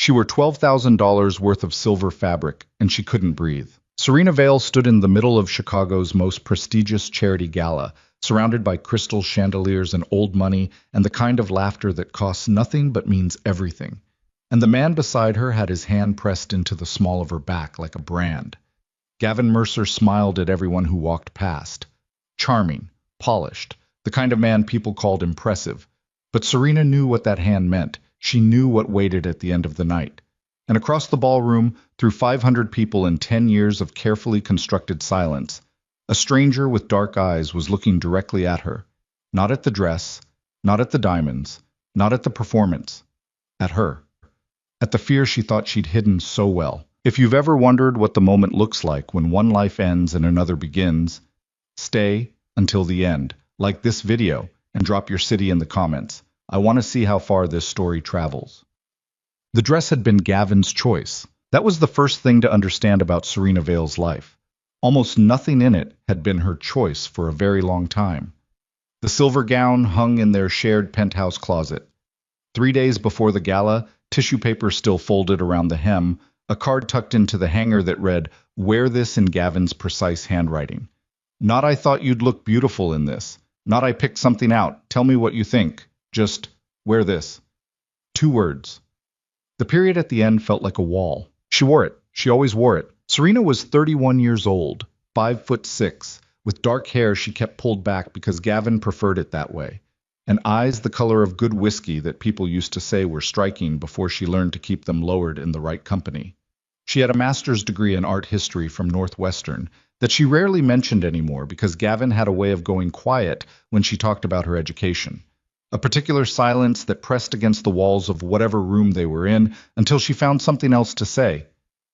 She wore $12,000 worth of silver fabric, and she couldn't breathe. Serena Vale stood in the middle of Chicago's most prestigious charity gala, surrounded by crystal chandeliers and old money and the kind of laughter that costs nothing but means everything. And the man beside her had his hand pressed into the small of her back like a brand. Gavin Mercer smiled at everyone who walked past. Charming, polished, the kind of man people called impressive. But Serena knew what that hand meant. She knew what waited at the end of the night. And across the ballroom, through 500 people and 10 years of carefully constructed silence, a stranger with dark eyes was looking directly at her. Not at the dress, not at the diamonds, not at the performance. At her. At the fear she thought she'd hidden so well. If you've ever wondered what the moment looks like when one life ends and another begins, stay until the end, like this video, and drop your city in the comments. I want to see how far this story travels. The dress had been Gavin's choice. That was the first thing to understand about Serena Vale's life. Almost nothing in it had been her choice for a very long time. The silver gown hung in their shared penthouse closet. 3 days before the gala, tissue paper still folded around the hem, a card tucked into the hanger that read, "Wear this," in Gavin's precise handwriting. Not "I thought you'd look beautiful in this." Not "I picked something out. Tell me what you think." Just, "Wear this." 2 words. The period at the end felt like a wall. She wore it. She always wore it. Serena was 31 years old, 5'6", with dark hair she kept pulled back because Gavin preferred it that way, and eyes the color of good whiskey that people used to say were striking before she learned to keep them lowered in the right company. She had a master's degree in art history from Northwestern that she rarely mentioned anymore because Gavin had a way of going quiet when she talked about her education. A particular silence that pressed against the walls of whatever room they were in until she found something else to say.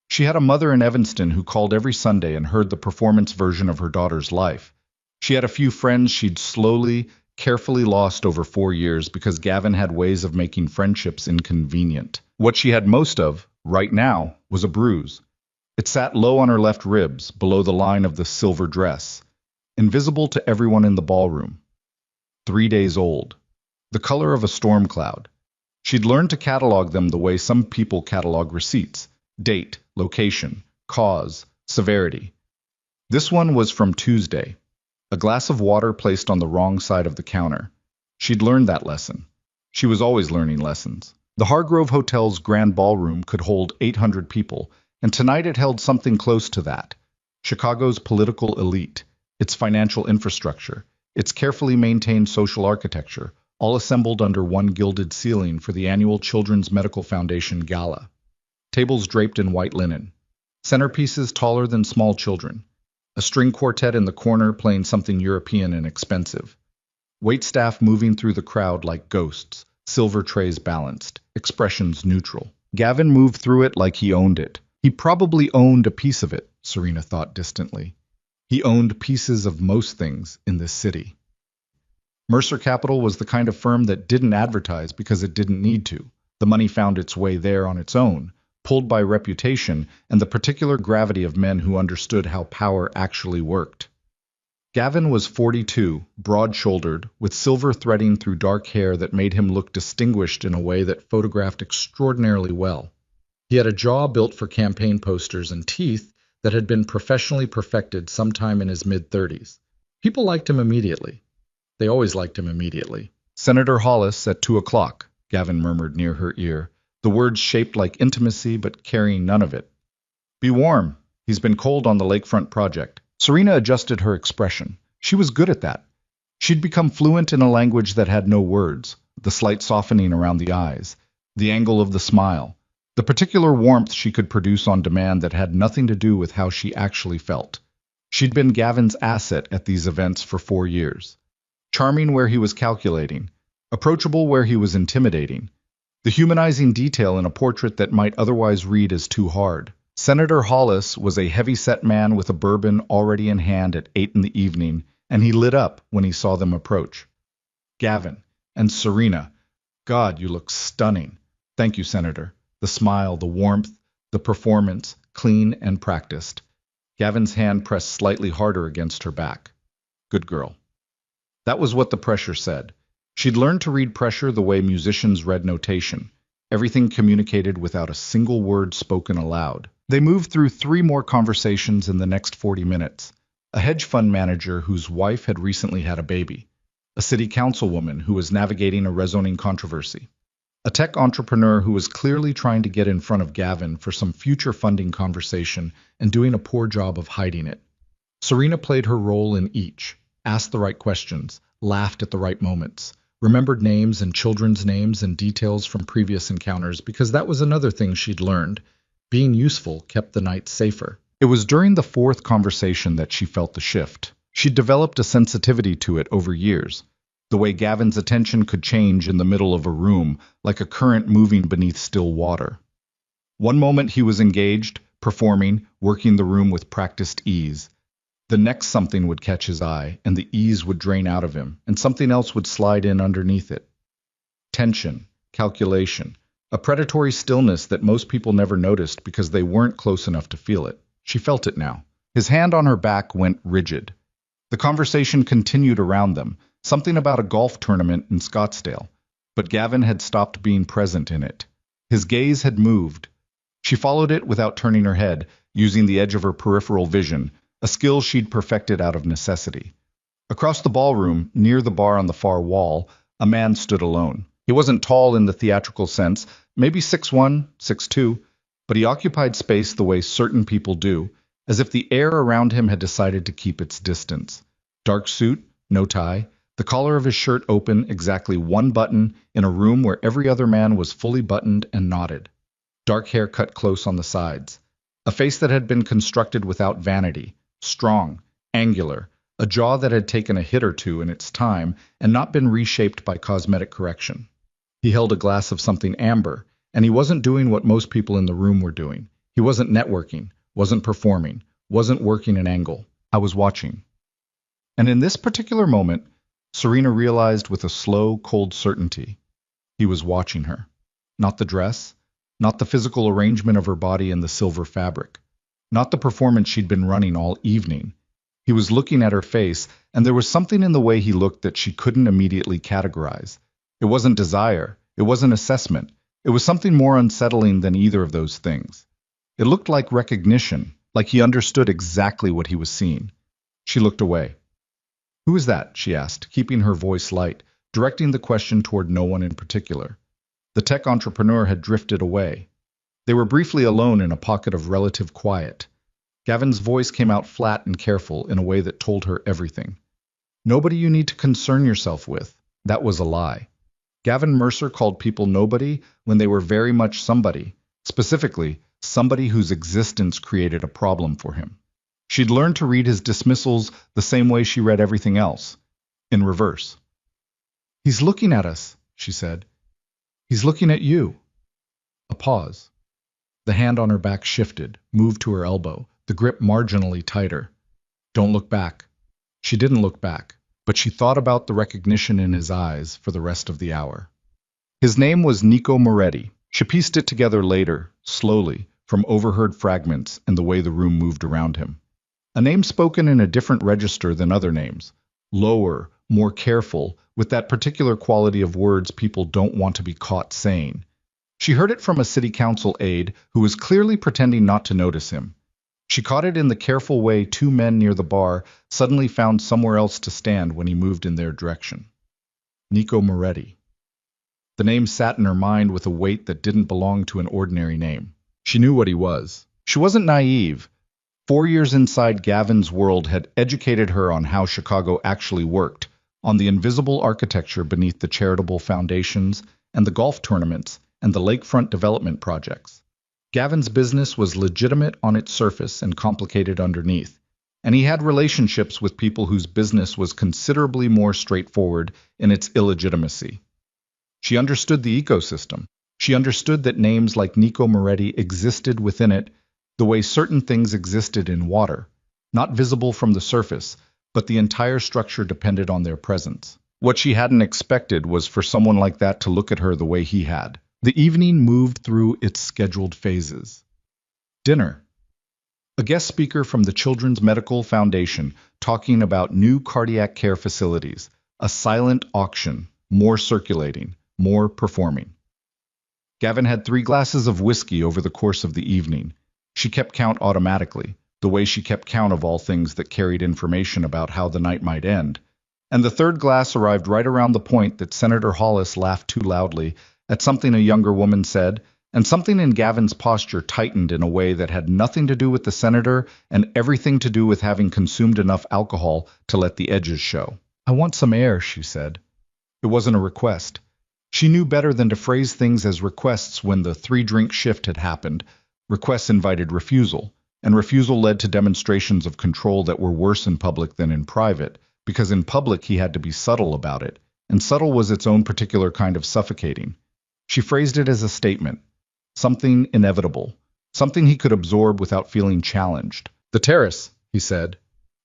She had a mother in Evanston who called every Sunday and heard the performance version of her daughter's life. She had a few friends she'd slowly, carefully lost over 4 years because Gavin had ways of making friendships inconvenient. What she had most of, right now, was a bruise. It sat low on her left ribs, below the line of the silver dress, invisible to everyone in the ballroom. 3 days old. The color of a storm cloud. She'd learned to catalog them the way some people catalog receipts: date, location, cause, severity. This one was from Tuesday. A glass of water placed on the wrong side of the counter. She'd learned that lesson. She was always learning lessons. The Hargrove Hotel's grand ballroom could hold 800 people, and tonight it held something close to that. Chicago's political elite, its financial infrastructure, its carefully maintained social architecture, all assembled under one gilded ceiling for the annual Children's Medical Foundation Gala. Tables draped in white linen. Centerpieces taller than small children. A string quartet in the corner playing something European and expensive. Waitstaff moving through the crowd like ghosts, silver trays balanced, expressions neutral. Gavin moved through it like he owned it. He probably owned a piece of it, Serena thought distantly. He owned pieces of most things in this city. Mercer Capital was the kind of firm that didn't advertise because it didn't need to. The money found its way there on its own, pulled by reputation and the particular gravity of men who understood how power actually worked. Gavin was 42, broad-shouldered, with silver threading through dark hair that made him look distinguished in a way that photographed extraordinarily well. He had a jaw built for campaign posters and teeth that had been professionally perfected sometime in his mid-30s. People liked him immediately. They always liked him immediately. "Senator Hollis at 2 o'clock, Gavin murmured near her ear, the words shaped like intimacy but carrying none of it. "Be warm. He's been cold on the lakefront project." Serena adjusted her expression. She was good at that. She'd become fluent in a language that had no words, the slight softening around the eyes, the angle of the smile, the particular warmth she could produce on demand that had nothing to do with how she actually felt. She'd been Gavin's asset at these events for 4 years. Charming where he was calculating, approachable where he was intimidating, the humanizing detail in a portrait that might otherwise read as too hard. Senator Hollis was a heavy-set man with a bourbon already in hand at 8 in the evening, and he lit up when he saw them approach. "Gavin and Serena, God, you look stunning." "Thank you, Senator." The smile, the warmth, the performance, clean and practiced. Gavin's hand pressed slightly harder against her back. "Good girl." That was what the pressure said. She'd learned to read pressure the way musicians read notation. everything communicated without a single word spoken aloud. They moved through 3 more conversations in the next 40 minutes. A hedge fund manager whose wife had recently had a baby, a city councilwoman who was navigating a rezoning controversy, a tech entrepreneur who was clearly trying to get in front of Gavin for some future funding conversation and doing a poor job of hiding it. Serena played her role in each, asked the right questions, laughed at the right moments, remembered names and children's names and details from previous encounters because that was another thing she'd learned. Being useful kept the night safer. It was during the 4th conversation that she felt the shift. She'd developed a sensitivity to it over years. The way Gavin's attention could change in the middle of a room, like a current moving beneath still water. One moment he was engaged, performing, working the room with practiced ease. The next something would catch his eye, and the ease would drain out of him, and something else would slide in underneath it. Tension, calculation, a predatory stillness that most people never noticed because they weren't close enough to feel it. She felt it now. His hand on her back went rigid. The conversation continued around them, something about a golf tournament in Scottsdale, but Gavin had stopped being present in it. His gaze had moved. She followed it without turning her head, using the edge of her peripheral vision, a skill she'd perfected out of necessity. Across the ballroom, near the bar on the far wall, a man stood alone. He wasn't tall in the theatrical sense, maybe 6'1", 6'2", but he occupied space the way certain people do, as if the air around him had decided to keep its distance. Dark suit, no tie, the collar of his shirt open, exactly 1 button, in a room where every other man was fully buttoned and knotted. Dark hair cut close on the sides. A face that had been constructed without vanity, strong, angular, a jaw that had taken a hit or two in its time and not been reshaped by cosmetic correction. He held a glass of something amber, and he wasn't doing what most people in the room were doing. He wasn't networking, wasn't performing, wasn't working an angle. I was watching. And in this particular moment, Serena realized with a slow, cold certainty, he was watching her. Not the dress, not the physical arrangement of her body in the silver fabric, not the performance she'd been running all evening. He was looking at her face, and there was something in the way he looked that she couldn't immediately categorize. It wasn't desire, it wasn't assessment, it was something more unsettling than either of those things. It looked like recognition, like he understood exactly what he was seeing. She looked away. "Who is that?" she asked, keeping her voice light, directing the question toward no one in particular. The tech entrepreneur had drifted away. They were briefly alone in a pocket of relative quiet. Gavin's voice came out flat and careful in a way that told her everything. "Nobody you need to concern yourself with." That was a lie. Gavin Mercer called people nobody when they were very much somebody, specifically, somebody whose existence created a problem for him. She'd learned to read his dismissals the same way she read everything else, in reverse. "He's looking at us," she said. "He's looking at you." A pause. The hand on her back shifted, moved to her elbow, the grip marginally tighter. "Don't look back." She didn't look back, but she thought about the recognition in his eyes for the rest of the hour. His name was Nico Moretti. She pieced it together later, slowly, from overheard fragments and the way the room moved around him. A name spoken in a different register than other names. Lower, more careful, with that particular quality of words people don't want to be caught saying. She heard it from a city council aide who was clearly pretending not to notice him. She caught it in the careful way 2 men near the bar suddenly found somewhere else to stand when he moved in their direction. Nico Moretti. The name sat in her mind with a weight that didn't belong to an ordinary name. She knew what he was. She wasn't naive. 4 years inside Gavin's world had educated her on how Chicago actually worked, on the invisible architecture beneath the charitable foundations and the golf tournaments and the lakefront development projects. Gavin's business was legitimate on its surface and complicated underneath, and he had relationships with people whose business was considerably more straightforward in its illegitimacy. She understood the ecosystem. She understood that names like Nico Moretti existed within it the way certain things existed in water, not visible from the surface, but the entire structure depended on their presence. What she hadn't expected was for someone like that to look at her the way he had. The evening moved through its scheduled phases. Dinner. A guest speaker from the Children's Medical Foundation talking about new cardiac care facilities. A silent auction, more circulating, more performing. Gavin had 3 glasses of whiskey over the course of the evening. She kept count automatically, the way she kept count of all things that carried information about how the night might end. And the 3rd glass arrived right around the point that Senator Hollis laughed too loudly at something a younger woman said, and something in Gavin's posture tightened in a way that had nothing to do with the senator and everything to do with having consumed enough alcohol to let the edges show. "I want some air," she said. It wasn't a request. She knew better than to phrase things as requests when the 3-drink shift had happened. Requests invited refusal, and refusal led to demonstrations of control that were worse in public than in private, because in public he had to be subtle about it, and subtle was its own particular kind of suffocating. She phrased it as a statement, something inevitable, something he could absorb without feeling challenged. "The terrace," he said.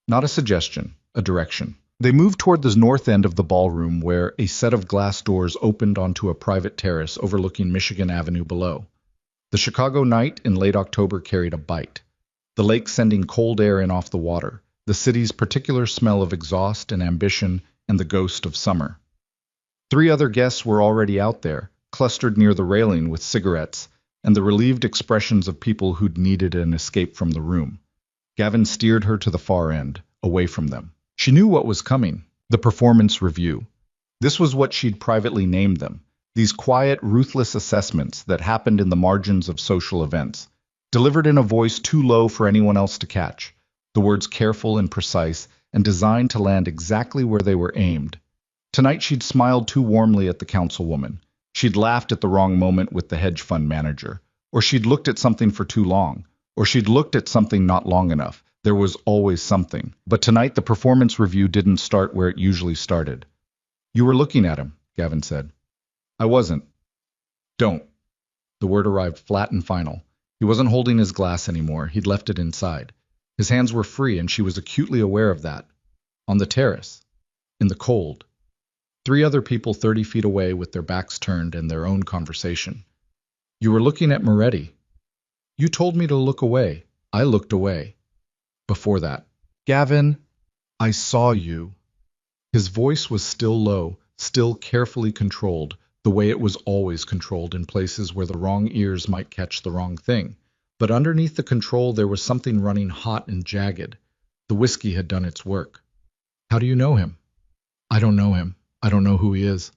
Not a suggestion, a direction. They moved toward the north end of the ballroom where a set of glass doors opened onto a private terrace overlooking Michigan Avenue below. The Chicago night in late October carried a bite. The lake sending cold air in off the water, the city's particular smell of exhaust and ambition, and the ghost of summer. 3 other guests were already out there, clustered near the railing with cigarettes, and the relieved expressions of people who'd needed an escape from the room. Gavin steered her to the far end, away from them. She knew what was coming, the performance review. This was what she'd privately named them, these quiet, ruthless assessments that happened in the margins of social events, delivered in a voice too low for anyone else to catch, the words careful and precise, and designed to land exactly where they were aimed. Tonight she'd smiled too warmly at the councilwoman. She'd laughed at the wrong moment with the hedge fund manager, or she'd looked at something for too long, or she'd looked at something not long enough. There was always something. But tonight the performance review didn't start where it usually started. "You were looking at him," Gavin said. "I wasn't." "Don't." The word arrived flat and final. He wasn't holding his glass anymore. He'd left it inside. His hands were free, and she was acutely aware of that. On the terrace. In the cold. 3 other people 30 feet away with their backs turned and their own conversation. "You were looking at Moretti." "You told me to look away." "I looked away." Before that. "Gavin, I saw you." His voice was still low, still carefully controlled, the way it was always controlled in places where the wrong ears might catch the wrong thing. But underneath the control there was something running hot and jagged. The whiskey had done its work. "How do you know him?" "I don't know him. I don't know who he is.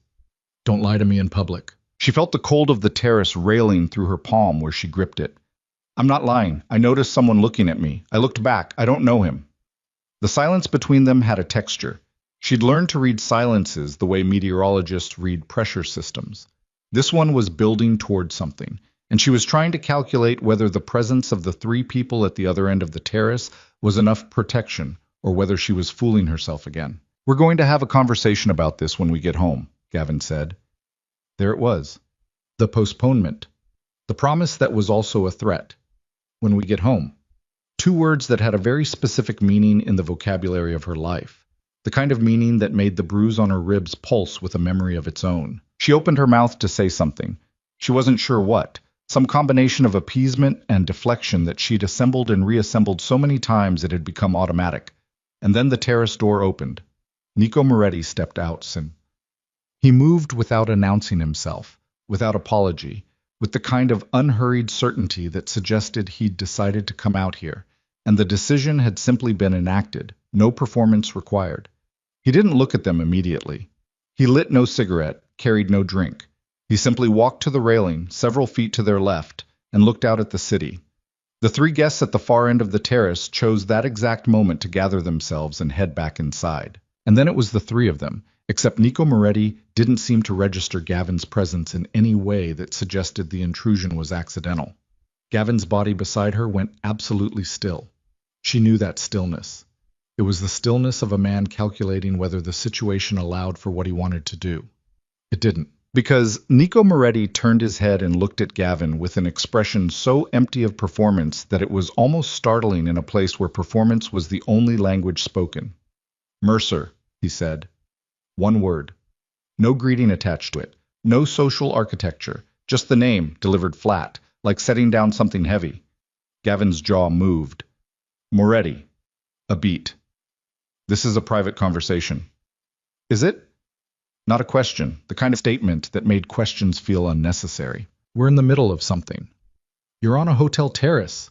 Don't lie to me in public." She felt the cold of the terrace railing through her palm where she gripped it. "I'm not lying. I noticed someone looking at me. I looked back. I don't know him." The silence between them had a texture. She'd learned to read silences the way meteorologists read pressure systems. This one was building toward something, and she was trying to calculate whether the presence of the 3 people at the other end of the terrace was enough protection, or whether she was fooling herself again. "We're going to have a conversation about this when we get home," Gavin said. There it was. The postponement. The promise that was also a threat. "When we get home." 2 words that had a very specific meaning in the vocabulary of her life. The kind of meaning that made the bruise on her ribs pulse with a memory of its own. She opened her mouth to say something. She wasn't sure what. Some combination of appeasement and deflection that she'd assembled and reassembled so many times it had become automatic. And then the terrace door opened. Nico Moretti stepped out. He moved without announcing himself, without apology, with the kind of unhurried certainty that suggested he'd decided to come out here, and the decision had simply been enacted, no performance required. He didn't look at them immediately. He lit no cigarette, carried no drink. He simply walked to the railing, several feet to their left, and looked out at the city. The 3 guests at the far end of the terrace chose that exact moment to gather themselves and head back inside. And then it was the 3 of them, except Nico Moretti didn't seem to register Gavin's presence in any way that suggested the intrusion was accidental. Gavin's body beside her went absolutely still. She knew that stillness. It was the stillness of a man calculating whether the situation allowed for what he wanted to do. It didn't. Because Nico Moretti turned his head and looked at Gavin with an expression so empty of performance that it was almost startling in a place where performance was the only language spoken. "Mercer," he said. 1 word. No greeting attached to it. No social architecture. Just the name, delivered flat, like setting down something heavy. Gavin's jaw moved. "Moretti." A beat. "This is a private conversation." "Is it?" Not a question, the kind of statement that made questions feel unnecessary. We're in the middle of something. You're on a hotel terrace.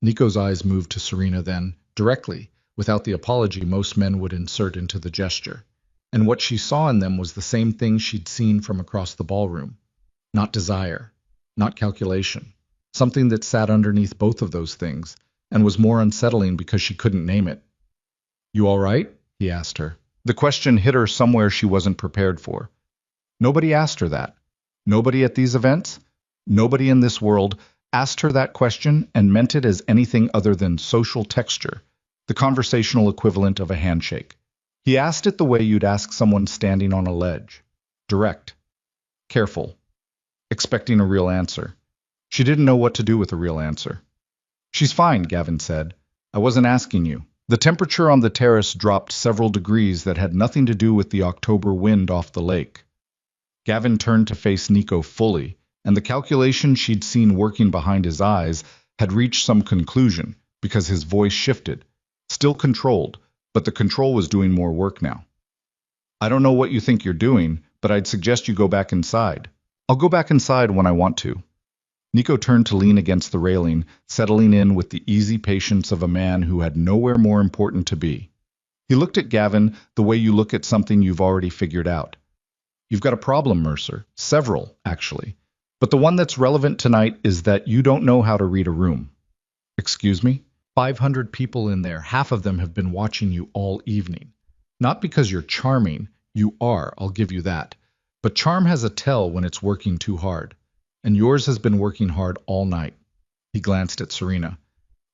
Nico's eyes moved to Serena then, directly, without the apology most men would insert into the gesture. And what she saw in them was the same thing she'd seen from across the ballroom. Not desire, not calculation. Something that sat underneath both of those things, and was more unsettling because she couldn't name it. You all right? He asked her. The question hit her somewhere she wasn't prepared for. Nobody asked her that. Nobody at these events, nobody in this world asked her that question and meant it as anything other than social texture, the conversational equivalent of a handshake. He asked it the way you'd ask someone standing on a ledge. Direct. Careful. Expecting a real answer. She didn't know what to do with a real answer. She's fine, Gavin said. I wasn't asking you. The temperature on the terrace dropped several degrees that had nothing to do with the October wind off the lake. Gavin turned to face Nico fully, and the calculation she'd seen working behind his eyes had reached some conclusion because his voice shifted, still controlled, but the control was doing more work now. I don't know what you think you're doing, but I'd suggest you go back inside. I'll go back inside when I want to. Nico turned to lean against the railing, settling in with the easy patience of a man who had nowhere more important to be. He looked at Gavin the way you look at something you've already figured out. You've got a problem, Mercer. Several, actually. But the one that's relevant tonight is that you don't know how to read a room. Excuse me? 500 people in there, half of them have been watching you all evening. Not because you're charming, you are, I'll give you that. But charm has a tell when it's working too hard. And yours has been working hard all night. He glanced at Serena.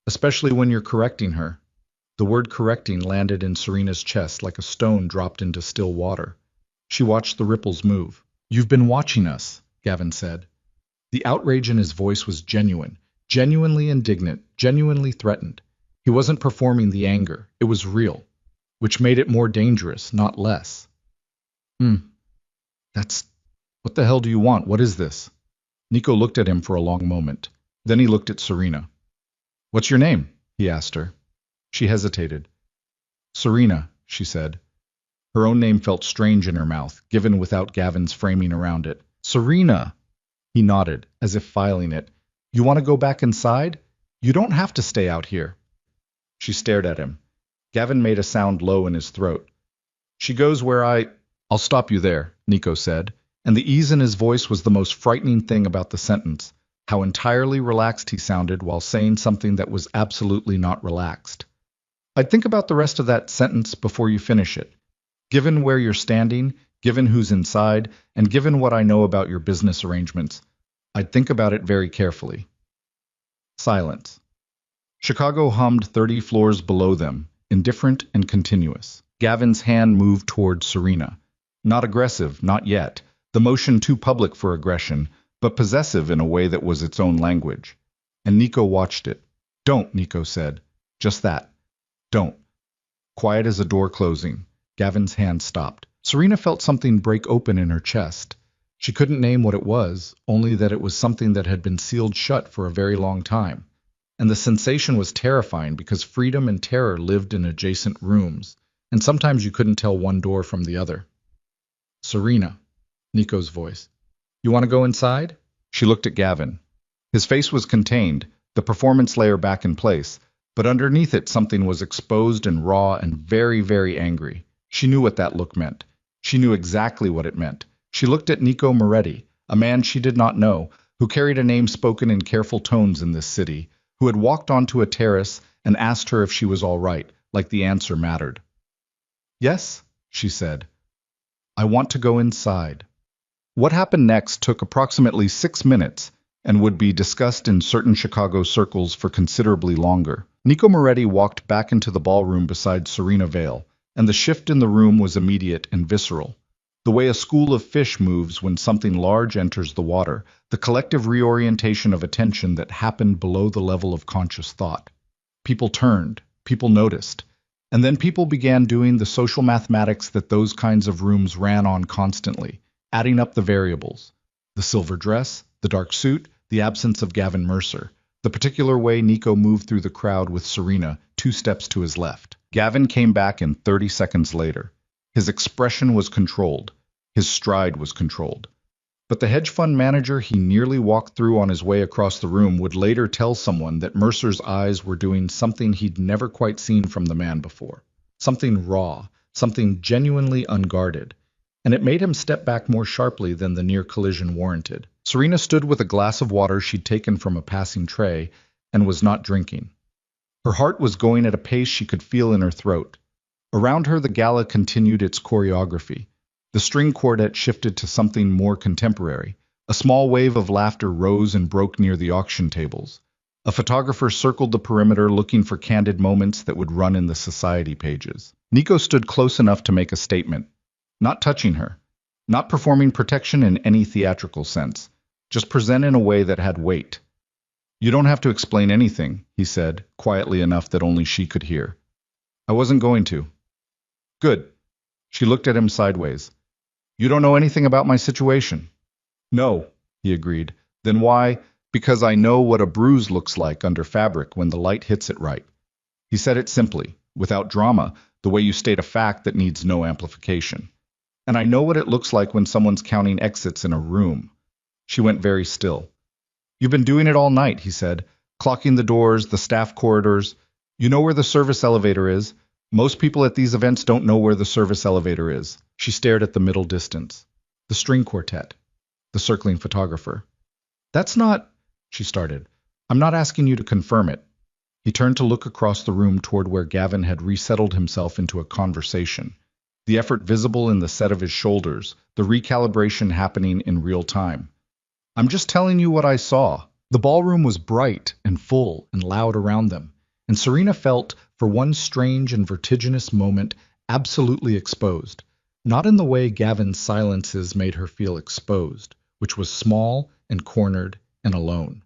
Especially when you're correcting her. The word correcting landed in Serena's chest like a stone dropped into still water. She watched the ripples move. You've been watching us, Gavin said. The outrage in his voice was genuine, genuinely indignant, genuinely threatened. He wasn't performing the anger. It was real, which made it more dangerous, not less. What the hell do you want? What is this? Nico looked at him for a long moment. Then he looked at Serena. What's your name? He asked her. She hesitated. Serena, she said. Her own name felt strange in her mouth, given without Gavin's framing around it. Serena! He nodded, as if filing it. You want to go back inside? You don't have to stay out here. She stared at him. Gavin made a sound low in his throat. She goes where I'll stop you there, Nico said, and the ease in his voice was the most frightening thing about the sentence, how entirely relaxed he sounded while saying something that was absolutely not relaxed. I'd think about the rest of that sentence before you finish it. Given where you're standing, given who's inside, and given what I know about your business arrangements, I'd think about it very carefully. Silence. Chicago hummed 30 floors below them, indifferent and continuous. Gavin's hand moved toward Serena. Not aggressive, not yet. The motion too public for aggression, but possessive in a way that was its own language. And Nico watched it. Don't, Nico said. Just that. Don't. Quiet as a door closing. Gavin's hand stopped. Serena felt something break open in her chest. She couldn't name what it was, only that it was something that had been sealed shut for a very long time. And the sensation was terrifying because freedom and terror lived in adjacent rooms, and sometimes you couldn't tell one door from the other. Serena, Nico's voice. You want to go inside? She looked at Gavin. His face was contained, the performance layer back in place, but underneath it something was exposed and raw and very, very angry. She knew what that look meant. She knew exactly what it meant. She looked at Nico Moretti, a man she did not know, who carried a name spoken in careful tones in this city, who had walked onto a terrace and asked her if she was all right, like the answer mattered. Yes, she said. I want to go inside. What happened next took approximately 6 minutes and would be discussed in certain Chicago circles for considerably longer. Nico Moretti walked back into the ballroom beside Serena Vale, and the shift in the room was immediate and visceral. The way a school of fish moves when something large enters the water, the collective reorientation of attention that happened below the level of conscious thought. People turned, people noticed, and then people began doing the social mathematics that those kinds of rooms ran on constantly, adding up the variables. The silver dress, the dark suit, the absence of Gavin Mercer, the particular way Nico moved through the crowd with Serena 2 steps to his left. Gavin came back in 30 seconds later. His expression was controlled. His stride was controlled. But the hedge fund manager he nearly walked through on his way across the room would later tell someone that Mercer's eyes were doing something he'd never quite seen from the man before. Something raw, something genuinely unguarded. And it made him step back more sharply than the near collision warranted. Serena stood with a glass of water she'd taken from a passing tray and was not drinking. Her heart was going at a pace she could feel in her throat. Around her, the gala continued its choreography. The string quartet shifted to something more contemporary. A small wave of laughter rose and broke near the auction tables. A photographer circled the perimeter looking for candid moments that would run in the society pages. Nico stood close enough to make a statement, not touching her, not performing protection in any theatrical sense, just present in a way that had weight. "You don't have to explain anything," he said, quietly enough that only she could hear. "I wasn't going to." "Good." She looked at him sideways. "You don't know anything about my situation?" "No," he agreed. "Then why?" "Because I know what a bruise looks like under fabric when the light hits it right." He said it simply, without drama, the way you state a fact that needs no amplification. "And I know what it looks like when someone's counting exits in a room." She went very still. "You've been doing it all night," he said, "clocking the doors, the staff corridors. You know where the service elevator is. Most people at these events don't know where the service elevator is." She stared at the middle distance. The string quartet. The circling photographer. "That's not—" she started. "I'm not asking you to confirm it." He turned to look across the room toward where Gavin had resettled himself into a conversation. The effort visible in the set of his shoulders, the recalibration happening in real time. "I'm just telling you what I saw." The ballroom was bright and full and loud around them, and Serena felt, for one strange and vertiginous moment, absolutely exposed. Not in the way Gavin's silences made her feel exposed, which was small and cornered and alone.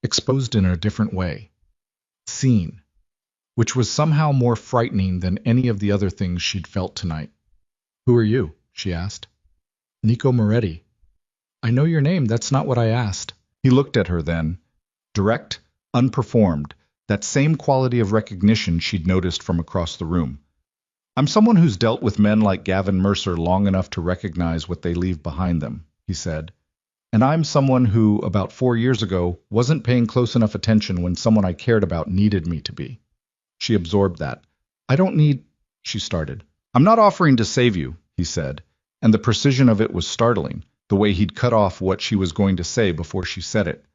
Exposed in a different way. Seen. Which was somehow more frightening than any of the other things she'd felt tonight. "Who are you?" she asked. "Nico Moretti." "I know your name, that's not what I asked." He looked at her then. Direct, unperformed, that same quality of recognition she'd noticed from across the room. "I'm someone who's dealt with men like Gavin Mercer long enough to recognize what they leave behind them," he said. "And I'm someone who, about 4 years ago, wasn't paying close enough attention when someone I cared about needed me to be." She absorbed that. "I don't need—" she started. "I'm not offering to save you," he said, and the precision of it was startling, the way he'd cut off what she was going to say before she said it.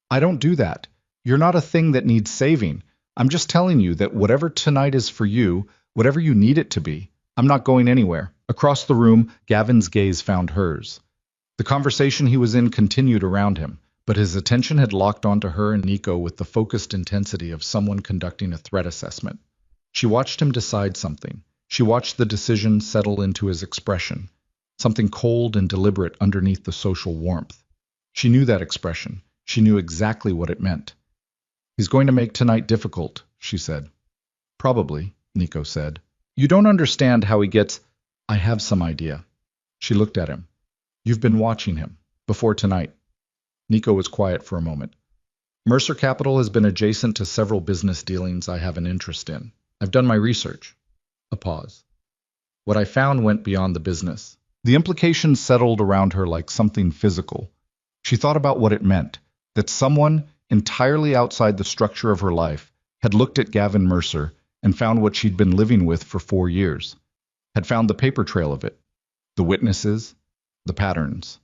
"I don't do that. You're not a thing that needs saving. I'm just telling you that whatever tonight is for you, whatever you need it to be, I'm not going anywhere." Across the room, Gavin's gaze found hers. The conversation he was in continued around him, but his attention had locked onto her and Nico with the focused intensity of someone conducting a threat assessment. She watched him decide something. She watched the decision settle into his expression, something cold and deliberate underneath the social warmth. She knew that expression. She knew exactly what it meant. "He's going to make tonight difficult," she said. "Probably," Nico said. "You don't understand how he gets—" "I have some idea." She looked at him. "You've been watching him. Before tonight." Nico was quiet for a moment. "Mercer Capital has been adjacent to several business dealings I have an interest in. I've done my research." A pause. "What I found went beyond the business." The implications settled around her like something physical. She thought about what it meant, that someone, entirely outside the structure of her life, had looked at Gavin Mercer and found what she'd been living with for 4 years, had found the paper trail of it, the witnesses, the patterns.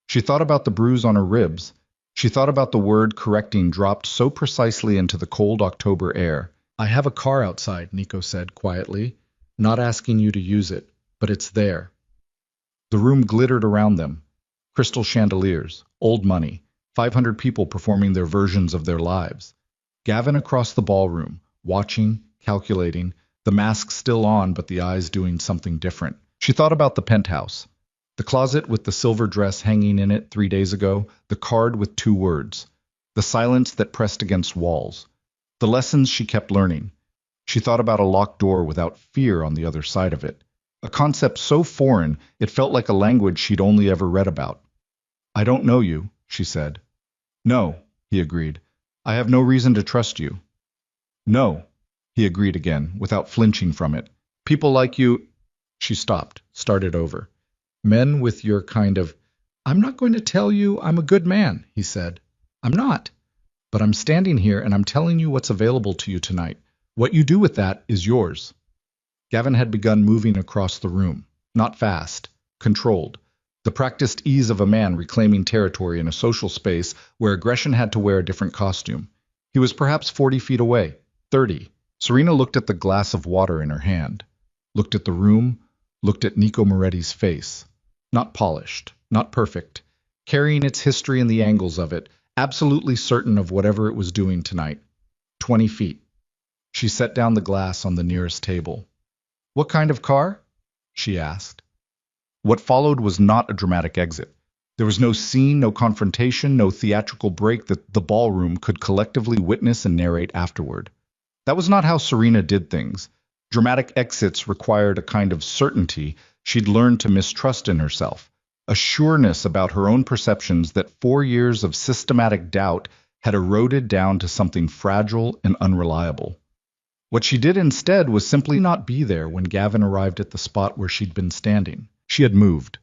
She thought about the bruise on her ribs. She thought about the word correcting dropped so precisely into the cold October air. "I have a car outside," Nico said quietly, "not asking you to use it, but it's there." The room glittered around them. Crystal chandeliers, old money, 500 people performing their versions of their lives. Gavin across the ballroom, watching, calculating, the mask still on but the eyes doing something different. She thought about the penthouse. The closet with the silver dress hanging in it 3 days ago, the card with 2 words. The silence that pressed against walls. The lessons she kept learning. She thought about a locked door without fear on the other side of it. A concept so foreign, it felt like a language she'd only ever read about. "I don't know you," she said. "No," he agreed. "I have no reason to trust you." "No," he agreed again, without flinching from it. "People like you—" She stopped, started over. "Men with your kind of—" I'm not going to tell you I'm a good man, he said. I'm not. But I'm standing here and I'm telling you what's available to you tonight. What you do with that is yours. Gavin had begun moving across the room. Not fast, controlled. The practiced ease of a man reclaiming territory in a social space where aggression had to wear a different costume. He was perhaps 40 feet away, 30. Serena looked at the glass of water in her hand, looked at the room, looked at Nico Moretti's face. Not polished, not perfect, carrying its history and the angles of it, absolutely certain of whatever it was doing tonight. 20 feet. She set down the glass on the nearest table. What kind of car? She asked. What followed was not a dramatic exit. There was no scene, no confrontation, no theatrical break that the ballroom could collectively witness and narrate afterward. That was not how Serena did things. Dramatic exits required a kind of certainty she'd learned to mistrust in herself, a sureness about her own perceptions that 4 years of systematic doubt had eroded down to something fragile and unreliable. What she did instead was simply not be there when Gavin arrived at the spot where she'd been standing. She had moved.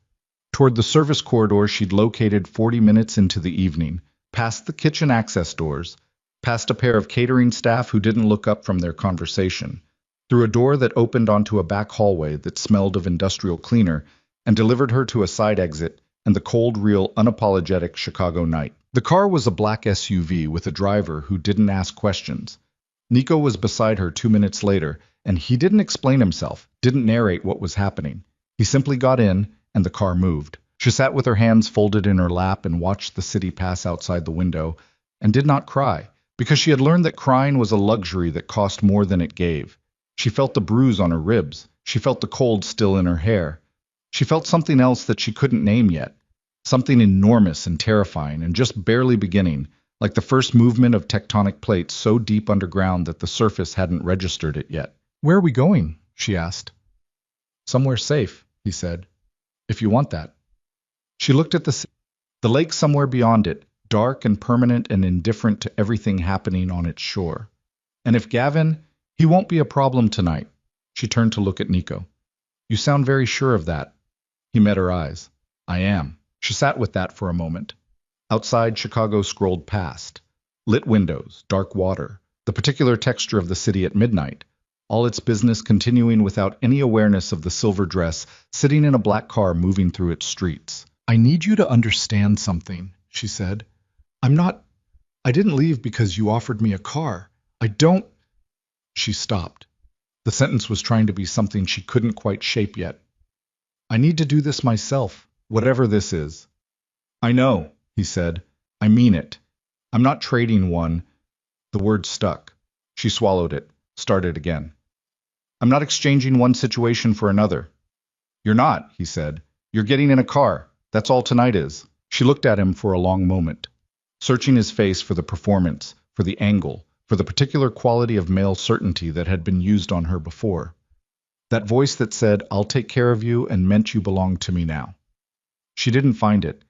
Toward the service corridor she'd located 40 minutes into the evening, past the kitchen access doors, past a pair of catering staff who didn't look up from their conversation, through a door that opened onto a back hallway that smelled of industrial cleaner, and delivered her to a side exit and the cold, real, unapologetic Chicago night. The car was a black SUV with a driver who didn't ask questions. Nico was beside her 2 minutes later, and he didn't explain himself, didn't narrate what was happening. He simply got in, and the car moved. She sat with her hands folded in her lap and watched the city pass outside the window, and did not cry, because she had learned that crying was a luxury that cost more than it gave. She felt the bruise on her ribs. She felt the cold still in her hair. She felt something else that she couldn't name yet, something enormous and terrifying and just barely beginning, like the first movement of tectonic plates so deep underground that the surface hadn't registered it yet. Where are we going? She asked. Somewhere safe, he said, if you want that. She looked at the lake somewhere beyond it, dark and permanent and indifferent to everything happening on its shore. And if Gavin, he won't be a problem tonight. She turned to look at Nico. You sound very sure of that. He met her eyes. I am. She sat with that for a moment. Outside, Chicago scrolled past. Lit windows, dark water, the particular texture of the city at midnight, all its business continuing without any awareness of the silver dress sitting in a black car moving through its streets. I need you to understand something, she said. I didn't leave because you offered me a car. I don't... She stopped. The sentence was trying to be something she couldn't quite shape yet. I need to do this myself, whatever this is. I know, he said. I mean it. I'm not trading one. The word stuck. She swallowed it, started again. I'm not exchanging one situation for another. You're not, he said. You're getting in a car. That's all tonight is. She looked at him for a long moment, searching his face for the performance, for the angle, for the particular quality of male certainty that had been used on her before. That voice that said, I'll take care of you and meant you belong to me now. She didn't find it.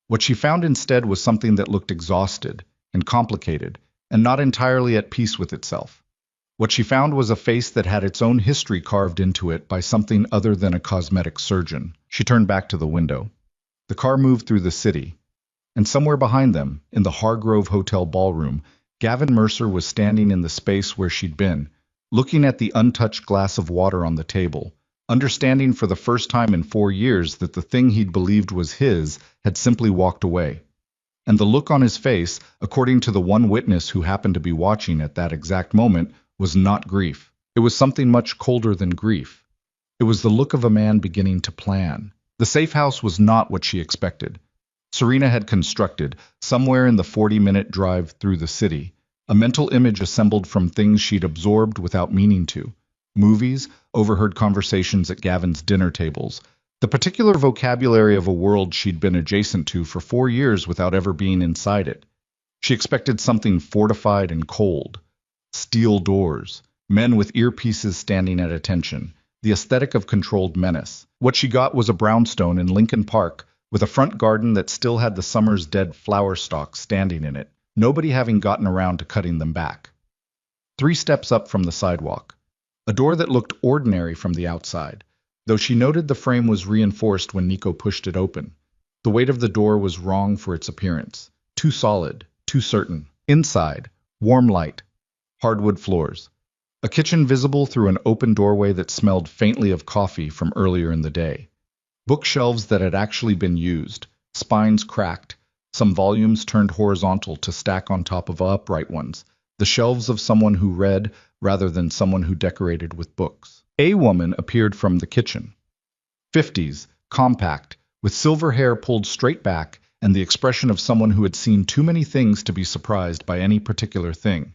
What she found instead was something that looked exhausted and complicated and not entirely at peace with itself. What she found was a face that had its own history carved into it by something other than a cosmetic surgeon. She turned back to the window. The car moved through the city, and somewhere behind them, in the Hargrove Hotel ballroom, Gavin Mercer was standing in the space where she'd been, looking at the untouched glass of water on the table, understanding for the first time in 4 years that the thing he'd believed was his had simply walked away. And the look on his face, according to the one witness who happened to be watching at that exact moment, was not grief. It was something much colder than grief. It was the look of a man beginning to plan. The safe house was not what she expected. Serena had constructed, somewhere in the 40-minute drive through the city, a mental image assembled from things she'd absorbed without meaning to. Movies, overheard conversations at Gavin's dinner tables, the particular vocabulary of a world she'd been adjacent to for 4 years without ever being inside it. She expected something fortified and cold. Steel doors, men with earpieces standing at attention, the aesthetic of controlled menace. What she got was a brownstone in Lincoln Park, with a front garden that still had the summer's dead flower stalks standing in it, nobody having gotten around to cutting them back. 3 steps up from the sidewalk. A door that looked ordinary from the outside, though she noted the frame was reinforced when Nico pushed it open. The weight of the door was wrong for its appearance. Too solid, too certain. Inside, warm light, hardwood floors. A kitchen visible through an open doorway that smelled faintly of coffee from earlier in the day. Bookshelves that had actually been used, spines cracked, some volumes turned horizontal to stack on top of upright ones, the shelves of someone who read rather than someone who decorated with books. A woman appeared from the kitchen. 50s, compact, with silver hair pulled straight back and the expression of someone who had seen too many things to be surprised by any particular thing.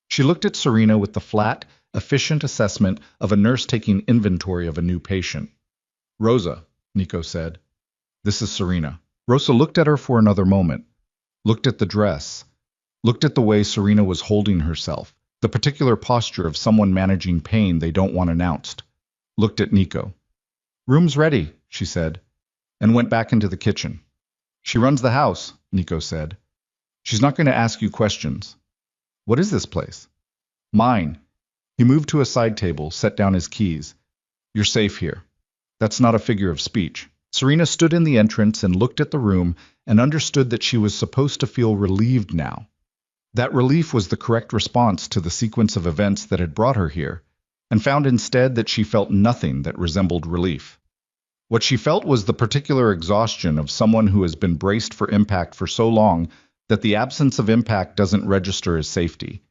She looked at Serena with the flat, efficient assessment of a nurse taking inventory of a new patient. "Rosa," Nico said. "This is Serena." Rosa looked at her for another moment, looked at the dress, looked at the way Serena was holding herself, the particular posture of someone managing pain they don't want announced, looked at Nico. "Room's ready," she said, and went back into the kitchen. "She runs the house," Nico said. "She's not going to ask you questions." "What is this place?" "Mine." He moved to a side table, set down his keys. "You're safe here." That's not a figure of speech. Serena stood in the entrance and looked at the room and understood that she was supposed to feel relieved now. That relief was the correct response to the sequence of events that had brought her here, and found instead that she felt nothing that resembled relief. What she felt was the particular exhaustion of someone who has been braced for impact for so long that the absence of impact doesn't register as safety.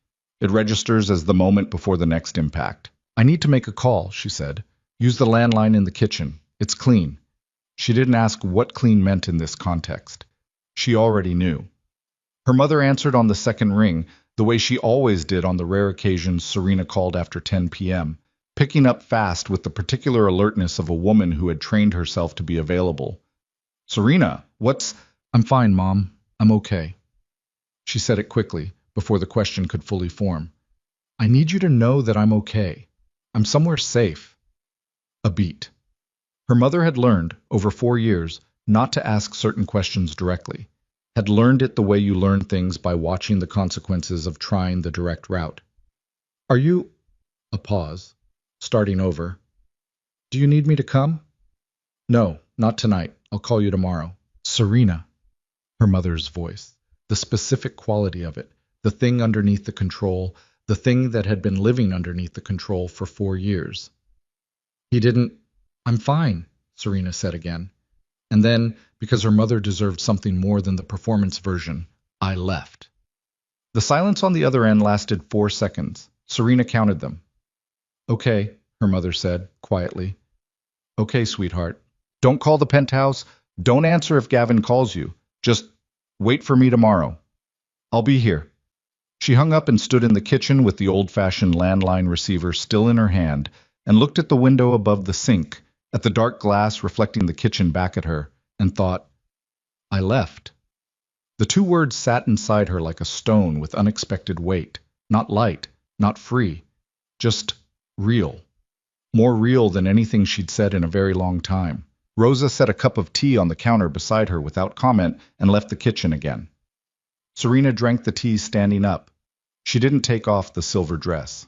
It registers as the moment before the next impact. "I need to make a call," she said. "Use the landline in the kitchen. It's clean." She didn't ask what clean meant in this context. She already knew. Her mother answered on the second ring, the way she always did on the rare occasions Serena called after 10 p.m., picking up fast with the particular alertness of a woman who had trained herself to be available. "Serena, what's—" "I'm fine, Mom. I'm okay." She said it quickly, before the question could fully form. "I need you to know that I'm okay. I'm somewhere safe." A beat. Her mother had learned, over 4 years, not to ask certain questions directly, had learned it the way you learn things by watching the consequences of trying the direct route. "Are you—" A pause. Starting over. "Do you need me to come?" "No, not tonight. I'll call you tomorrow." "Serena." Her mother's voice. The specific quality of it. The thing underneath the control. The thing that had been living underneath the control for 4 years. He didn't— "I'm fine," Serena said again. And then, because her mother deserved something more than the performance version, "I left." The silence on the other end lasted 4 seconds. Serena counted them. "Okay," her mother said, quietly. "Okay, sweetheart. Don't call the penthouse. Don't answer if Gavin calls you. Just wait for me tomorrow. I'll be here." She hung up and stood in the kitchen with the old-fashioned landline receiver still in her hand and looked at the window above the sink, at the dark glass reflecting the kitchen back at her, and thought, "I left." The 2 words sat inside her like a stone with unexpected weight, not light, not free, just real. More real than anything she'd said in a very long time. Rosa set a cup of tea on the counter beside her without comment and left the kitchen again. Serena drank the tea standing up. She didn't take off the silver dress.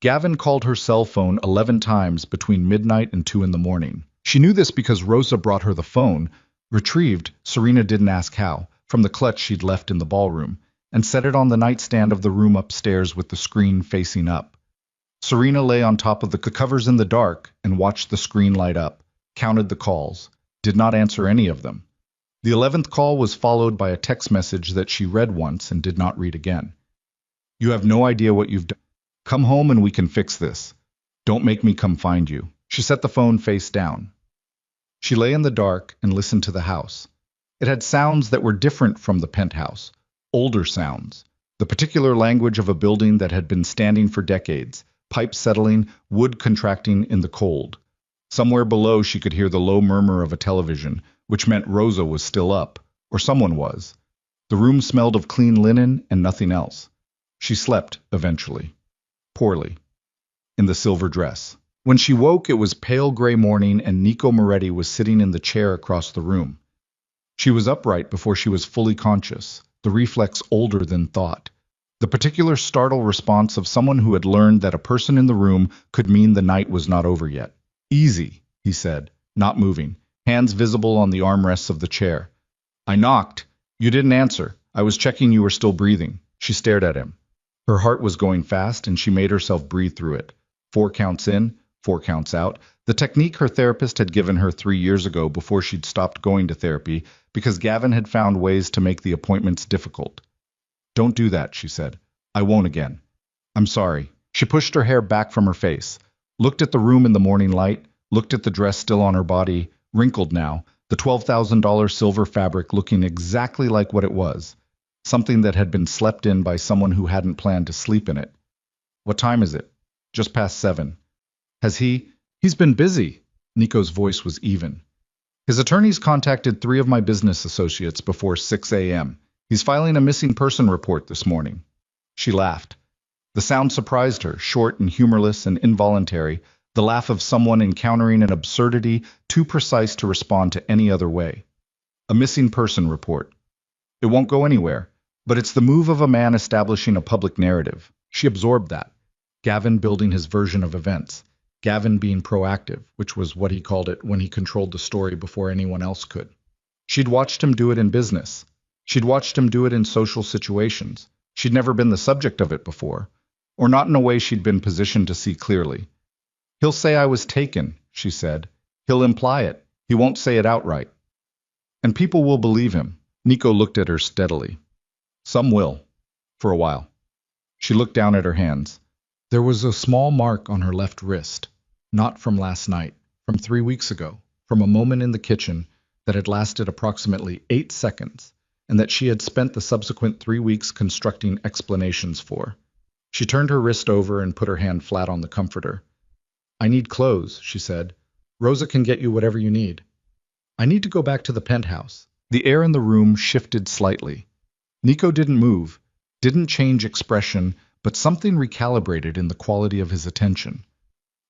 Gavin called her cell phone 11 times between midnight and 2 in the morning. She knew this because Rosa brought her the phone, retrieved, Serena didn't ask how, from the clutch she'd left in the ballroom, and set it on the nightstand of the room upstairs with the screen facing up. Serena lay on top of the covers in the dark and watched the screen light up, counted the calls, did not answer any of them. The 11th call was followed by a text message that she read once and did not read again. "You have no idea what you've done. Come home and we can fix this. Don't make me come find you." She set the phone face down. She lay in the dark and listened to the house. It had sounds that were different from the penthouse, older sounds, the particular language of a building that had been standing for decades, pipes settling, wood contracting in the cold. Somewhere below she could hear the low murmur of a television, which meant Rosa was still up, or someone was. The room smelled of clean linen and nothing else. She slept, eventually. Poorly. In the silver dress. When she woke, it was pale gray morning and Nico Moretti was sitting in the chair across the room. She was upright before she was fully conscious, the reflex older than thought. The particular startled response of someone who had learned that a person in the room could mean the night was not over yet. "Easy," he said. not moving, hands visible on the armrests of the chair. I knocked. You didn't answer. I was checking you were still breathing. She stared at him. Her heart was going fast, and she made herself breathe through it. 4 counts in, 4 counts out. The technique her therapist had given her 3 years ago before she'd stopped going to therapy because Gavin had found ways to make the appointments difficult. Don't do that, she said. I won't again. I'm sorry. She pushed her hair back from her face, looked at the room in the morning light, looked at the dress still on her body, wrinkled now, the $12,000 silver fabric looking exactly like what it was, something that had been slept in by someone who hadn't planned to sleep in it. What time is it? Just past 7. Has he? He's been busy. Nico's voice was even. His attorneys contacted 3 of my business associates before 6 a.m. He's filing a missing person report this morning. She laughed. The sound surprised her, short and humorless and involuntary, the laugh of someone encountering an absurdity too precise to respond to any other way. A missing person report. It won't go anywhere, but it's the move of a man establishing a public narrative. She absorbed that. Gavin building his version of events. Gavin being proactive, which was what he called it when he controlled the story before anyone else could. She'd watched him do it in business. She'd watched him do it in social situations. She'd never been the subject of it before, or not in a way she'd been positioned to see clearly. He'll say I was taken, she said. He'll imply it. He won't say it outright. And people will believe him. Nico looked at her steadily. Some will. For a while. She looked down at her hands. There was a small mark on her left wrist, not from last night, from 3 weeks ago, from a moment in the kitchen that had lasted approximately 8 seconds, and that she had spent the subsequent 3 weeks constructing explanations for. She turned her wrist over and put her hand flat on the comforter. I need clothes, she said. Rosa can get you whatever you need. I need to go back to the penthouse. The air in the room shifted slightly. Nico didn't move, didn't change expression, but something recalibrated in the quality of his attention.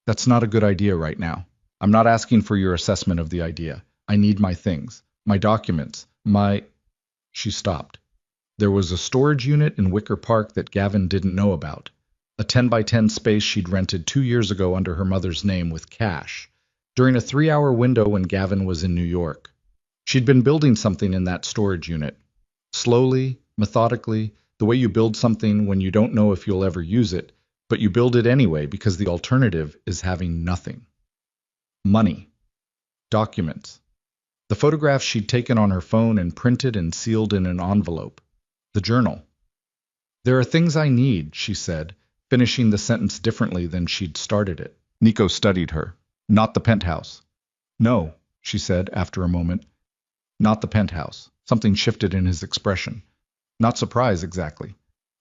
That's not a good idea right now. I'm not asking for your assessment of the idea. I need my things, my documents, my... She stopped. There was a storage unit in Wicker Park that Gavin didn't know about. A 10 by 10 space she'd rented 2 years ago under her mother's name with cash, during a 3-hour window when Gavin was in New York. She'd been building something in that storage unit. Slowly, methodically, the way you build something when you don't know if you'll ever use it, but you build it anyway because the alternative is having nothing. Money. Documents. The photographs she'd taken on her phone and printed and sealed in an envelope. The journal. There are things I need, she said, finishing the sentence differently than she'd started it. Nico studied her. Not the penthouse. No, she said after a moment. Not the penthouse. Something shifted in his expression. Not surprise, exactly.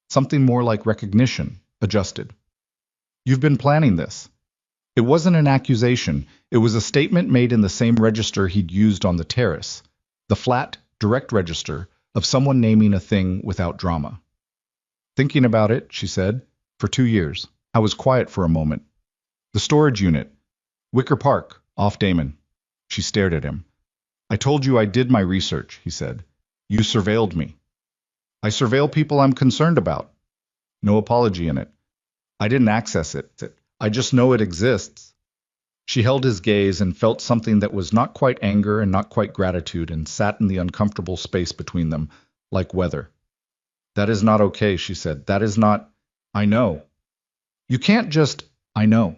Something more like recognition, adjusted. You've been planning this. It wasn't an accusation. It was a statement made in the same register he'd used on the terrace. The flat, direct register of someone naming a thing without drama. Thinking about it, she said, for 2 years. I was quiet for a moment. The storage unit. Wicker Park, off Damon. She stared at him. I told you I did my research, he said. You surveilled me. I surveil people I'm concerned about. No apology in it. I didn't access it. I just know it exists. She held his gaze and felt something that was not quite anger and not quite gratitude and sat in the uncomfortable space between them, like weather. That is not okay, she said. That is not... I know. You can't just... I know.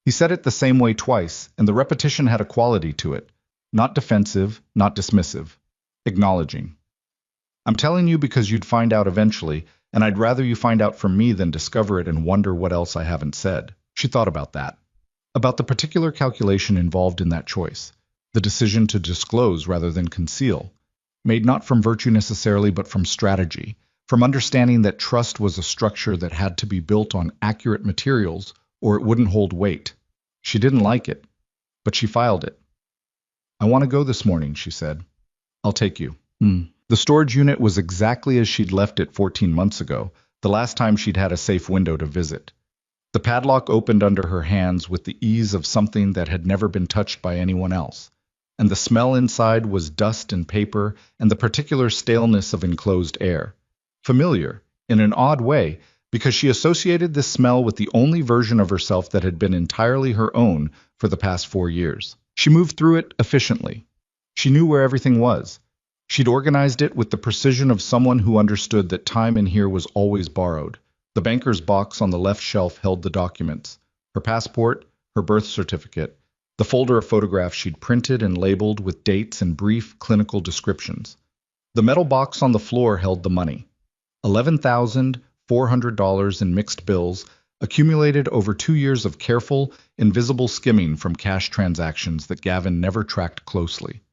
He said it the same way twice, and the repetition had a quality to it. Not defensive, not dismissive. Acknowledging. I'm telling you because you'd find out eventually, and I'd rather you find out from me than discover it and wonder what else I haven't said. She thought about that. About the particular calculation involved in that choice. The decision to disclose rather than conceal. Made not from virtue necessarily, but from strategy. From understanding that trust was a structure that had to be built on accurate materials, or it wouldn't hold weight. She didn't like it, but she filed it. I want to go this morning, she said. I'll take you. The storage unit was exactly as she'd left it 14 months ago, the last time she'd had a safe window to visit. The padlock opened under her hands with the ease of something that had never been touched by anyone else, and the smell inside was dust and paper and the particular staleness of enclosed air. Familiar, in an odd way, because she associated this smell with the only version of herself that had been entirely her own for the past 4 years. She moved through it efficiently. She knew where everything was. She'd organized it with the precision of someone who understood that time in here was always borrowed. The banker's box on the left shelf held the documents: her passport, her birth certificate, the folder of photographs she'd printed and labeled with dates and brief clinical descriptions. The metal box on the floor held the money. $11,400 in mixed bills, accumulated over 2 years of careful, invisible skimming from cash transactions that Gavin never tracked closely.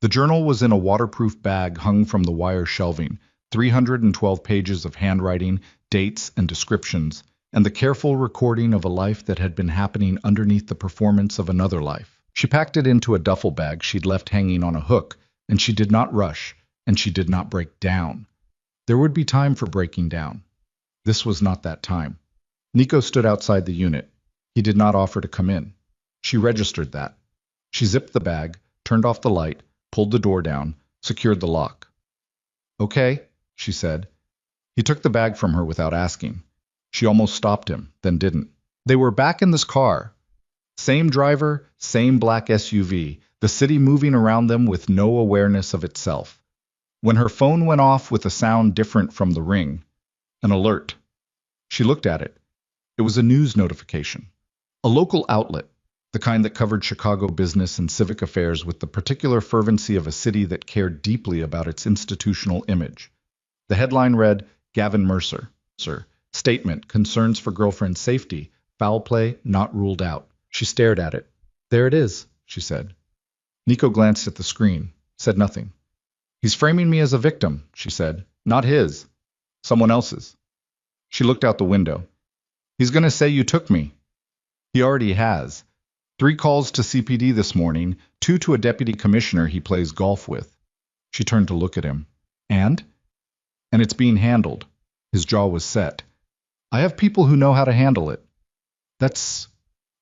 The journal was in a waterproof bag hung from the wire shelving, 312 pages of handwriting, dates, and descriptions, and the careful recording of a life that had been happening underneath the performance of another life. She packed it into a duffel bag she'd left hanging on a hook, and she did not rush, and she did not break down. There would be time for breaking down. This was not that time. Nico stood outside the unit. He did not offer to come in. She registered that. She zipped the bag, turned off the light, pulled the door down, secured the lock. "Okay," she said. He took the bag from her without asking. She almost stopped him, then didn't. They were back in this car. Same driver, same black SUV, the city moving around them with no awareness of itself. When her phone went off with a sound different from the ring, an alert. She looked at it. It was a news notification. A local outlet, the kind that covered Chicago business and civic affairs with the particular fervency of a city that cared deeply about its institutional image. The headline read, "Gavin Mercer. Statement, concerns for girlfriend's safety, foul play not ruled out." She stared at it. "There it is," she said. Nico glanced at the screen, said nothing. "He's framing me as a victim," she said. "Not his. Someone else's." She looked out the window. "He's going to say you took me." "He already has. 3 calls to CPD this morning, 2 to a deputy commissioner he plays golf with." She turned to look at him. "And?" "And it's being handled." His jaw was set. "I have people who know how to handle it."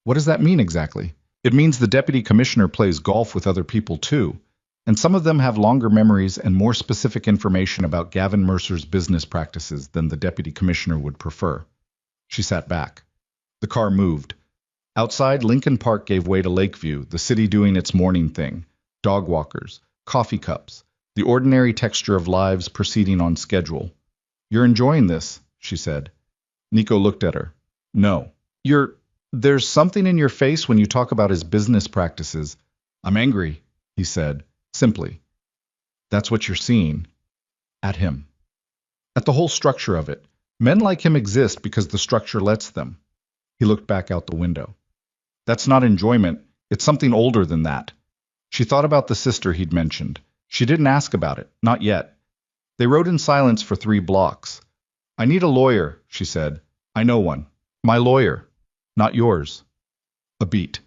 What does that mean exactly?" "It means the deputy commissioner plays golf with other people too, and some of them have longer memories and more specific information about Gavin Mercer's business practices than the deputy commissioner would prefer." She sat back. The car moved. Outside, Lincoln Park gave way to Lakeview, the city doing its morning thing. Dog walkers, coffee cups, the ordinary texture of lives proceeding on schedule. "You're enjoying this," she said. Nico looked at her. "No. There's something in your face when you talk about his business practices." "I'm angry," he said, simply. "That's what you're seeing." At him. At the whole structure of it. Men like him exist because the structure lets them. He looked back out the window. "That's not enjoyment. It's something older than that." She thought about the sister he'd mentioned. She didn't ask about it, not yet. They rode in silence for 3 blocks. "I need a lawyer," she said. "I know one. My lawyer. Not yours." A beat.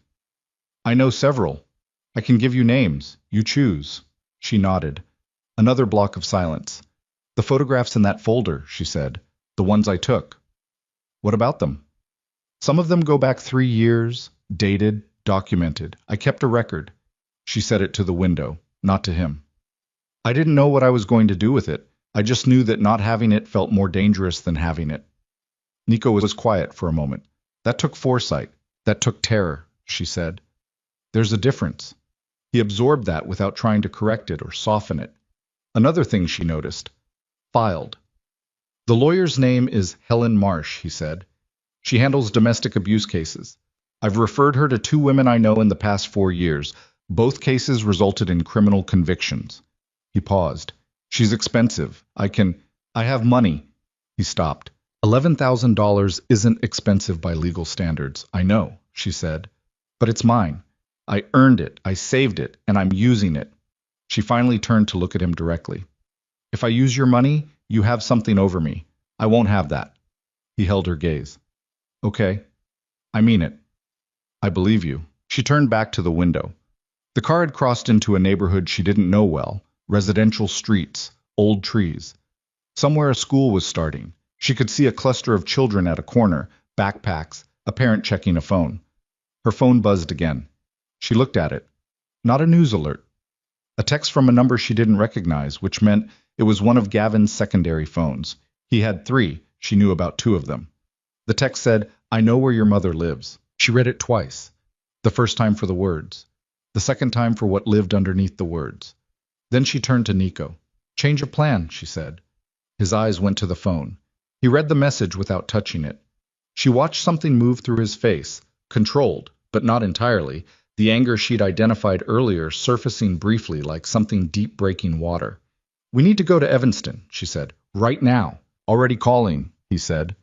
"I know several. I can give you names. You choose." She nodded. Another block of silence. "The photographs in that folder," she said. "The ones I took." "What about them?" "Some of them go back 3 years, dated, documented. I kept a record." She said it to the window, not to him. "I didn't know what I was going to do with it. I just knew that not having it felt more dangerous than having it." Nico was quiet for a moment. "That took foresight. That took terror," she said. "There's a difference." He absorbed that without trying to correct it or soften it. Another thing she noticed. Filed. "The lawyer's name is Helen Marsh," he said. "She handles domestic abuse cases. I've referred her to 2 women I know in the past 4 years. Both cases resulted in criminal convictions." He paused. "She's expensive. I have money." He stopped. $11,000 isn't expensive by legal standards, I know, she said. "But it's mine. I earned it, I saved it, and I'm using it." She finally turned to look at him directly. "If I use your money, you have something over me. I won't have that." He held her gaze. "Okay. I mean it. I believe you." She turned back to the window. The car had crossed into a neighborhood she didn't know well, residential streets, old trees. Somewhere a school was starting. She could see a cluster of children at a corner, backpacks, a parent checking a phone. Her phone buzzed again. She looked at it. Not a news alert. A text from a number she didn't recognize, which meant it was one of Gavin's secondary phones. He had 3. She knew about 2 of them. The text said, "I know where your mother lives." She read it twice. The first time for the words. the second time for what lived underneath the words. Then she turned to Nico. "Change of plan," she said. His eyes went to the phone. He read the message without touching it. She watched something move through his face, controlled, but not entirely, the anger she'd identified earlier surfacing briefly like something deep breaking water. "We need to go to Evanston," she said. "Right now." "Already calling," he said.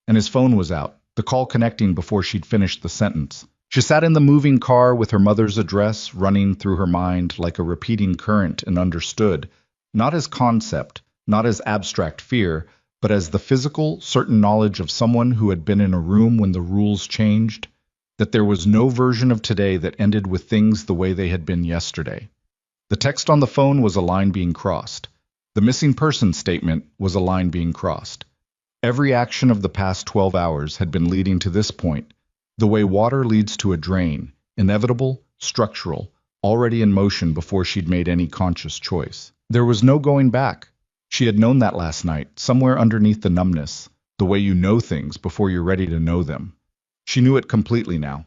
And his phone was out, the call connecting before she'd finished the sentence. She sat in the moving car with her mother's address running through her mind like a repeating current and understood, not as concept, not as abstract fear, but as the physical, certain knowledge of someone who had been in a room when the rules changed, that there was no version of today that ended with things the way they had been yesterday. The text on the phone was a line being crossed. The missing person statement was a line being crossed. Every action of the past 12 hours had been leading to this point, the way water leads to a drain, inevitable, structural, already in motion before she'd made any conscious choice. There was no going back. She had known that last night, somewhere underneath the numbness, the way you know things before you're ready to know them. She knew it completely now.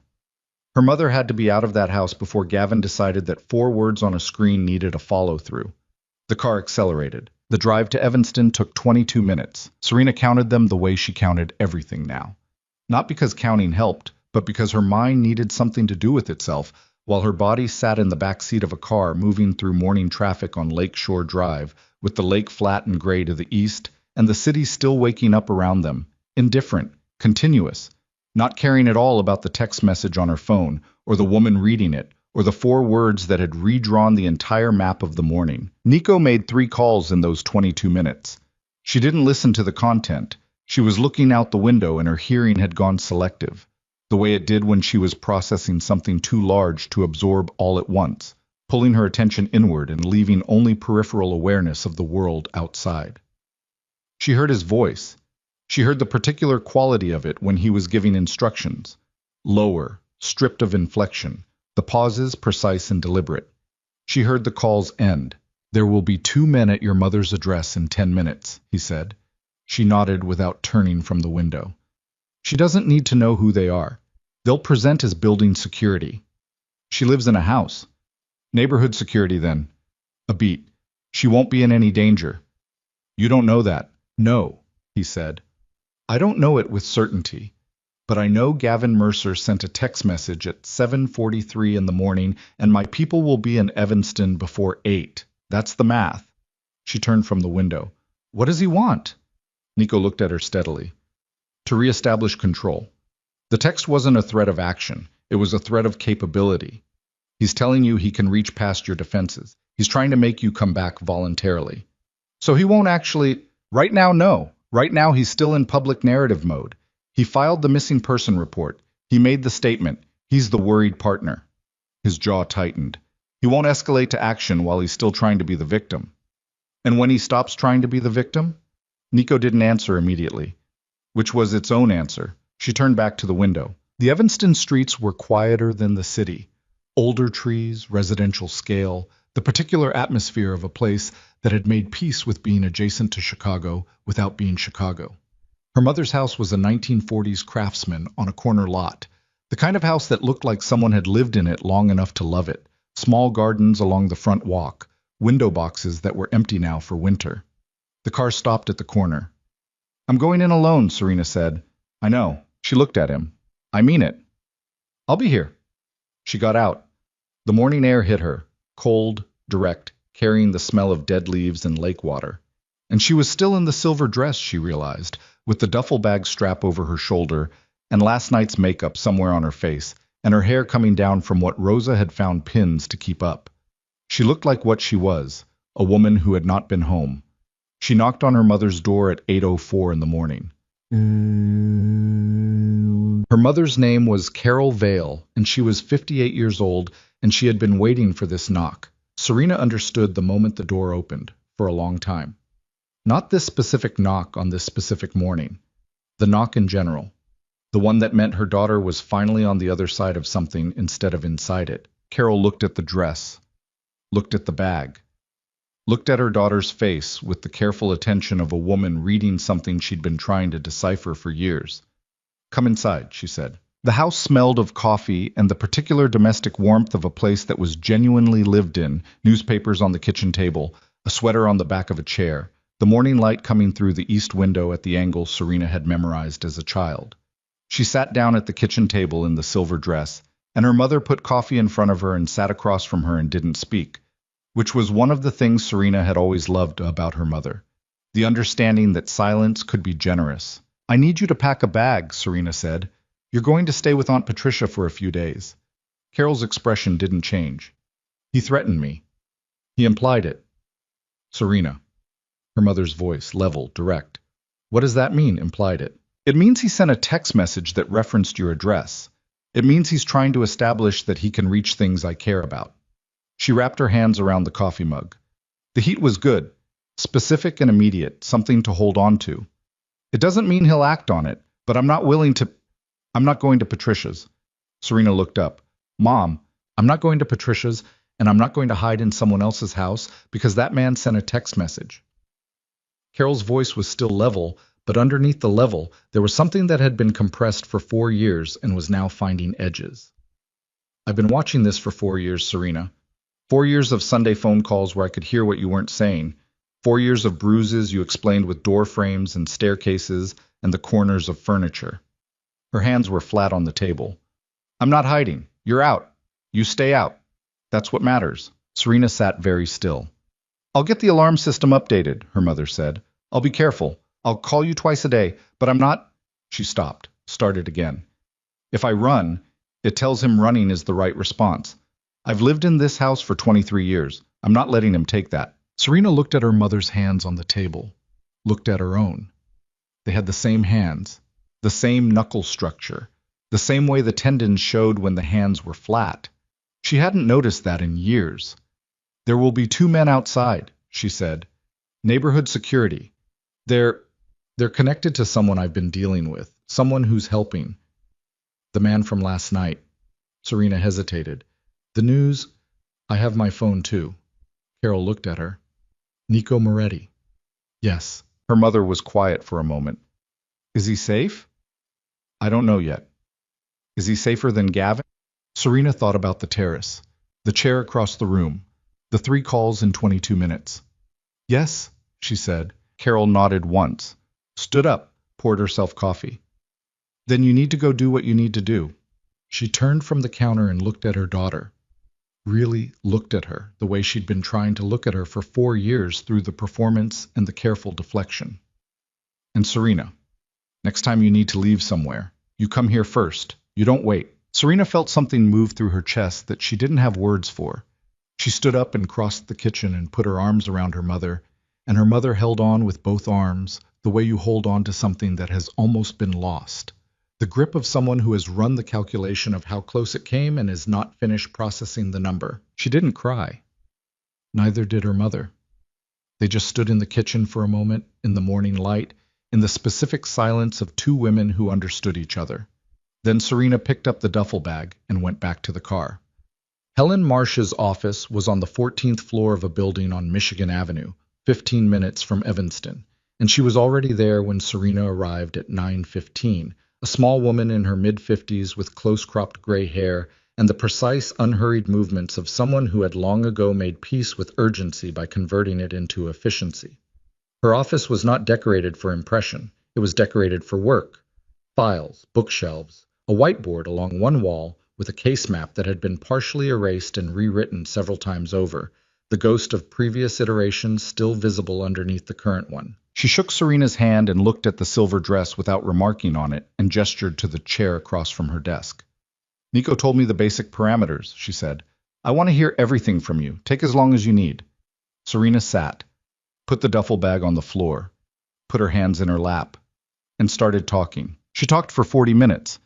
Her mother had to be out of that house before Gavin decided that 4 words on a screen needed a follow-through. The car accelerated. The drive to Evanston took 22 minutes. Serena counted them the way she counted everything now. Not because counting helped, but because her mind needed something to do with itself, while her body sat in the back seat of a car moving through morning traffic on Lakeshore Drive, with the lake flat and gray to the east, and the city still waking up around them, indifferent, continuous, not caring at all about the text message on her phone, or the woman reading it, or the 4 words that had redrawn the entire map of the morning. Nico made 3 calls in those 22 minutes. She didn't listen to the content. She was looking out the window and her hearing had gone selective, the way it did when she was processing something too large to absorb all at once, pulling her attention inward and leaving only peripheral awareness of the world outside. She heard his voice. She heard the particular quality of it when he was giving instructions. Lower, stripped of inflection, the pauses precise and deliberate. She heard the calls end. "There will be 2 men at your mother's address in 10 minutes, he said. She nodded without turning from the window. She doesn't need to know who they are. They'll present as building security. She lives in a house. Neighborhood security, then. A beat. She won't be in any danger. You don't know that. No, he said. I don't know it with certainty, but I know Gavin Mercer sent a text message at 7:43 in the morning, and my people will be in Evanston before 8. That's the math. She turned from the window. What does he want? Nico looked at her steadily. To reestablish control. The text wasn't a threat of action. It was a threat of capability. He's telling you he can reach past your defenses. He's trying to make you come back voluntarily. So he won't actually... Right now, no. Right now, he's still in public narrative mode. He filed the missing person report. He made the statement. He's the worried partner. His jaw tightened. He won't escalate to action while he's still trying to be the victim. And when he stops trying to be the victim? Nico didn't answer immediately, which was its own answer. She turned back to the window. The Evanston streets were quieter than the city. Older trees, residential scale, the particular atmosphere of a place that had made peace with being adjacent to Chicago without being Chicago. Her mother's house was a 1940s craftsman on a corner lot, the kind of house that looked like someone had lived in it long enough to love it. Small gardens along the front walk, window boxes that were empty now for winter. The car stopped at the corner. I'm going in alone, Serena said. I know. She looked at him. I mean it. I'll be here. She got out. The morning air hit her, cold, direct, carrying the smell of dead leaves and lake water. And she was still in the silver dress, she realized, with the duffel bag strap over her shoulder and last night's makeup somewhere on her face, and her hair coming down from what Rosa had found pins to keep up. She looked like what she was, a woman who had not been home. She knocked on her mother's door at 8:04 in the morning. Her mother's name was Carol Vale, and she was 58 years old, and she had been waiting for this knock. Serena understood the moment the door opened, for a long time. Not this specific knock on this specific morning. The knock in general. The one that meant her daughter was finally on the other side of something instead of inside it. Carol looked at the dress, looked at the bag, looked at her daughter's face with the careful attention of a woman reading something she'd been trying to decipher for years. Come inside, she said. The house smelled of coffee and the particular domestic warmth of a place that was genuinely lived in, newspapers on the kitchen table, a sweater on the back of a chair, the morning light coming through the east window at the angle Serena had memorized as a child. She sat down at the kitchen table in the silver dress, and her mother put coffee in front of her and sat across from her and didn't speak, which was one of the things Serena had always loved about her mother, the understanding that silence could be generous. "I need you to pack a bag," Serena said. "You're going to stay with Aunt Patricia for a few days." Carol's expression didn't change. "He threatened me." "He implied it." "Serena." Her mother's voice, level, direct. "What does that mean, implied it?" "It means he sent a text message that referenced your address. It means he's trying to establish that he can reach things I care about." She wrapped her hands around the coffee mug. The heat was good, specific and immediate, something to hold on to. "It doesn't mean he'll act on it, but I'm not going to Patricia's." Serena looked up. "Mom, I'm not going to Patricia's, and I'm not going to hide in someone else's house because that man sent a text message." Carol's voice was still level, but underneath the level, there was something that had been compressed for 4 years and was now finding edges. "I've been watching this for 4 years, Serena. 4 years of Sunday phone calls where I could hear what you weren't saying. 4 years of bruises you explained with door frames and staircases and the corners of furniture." Her hands were flat on the table. "I'm not hiding. You're out. You stay out. That's what matters." Serena sat very still. "I'll get the alarm system updated," her mother said. "I'll be careful. I'll call you twice a day, but I'm not—" She stopped, started again. "If I run, it tells him running is the right response. I've lived in this house for 23 years. I'm not letting him take that." Serena looked at her mother's hands on the table, looked at her own. They had the same hands, the same knuckle structure, the same way the tendons showed when the hands were flat. She hadn't noticed that in years. "There will be 2 men outside," she said. "Neighborhood security. They're connected to someone I've been dealing with, someone who's helping." "The man from last night." Serena hesitated. "The news—" "I have my phone too." Carol looked at her. "Nico Moretti." "Yes." Her mother was quiet for a moment. "Is he safe?" "I don't know yet." "Is he safer than Gavin?" Serena thought about the terrace, the chair across the room, the 3 calls in 22 minutes. "Yes," she said. Carol nodded once, stood up, poured herself coffee. "Then you need to go do what you need to do." She turned from the counter and looked at her daughter. Really looked at her, the way she'd been trying to look at her for 4 years through the performance and the careful deflection. "And Serena, next time you need to leave somewhere, you come here first. You don't wait." Serena felt something move through her chest that she didn't have words for. She stood up and crossed the kitchen and put her arms around her mother, and her mother held on with both arms, the way you hold on to something that has almost been lost. The grip of someone who has run the calculation of how close it came and is not finished processing the number. She didn't cry. Neither did her mother. They just stood in the kitchen for a moment, in the morning light, in the specific silence of 2 women who understood each other. Then Serena picked up the duffel bag and went back to the car. Helen Marsh's office was on the 14th floor of a building on Michigan Avenue, 15 minutes from Evanston, and she was already there when Serena arrived at 9:15, a small woman in her mid-50s with close-cropped gray hair and the precise, unhurried movements of someone who had long ago made peace with urgency by converting it into efficiency. Her office was not decorated for impression. It was decorated for work. Files, bookshelves, a whiteboard along one wall with a case map that had been partially erased and rewritten several times over, the ghost of previous iterations still visible underneath the current one. She shook Serena's hand and looked at the silver dress without remarking on it and gestured to the chair across from her desk. "Nico told me the basic parameters," she said. "I want to hear everything from you. Take as long as you need." Serena sat, put the duffel bag on the floor, put her hands in her lap, and started talking. She talked for 40 minutes.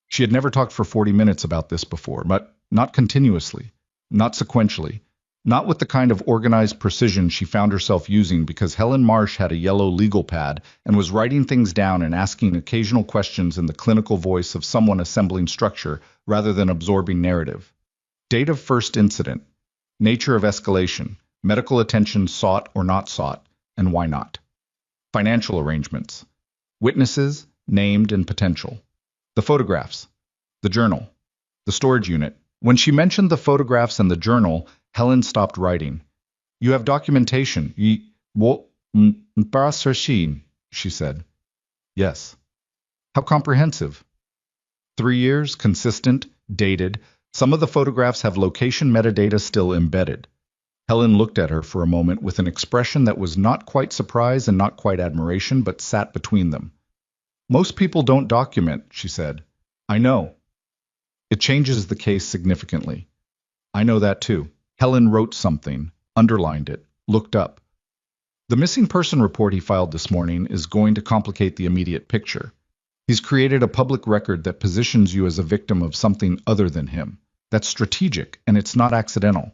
She had never talked for 40 minutes about this before, but not continuously, not sequentially, not with the kind of organized precision she found herself using because Helen Marsh had a yellow legal pad and was writing things down and asking occasional questions in the clinical voice of someone assembling structure rather than absorbing narrative. Date of first incident, nature of escalation, medical attention sought or not sought, and why not. Financial arrangements, witnesses, named and potential. The photographs, The journal. The storage unit. When she mentioned the photographs and the journal, Helen stopped writing. You have documentation. She said. Yes. How comprehensive? 3 years, consistent, dated. Some of the photographs have location metadata still embedded. Helen looked at her for a moment with an expression that was not quite surprise and not quite admiration, but sat between them. Most people don't document, she said. I know. It changes the case significantly. I know that too. Helen wrote something, underlined it, looked up. The missing person report he filed this morning is going to complicate the immediate picture. He's created a public record that positions you as a victim of something other than him. That's strategic, and it's not accidental.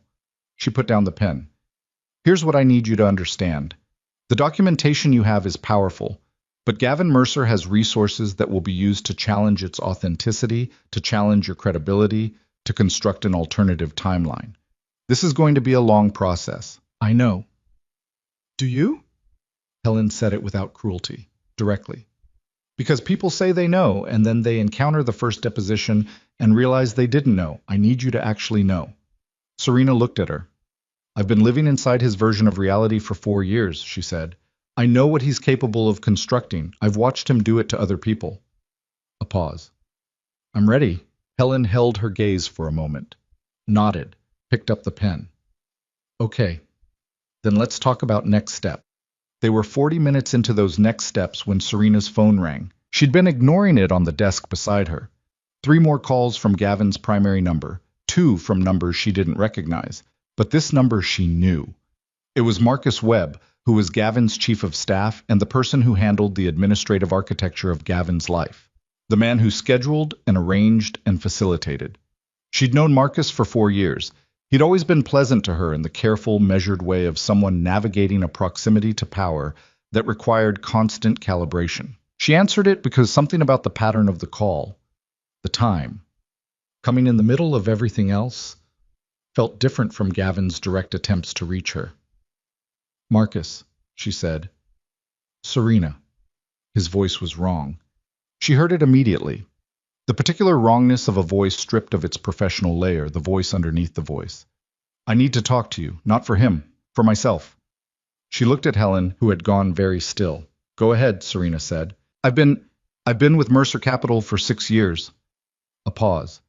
She put down the pen. Here's what I need you to understand. The documentation you have is powerful, but Gavin Mercer has resources that will be used to challenge its authenticity, to challenge your credibility, to construct an alternative timeline. This is going to be a long process. I know. Do you? Helen said it without cruelty, directly. Because people say they know, and then they encounter the first deposition and realize they didn't know. I need you to actually know. Serena looked at her. I've been living inside his version of reality for 4 years, she said. I know what he's capable of constructing. I've watched him do it to other people. A pause. I'm ready. Helen held her gaze for a moment, nodded, picked up the pen. Okay, then let's talk about next step. They were 40 minutes into those next steps when Serena's phone rang. She'd been ignoring it on the desk beside her. 3 more calls from Gavin's primary number, 2 from numbers she didn't recognize, but this number she knew. It was Marcus Webb, who was Gavin's chief of staff and the person who handled the administrative architecture of Gavin's life. The man who scheduled and arranged and facilitated. She'd known Marcus for 4 years. He'd always been pleasant to her in the careful, measured way of someone navigating a proximity to power that required constant calibration. She answered it because something about the pattern of the call, the time, coming in the middle of everything else, felt different from Gavin's direct attempts to reach her. Marcus, she said. Serena. His voice was wrong. She heard it immediately. The particular wrongness of a voice stripped of its professional layer, the voice underneath the voice. I need to talk to you, not for him, for myself. She looked at Helen, who had gone very still. Go ahead, Serena said. I've been with Mercer Capital for 6 years. A pause.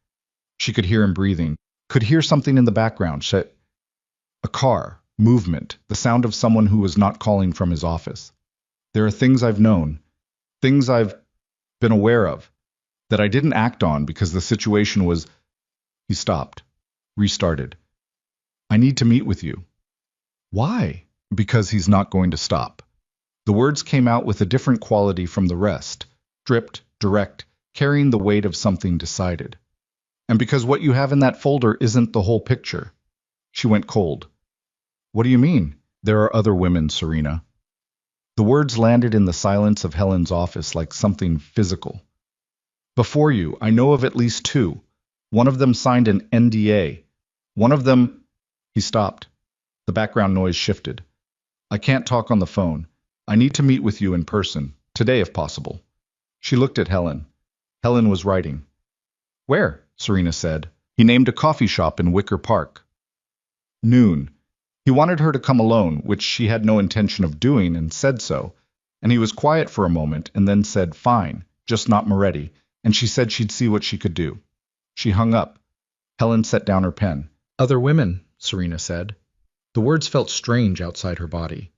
She could hear him breathing, could hear something in the background. A car, movement, the sound of someone who was not calling from his office. There are things I've known, things I've been aware of, that I didn't act on because the situation was... He stopped, restarted. I need to meet with you. Why? Because he's not going to stop. The words came out with a different quality from the rest, stripped, direct, carrying the weight of something decided. And because what you have in that folder isn't the whole picture. She went cold. What do you mean? There are other women, Serena. The words landed in the silence of Helen's office like something physical. Before you, I know of at least 2. One of them signed an NDA. One of them... He stopped. The background noise shifted. I can't talk on the phone. I need to meet with you in person, today if possible. She looked at Helen. Helen was writing. Where? Serena said. He named a coffee shop in Wicker Park. Noon. He wanted her to come alone, which she had no intention of doing, and said so. And he was quiet for a moment and then said, fine, just not Moretti, and she said she'd see what she could do. She hung up. Helen set down her pen. Other women, Serena said. The words felt strange outside her body.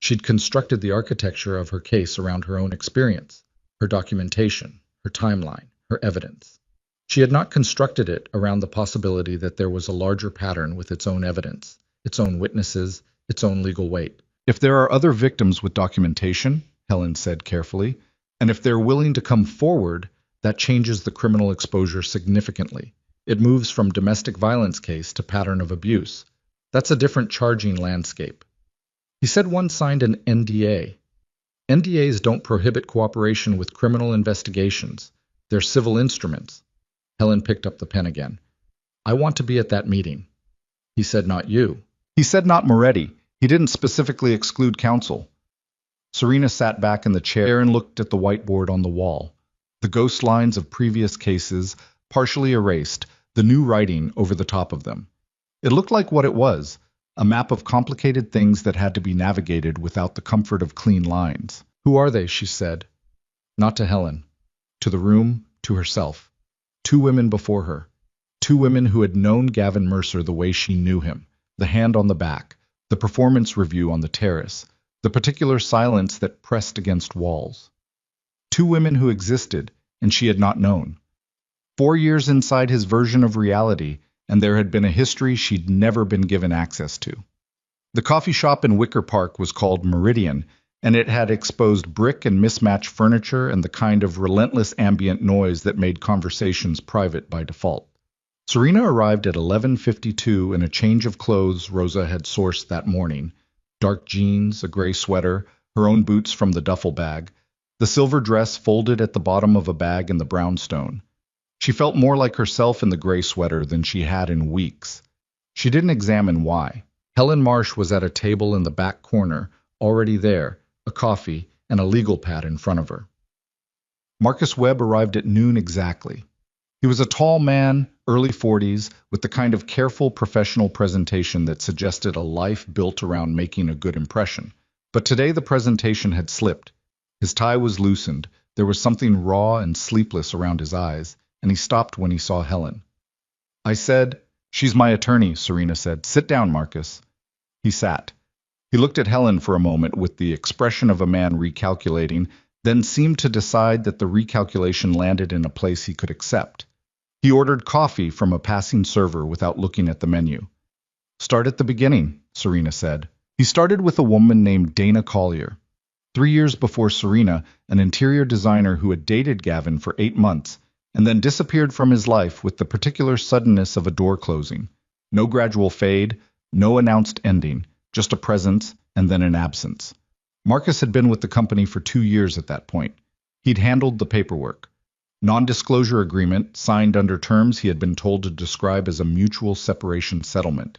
She'd constructed the architecture of her case around her own experience, her documentation, her timeline, her evidence. She had not constructed it around the possibility that there was a larger pattern with its own evidence, its own witnesses, its own legal weight. If there are other victims with documentation, Helen said carefully, and if they're willing to come forward, that changes the criminal exposure significantly. It moves from domestic violence case to pattern of abuse. That's a different charging landscape. He said one signed an NDA. NDAs don't prohibit cooperation with criminal investigations. They're civil instruments. Helen picked up the pen again. I want to be at that meeting. He said not you. He said not Moretti. He didn't specifically exclude counsel. Serena sat back in the chair and looked at the whiteboard on the wall. The ghost lines of previous cases, partially erased, the new writing over the top of them. It looked like what it was, a map of complicated things that had to be navigated without the comfort of clean lines. "Who are they?" she said. Not to Helen. To the room, to herself. 2 women before her. 2 women who had known Gavin Mercer the way she knew him. The hand on the back, the performance review on the terrace, the particular silence that pressed against walls. 2 women who existed, and she had not known. 4 years inside his version of reality, and there had been a history she'd never been given access to. The coffee shop in Wicker Park was called Meridian, and it had exposed brick and mismatched furniture and the kind of relentless ambient noise that made conversations private by default. Serena arrived at 11:52 in a change of clothes Rosa had sourced that morning. Dark jeans, a gray sweater, her own boots from the duffel bag, the silver dress folded at the bottom of a bag in the brownstone. She felt more like herself in the gray sweater than she had in weeks. She didn't examine why. Helen Marsh was at a table in the back corner, already there, a coffee, and a legal pad in front of her. Marcus Webb arrived at noon exactly. He was a tall man, early 40s, with the kind of careful professional presentation that suggested a life built around making a good impression. But today the presentation had slipped. His tie was loosened, there was something raw and sleepless around his eyes, and he stopped when he saw Helen. "I said, she's my attorney," Serena said. "Sit down, Marcus." He sat. He looked at Helen for a moment with the expression of a man recalculating, then seemed to decide that the recalculation landed in a place he could accept. He ordered coffee from a passing server without looking at the menu. "Start at the beginning," Serena said. He started with a woman named Dana Collier. 3 years before Serena, an interior designer who had dated Gavin for 8 months, and then disappeared from his life with the particular suddenness of a door closing. No gradual fade, no announced ending, just a presence and then an absence. Marcus had been with the company for 2 years at that point. He'd handled the paperwork. Non-disclosure agreement, signed under terms he had been told to describe as a mutual separation settlement.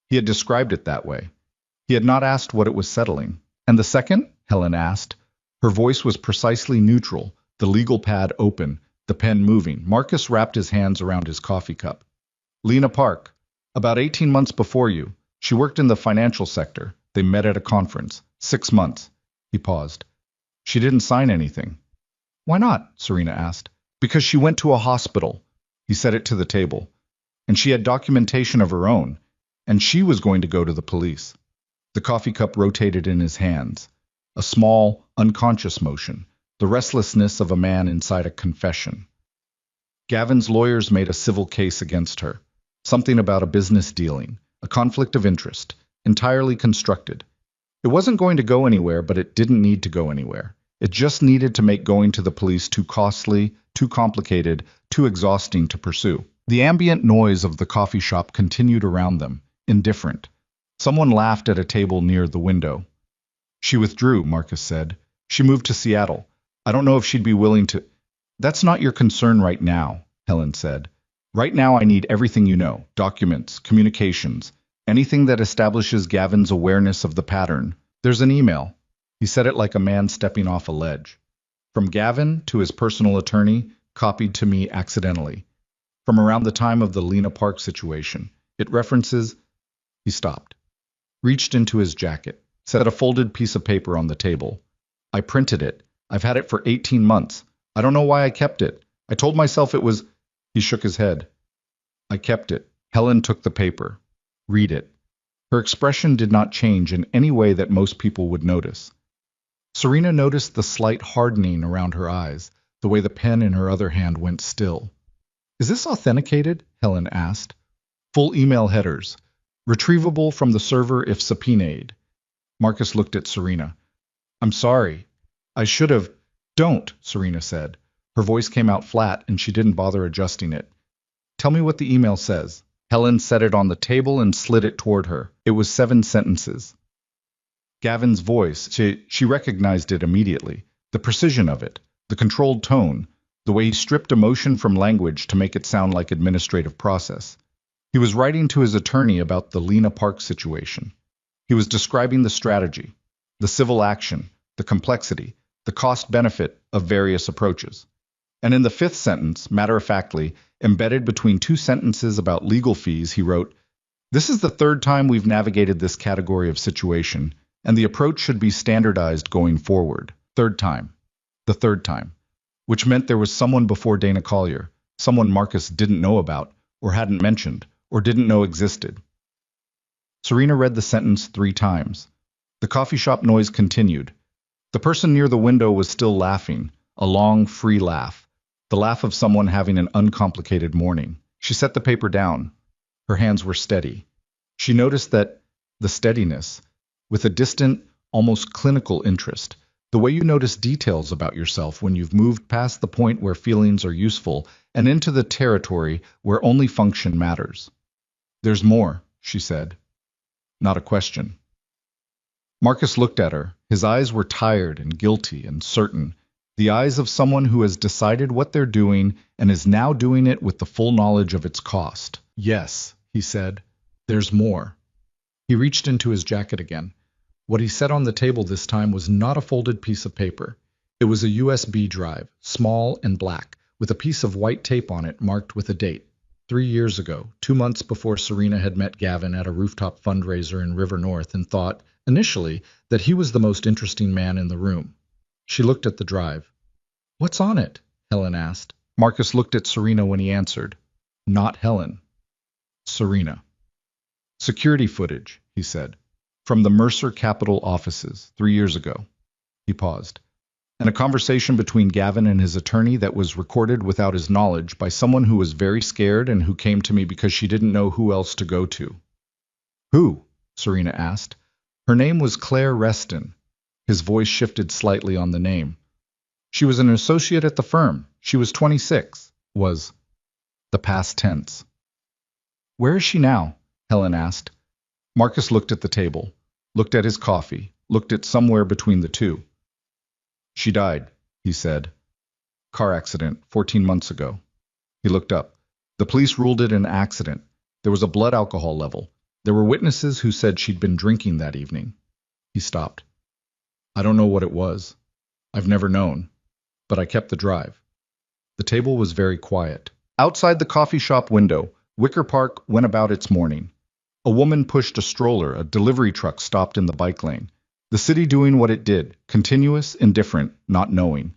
He had described it that way. He had not asked what it was settling. "And the second?" Helen asked. Her voice was precisely neutral, the legal pad open, the pen moving. Marcus wrapped his hands around his coffee cup. "Lena Park. About 18 months before you. She worked in the financial sector. They met at a conference. 6 months." He paused. "She didn't sign anything." "Why not?" Serena asked. "Because she went to a hospital." He set it to the table. "And she had documentation of her own. And she was going to go to the police." The coffee cup rotated in his hands. A small, unconscious motion. The restlessness of a man inside a confession. Gavin's lawyers made a civil case against her. Something about a business dealing, a conflict of interest, entirely constructed. It wasn't going to go anywhere, but it didn't need to go anywhere. It just needed to make going to the police too costly, too complicated, too exhausting to pursue. The ambient noise of the coffee shop continued around them, indifferent. Someone laughed at a table near the window. "She withdrew," Marcus said. "She moved to Seattle. I don't know if she'd be willing to—" "That's not your concern right now," Helen said. "Right now I need everything you know, documents, communications, anything that establishes Gavin's awareness of the pattern. There's an email." He said it like a man stepping off a ledge. "From Gavin to his personal attorney, copied to me accidentally. From around the time of the Lena Park situation. It references—" He stopped. Reached into his jacket. Set a folded piece of paper on the table. "I printed it. I've had it for 18 months. I don't know why I kept it. I told myself it was—" He shook his head. "I kept it." Helen took the paper. "Read it." Her expression did not change in any way that most people would notice. Serena noticed the slight hardening around her eyes, the way the pen in her other hand went still. "Is this authenticated?" Helen asked. "Full email headers. Retrievable from the server if subpoenaed." Marcus looked at Serena. "I'm sorry. I should have—" "Don't," Serena said. Her voice came out flat, and she didn't bother adjusting it. "Tell me what the email says." Helen set it on the table and slid it toward her. It was 7 sentences. Gavin's voice, she recognized it immediately. The precision of it, the controlled tone, the way he stripped emotion from language to make it sound like administrative process. He was writing to his attorney about the Lena Park situation. He was describing the strategy, the civil action, the complexity, the cost-benefit of various approaches. And in the fifth sentence, matter-of-factly, embedded between two sentences about legal fees, he wrote, "This is the third time we've navigated this category of situation, and the approach should be standardized going forward." Third time. The third time. Which meant there was someone before Dana Collier, someone Marcus didn't know about, or hadn't mentioned, or didn't know existed. Serena read the sentence 3 times. The coffee shop noise continued. The person near the window was still laughing, a long, free laugh, the laugh of someone having an uncomplicated morning. She set the paper down. Her hands were steady. She noticed that the steadiness, with a distant, almost clinical interest, the way you notice details about yourself when you've moved past the point where feelings are useful and into the territory where only function matters. "There's more," she said. Not a question. Marcus looked at her. His eyes were tired and guilty and certain, the eyes of someone who has decided what they're doing and is now doing it with the full knowledge of its cost. "Yes," he said, "there's more." He reached into his jacket again. What he set on the table this time was not a folded piece of paper. It was a USB drive, small and black, with a piece of white tape on it marked with a date. 3 years ago, 2 months before Serena had met Gavin at a rooftop fundraiser in River North and thought, initially, that he was the most interesting man in the room. She looked at the drive. "What's on it?" Helen asked. Marcus looked at Serena when he answered. Not Helen. Serena. "Security footage," he said, "from the Mercer Capital offices 3 years ago." He paused. "And a conversation between Gavin and his attorney that was recorded without his knowledge by someone who was very scared and who came to me because she didn't know who else to go to." "Who?" Serena asked. Her name was Claire Reston. His voice shifted slightly on the name. "She was an associate at the firm. She was 26. Was the past tense." "Where is she now?" Helen asked. Marcus looked at the table, looked at his coffee, looked at somewhere between the two. "She died," he said. "Car accident, 14 months ago." He looked up. "The police ruled it an accident. There was a blood alcohol level. There were witnesses who said she'd been drinking that evening." He stopped. "I don't know what it was. I've never known. But I kept the drive." The table was very quiet. Outside the coffee shop window, Wicker Park went about its morning. A woman pushed a stroller, a delivery truck stopped in the bike lane. The city doing what it did, continuous, indifferent, not knowing.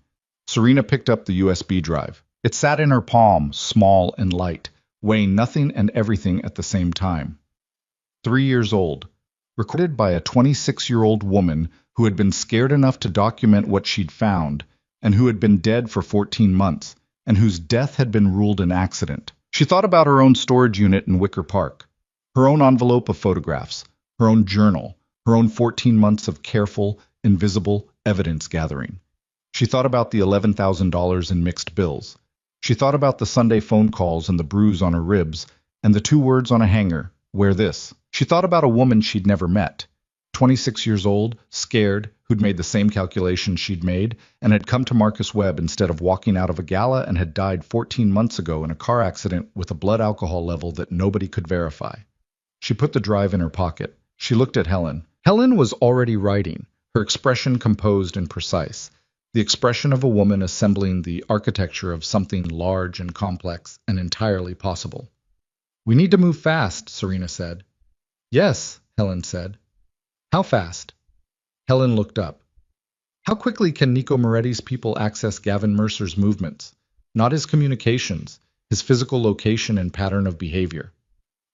Serena picked up the USB drive. It sat in her palm, small and light, weighing nothing and everything at the same time. 3 years old. Recorded by a 26-year-old woman who had been scared enough to document what she'd found, and who had been dead for 14 months, and whose death had been ruled an accident. She thought about her own storage unit in Wicker Park, her own envelope of photographs, her own journal, her own 14 months of careful, invisible evidence gathering. She thought about the $11,000 in mixed bills. She thought about the Sunday phone calls and the bruise on her ribs, and the 2 words on a hanger, "Wear this." She thought about a woman she'd never met, 26 years old, scared, who'd made the same calculations she'd made, and had come to Marcus Webb instead of walking out of a gala and had died 14 months ago in a car accident with a blood alcohol level that nobody could verify. She put the drive in her pocket. She looked at Helen. Helen was already writing, her expression composed and precise, the expression of a woman assembling the architecture of something large and complex and entirely possible. "We need to move fast," Serena said. "Yes," Helen said. "How fast?" Helen looked up. "How quickly can Nico Moretti's people access Gavin Mercer's movements? Not his communications, his physical location and pattern of behavior.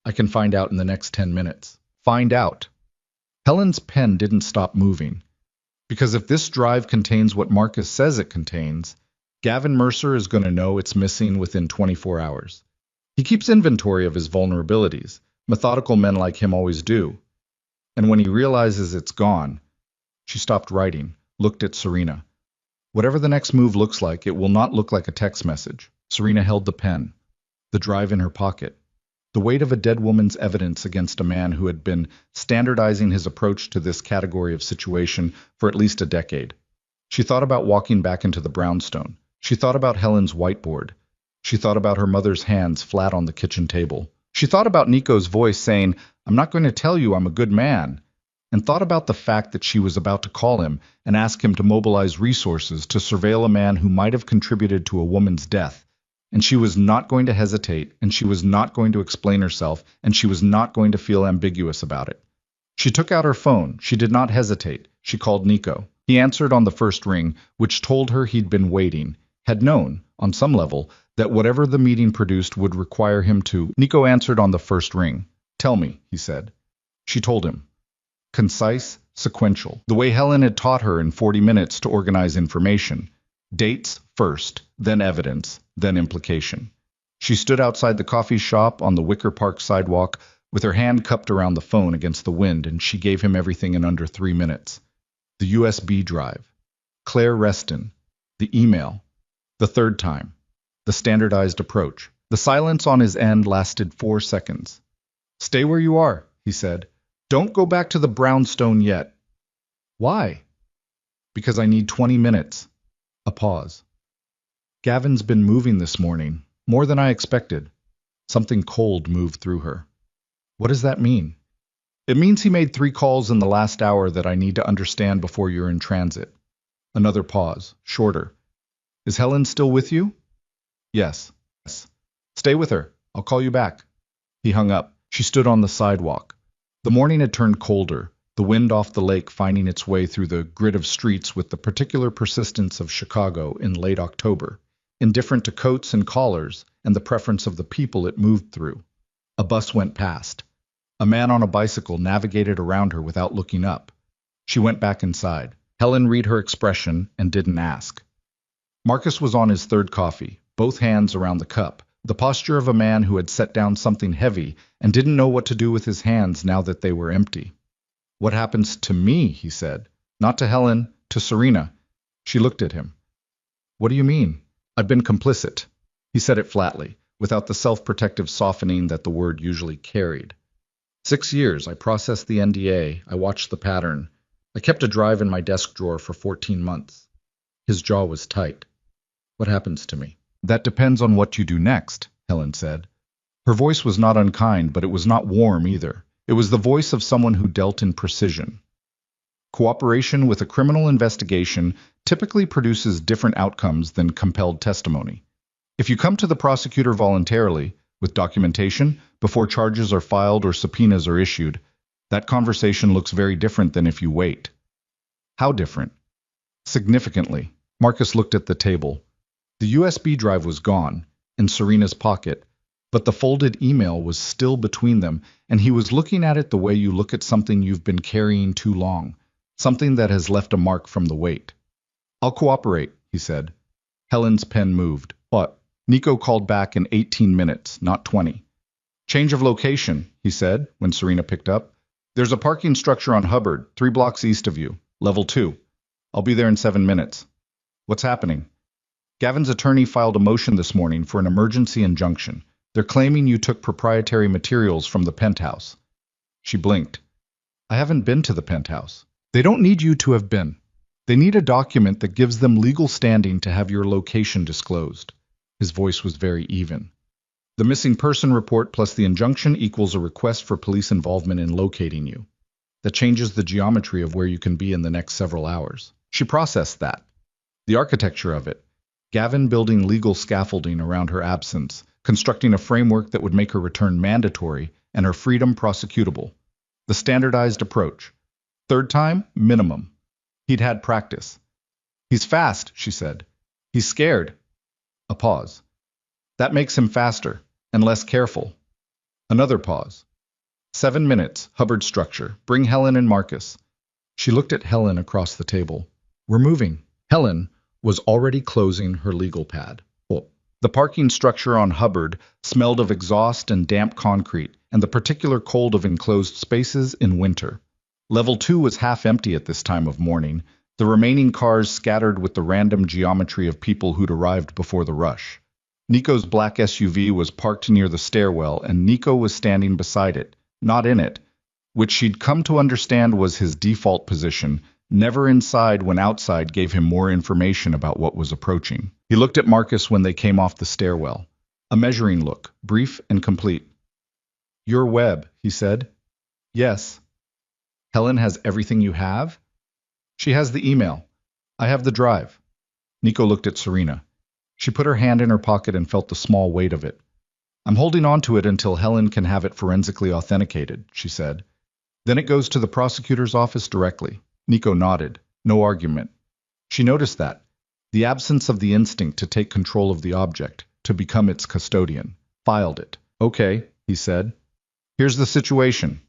I can find out in the next 10 minutes. Find out." Helen's pen didn't stop moving. Because if this drive contains what Marcus says it contains, Gavin Mercer is going to know it's missing within 24 hours. He keeps inventory of his vulnerabilities. Methodical men like him always do. And when he realizes it's gone, she stopped writing, looked at Serena. "Whatever the next move looks like, it will not look like a text message." Serena held the pen, the drive in her pocket. The weight of a dead woman's evidence against a man who had been standardizing his approach to this category of situation for at least a decade. She thought about walking back into the brownstone. She thought about Helen's whiteboard. She thought about her mother's hands flat on the kitchen table. She thought about Nico's voice saying, "I'm not going to tell you I'm a good man." and thought about the fact that she was about to call him and ask him to mobilize resources to surveil a man who might have contributed to a woman's death. And she was not going to hesitate, and she was not going to explain herself, and she was not going to feel ambiguous about it. She took out her phone. She did not hesitate. She called Nico. He answered on the first ring, which told her he'd been waiting, had known, on some level, that whatever the meeting produced would require him to. Nico answered on the first ring. Tell me, he said. She told him. Concise, sequential, the way Helen had taught her in 40 minutes to organize information. Dates first, then evidence, then implication. She stood outside the coffee shop on the Wicker Park sidewalk with her hand cupped around the phone against the wind, and she gave him everything in under 3 minutes. The USB drive, Claire Reston, the email, the third time, the standardized approach. The silence on his end lasted 4 seconds. Stay where you are, he said. Don't go back to the brownstone yet. Why? Because I need 20 minutes. A pause. Gavin's been moving this morning, more than I expected. Something cold moved through her. What does that mean? It means he made 3 calls in the last hour that I need to understand before you're in transit. Another pause, shorter. Is Helen still with you? Yes. Stay with her. I'll call you back. He hung up. She stood on the sidewalk. The morning had turned colder, the wind off the lake finding its way through the grid of streets with the particular persistence of Chicago in late October, indifferent to coats and collars and the preference of the people it moved through. A bus went past. A man on a bicycle navigated around her without looking up. She went back inside. Helen read her expression and didn't ask. Marcus was on his third coffee, both hands around the cup, the posture of a man who had set down something heavy and didn't know what to do with his hands now that they were empty. What happens to me, he said. Not to Helen, to Serena. She looked at him. What do you mean? I've been complicit. He said it flatly, without the self-protective softening that the word usually carried. 6 years, I processed the NDA, I watched the pattern. I kept a drive in my desk drawer for 14 months. His jaw was tight. What happens to me? That depends on what you do next, Helen said. Her voice was not unkind, but it was not warm either. It was the voice of someone who dealt in precision. Cooperation with a criminal investigation typically produces different outcomes than compelled testimony. If you come to the prosecutor voluntarily, with documentation, before charges are filed or subpoenas are issued, that conversation looks very different than if you wait. How different? Significantly. Marcus looked at the table. The USB drive was gone, in Serena's pocket, but the folded email was still between them, and he was looking at it the way you look at something you've been carrying too long, something that has left a mark from the weight. I'll cooperate, he said. Helen's pen moved. What? Nico called back in 18 minutes, not 20. Change of location, he said, when Serena picked up. There's a parking structure on Hubbard, 3 blocks east of you, level 2. I'll be there in 7 minutes. What's happening? Gavin's attorney filed a motion this morning for an emergency injunction. They're claiming you took proprietary materials from the penthouse. She blinked. I haven't been to the penthouse. They don't need you to have been. They need a document that gives them legal standing to have your location disclosed. His voice was very even. The missing person report plus the injunction equals a request for police involvement in locating you. That changes the geometry of where you can be in the next several hours. She processed that. The architecture of it. Gavin building legal scaffolding around her absence, constructing a framework that would make her return mandatory and her freedom prosecutable. The standardized approach. Third time, minimum. He'd had practice. He's fast, she said. He's scared. A pause. That makes him faster and less careful. Another pause. 7 minutes, Hubbard structure. Bring Helen and Marcus. She looked at Helen across the table. We're moving. Helen was already closing her legal pad. The parking structure on Hubbard smelled of exhaust and damp concrete and the particular cold of enclosed spaces in winter. Level 2 was half empty at this time of morning, the remaining cars scattered with the random geometry of people who'd arrived before the rush. Nico's black SUV was parked near the stairwell, and Nico was standing beside it, not in it, which she'd come to understand was his default position, never inside when outside gave him more information about what was approaching. He looked at Marcus when they came off the stairwell. A measuring look, brief and complete. Your web, he said. Yes. Helen has everything you have? She has the email. I have the drive. Nico looked at Serena. She put her hand in her pocket and felt the small weight of it. I'm holding on to it until Helen can have it forensically authenticated, she said. Then it goes to the prosecutor's office directly. Nico nodded. No argument. She noticed that. The absence of the instinct to take control of the object, to become its custodian. Filed it. Okay, he said. Here's the situation.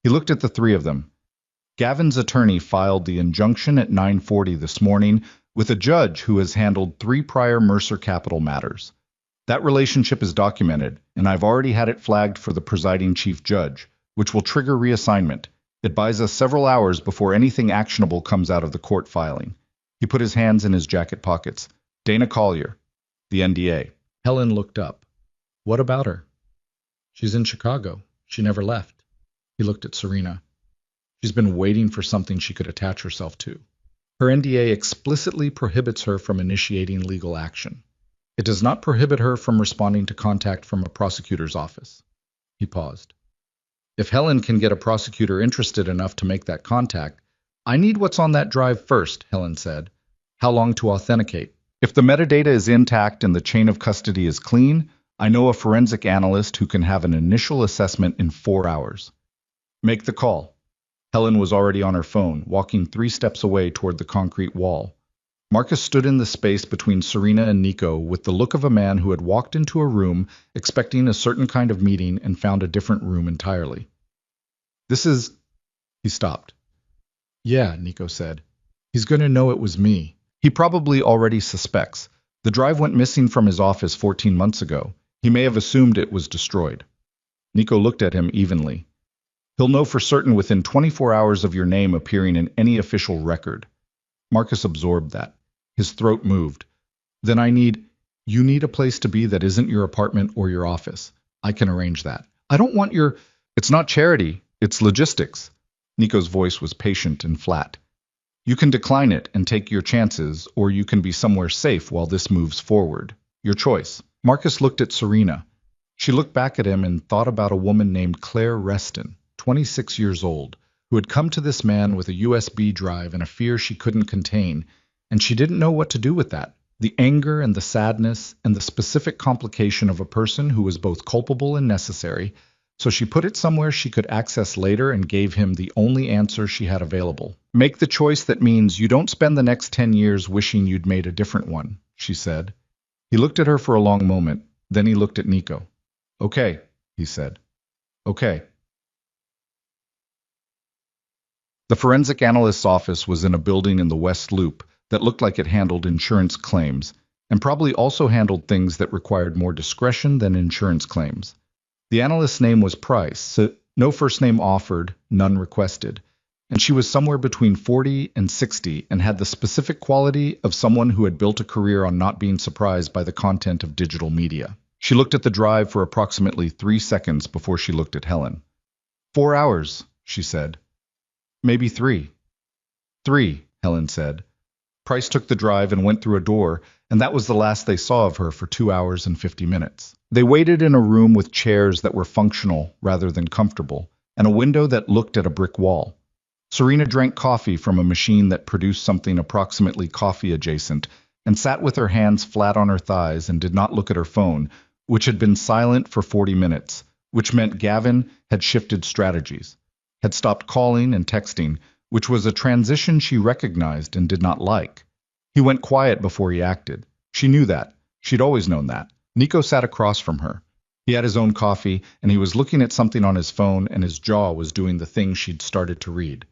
He looked at the three of them. Gavin's attorney filed the injunction at 9:40 this morning with a judge who has handled 3 prior Mercer Capital matters. That relationship is documented, and I've already had it flagged for the presiding chief judge, which will trigger reassignment. It buys us several hours before anything actionable comes out of the court filing. He put his hands in his jacket pockets. Dana Collier, the NDA. Helen looked up. What about her? She's in Chicago. She never left. He looked at Serena. She's been waiting for something she could attach herself to. Her NDA explicitly prohibits her from initiating legal action. It does not prohibit her from responding to contact from a prosecutor's office. He paused. If Helen can get a prosecutor interested enough to make that contact, I need what's on that drive first, Helen said. How long to authenticate? If the metadata is intact and the chain of custody is clean, I know a forensic analyst who can have an initial assessment in 4 hours. Make the call. Helen was already on her phone, walking 3 steps away toward the concrete wall. Marcus stood in the space between Serena and Nico with the look of a man who had walked into a room expecting a certain kind of meeting and found a different room entirely. This is... He stopped. Yeah, Nico said. He's going to know it was me. He probably already suspects. The drive went missing from his office 14 months ago. He may have assumed it was destroyed. Nico looked at him evenly. He'll know for certain within 24 hours of your name appearing in any official record. Marcus absorbed that. His throat moved. Then you need a place to be that isn't your apartment or your office. I can arrange that. I don't want your... It's not charity, it's logistics. Nico's voice was patient and flat. You can decline it and take your chances, or you can be somewhere safe while this moves forward. Your choice. Marcus looked at Serena. She looked back at him and thought about a woman named Claire Reston, 26 years old, who had come to this man with a USB drive and a fear she couldn't contain, and she didn't know what to do with that. The anger and the sadness and the specific complication of a person who was both culpable and necessary, so she put it somewhere she could access later and gave him the only answer she had available. Make the choice that means you don't spend the next 10 years wishing you'd made a different one, she said. He looked at her for a long moment, then he looked at Nico. Okay, he said. Okay. The forensic analyst's office was in a building in the West Loop that looked like it handled insurance claims, and probably also handled things that required more discretion than insurance claims. The analyst's name was Price, so no first name offered, none requested, and she was somewhere between 40 and 60 and had the specific quality of someone who had built a career on not being surprised by the content of digital media. She looked at the drive for approximately 3 seconds before she looked at Helen. 4 hours, she said. Maybe 3. 3, Helen said. Price took the drive and went through a door, and that was the last they saw of her for 2 hours and 50 minutes. They waited in a room with chairs that were functional rather than comfortable, and a window that looked at a brick wall. Serena drank coffee from a machine that produced something approximately coffee adjacent, and sat with her hands flat on her thighs and did not look at her phone, which had been silent for 40 minutes, which meant Gavin had shifted strategies, had stopped calling and texting, which was a transition she recognized and did not like. He went quiet before he acted. She knew that. She'd always known that. Nico sat across from her. He had his own coffee, and he was looking at something on his phone, and his jaw was doing the thing she'd started to read.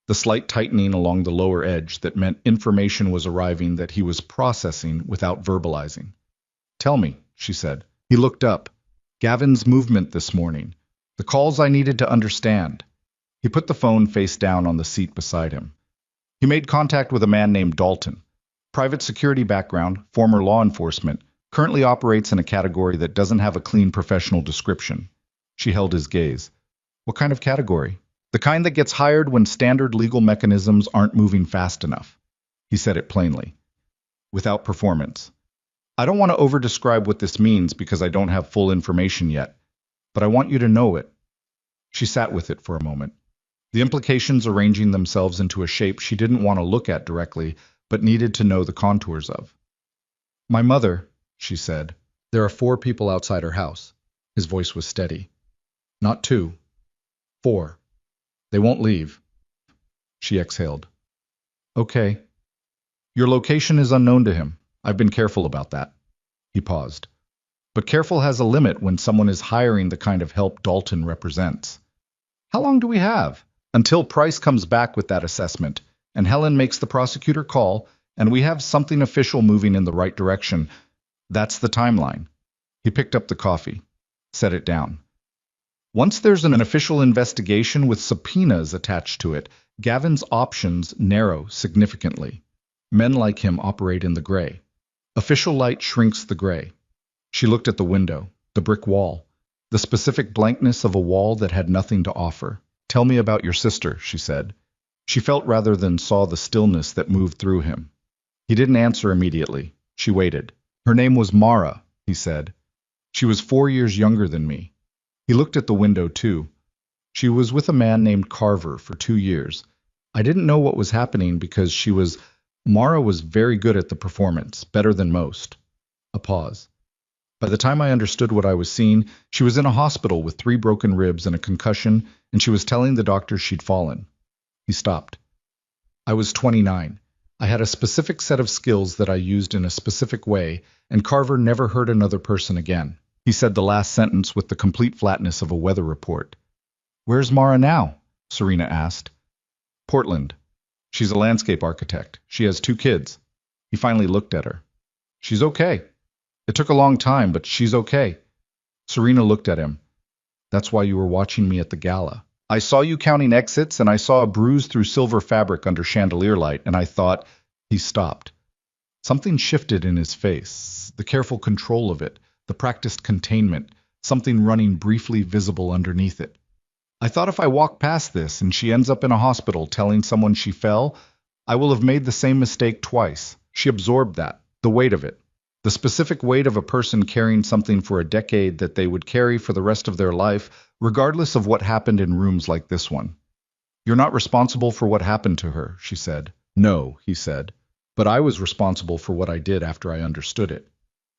The slight tightening along the lower edge that meant information was arriving that he was processing without verbalizing. Tell me, she said. He looked up. Gavin's movement this morning. The calls I needed to understand. He put the phone face down on the seat beside him. He made contact with a man named Dalton. Private security background, former law enforcement, currently operates in a category that doesn't have a clean professional description. She held his gaze. What kind of category? The kind that gets hired when standard legal mechanisms aren't moving fast enough. He said it plainly. Without performance. I don't want to over-describe what this means because I don't have full information yet, but I want you to know it. She sat with it for a moment. the implications arranging themselves into a shape she didn't want to look at directly, but needed to know the contours of. My mother, she said. There are 4 people outside her house. His voice was steady. Not 2. 4. They won't leave. She exhaled. Okay. Your location is unknown to him. I've been careful about that. He paused. But careful has a limit when someone is hiring the kind of help Dalton represents. How long do we have? Until Price comes back with that assessment, and Helen makes the prosecutor call, and we have something official moving in the right direction. That's the timeline. He picked up the coffee, set it down. Once there's an official investigation with subpoenas attached to it, Gavin's options narrow significantly. Men like him operate in the gray. Official light shrinks the gray. She looked at the window, the brick wall, the specific blankness of a wall that had nothing to offer. Tell me about your sister, she said. She felt rather than saw the stillness that moved through him. He didn't answer immediately. She waited. Her name was Mara, he said. She was 4 years younger than me. He looked at the window, too. She was with a man named Carver for 2 years. I didn't know what was happening because Mara was very good at the performance, better than most. A pause. By the time I understood what I was seeing, she was in a hospital with 3 broken ribs and a concussion, and she was telling the doctors she'd fallen. He stopped. I was 29. I had a specific set of skills that I used in a specific way, and Carver never hurt another person again. He said the last sentence with the complete flatness of a weather report. Where's Mara now? Serena asked. Portland. She's a landscape architect. She has 2 kids. He finally looked at her. She's okay. It took a long time, but she's okay. Serena looked at him. That's why you were watching me at the gala. I saw you counting exits, and I saw a bruise through silver fabric under chandelier light, and I thought. He stopped. Something shifted in his face, the careful control of it, the practiced containment, something running briefly visible underneath it. I thought if I walk past this and she ends up in a hospital telling someone she fell, I will have made the same mistake twice. She absorbed that, the weight of it. The specific weight of a person carrying something for a decade that they would carry for the rest of their life, regardless of what happened in rooms like this one. You're not responsible for what happened to her, she said. No, he said. But I was responsible for what I did after I understood it.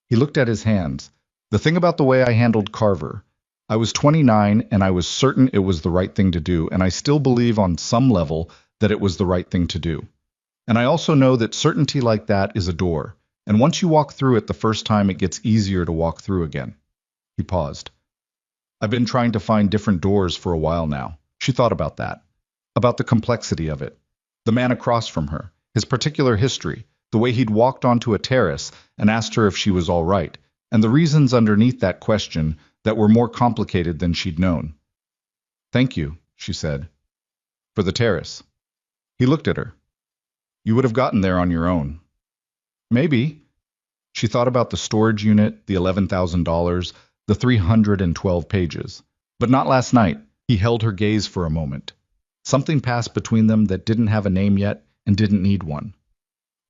He looked at his hands. The thing about the way I handled Carver, I was 29 and I was certain it was the right thing to do, and I still believe on some level that it was the right thing to do. And I also know that certainty like that is a door. And once you walk through it the first time, it gets easier to walk through again. He paused. I've been trying to find different doors for a while now. She thought about that, about the complexity of it. The man across from her, his particular history, the way he'd walked onto a terrace and asked her if she was all right, and the reasons underneath that question that were more complicated than she'd known. Thank you, she said. For the terrace. He looked at her. You would have gotten there on your own. Maybe. She thought about the storage unit, the $11,000, the 312 pages. But not last night. He held her gaze for a moment. Something passed between them that didn't have a name yet and didn't need one.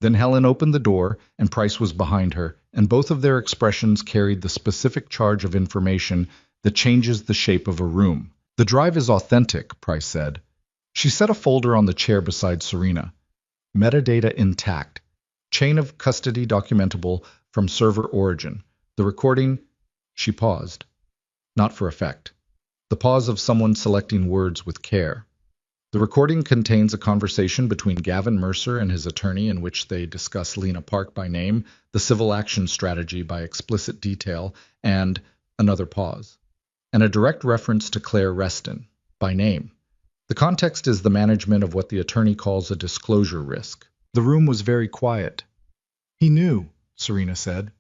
Then Helen opened the door, and Price was behind her, and both of their expressions carried the specific charge of information that changes the shape of a room. The drive is authentic, Price said. She set a folder on the chair beside Serena. Metadata intact. Chain of custody documentable from server origin. The recording. She paused. Not for effect. The pause of someone selecting words with care. The recording contains a conversation between Gavin Mercer and his attorney in which they discuss Lena Park by name, the civil action strategy by explicit detail, and another pause. And a direct reference to Claire Reston, by name. The context is the management of what the attorney calls a disclosure risk. The room was very quiet. He knew, Serena said.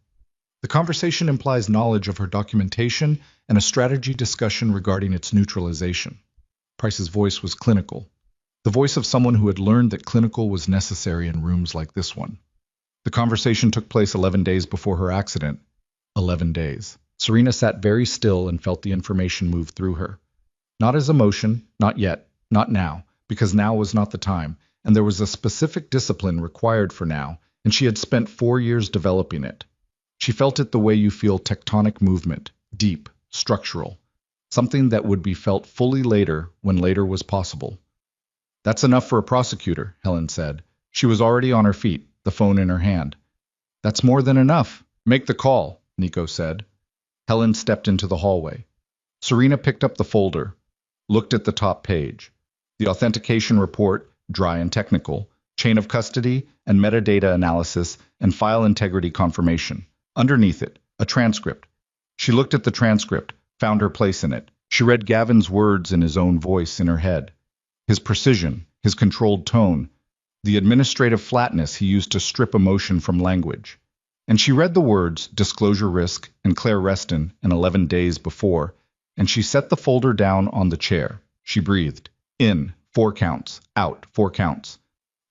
The conversation implies knowledge of her documentation and a strategy discussion regarding its neutralization. Price's voice was clinical, the voice of someone who had learned that clinical was necessary in rooms like this one. The conversation took place 11 days before her accident. 11 days. Serena sat very still and felt the information move through her. Not as emotion, not yet, not now, because now was not the time, and there was a specific discipline required for now, and she had spent 4 years developing it. She felt it the way you feel tectonic movement, deep, structural. Something that would be felt fully later when later was possible. That's enough for a prosecutor, Helen said. She was already on her feet, the phone in her hand. That's more than enough. Make the call, Nico said. Helen stepped into the hallway. Serena picked up the folder, looked at the top page. The authentication report, dry and technical, chain of custody and metadata analysis and file integrity confirmation. Underneath it, a transcript. She looked at the transcript, found her place in it. She read Gavin's words in his own voice in her head. His precision, his controlled tone, the administrative flatness he used to strip emotion from language. And she read the words disclosure risk and Claire Reston and 11 days before, and she set the folder down on the chair. She breathed. In, 4 counts. Out, 4 counts.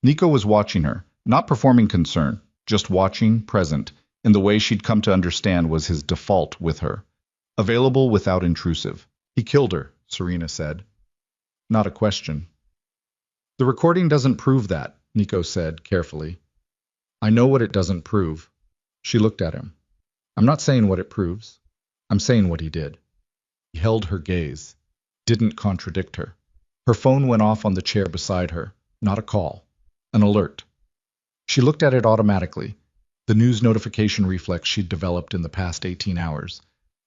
Nico was watching her, not performing concern, just watching, present, in the way she'd come to understand was his default with her. Available without intrusive. He killed her, Serena said. Not a question. The recording doesn't prove that, Nico said, carefully. I know what it doesn't prove. She looked at him. I'm not saying what it proves. I'm saying what he did. He held her gaze, didn't contradict her. Her phone went off on the chair beside her. Not a call. An alert. She looked at it automatically, the news notification reflex she'd developed in the past 18 hours.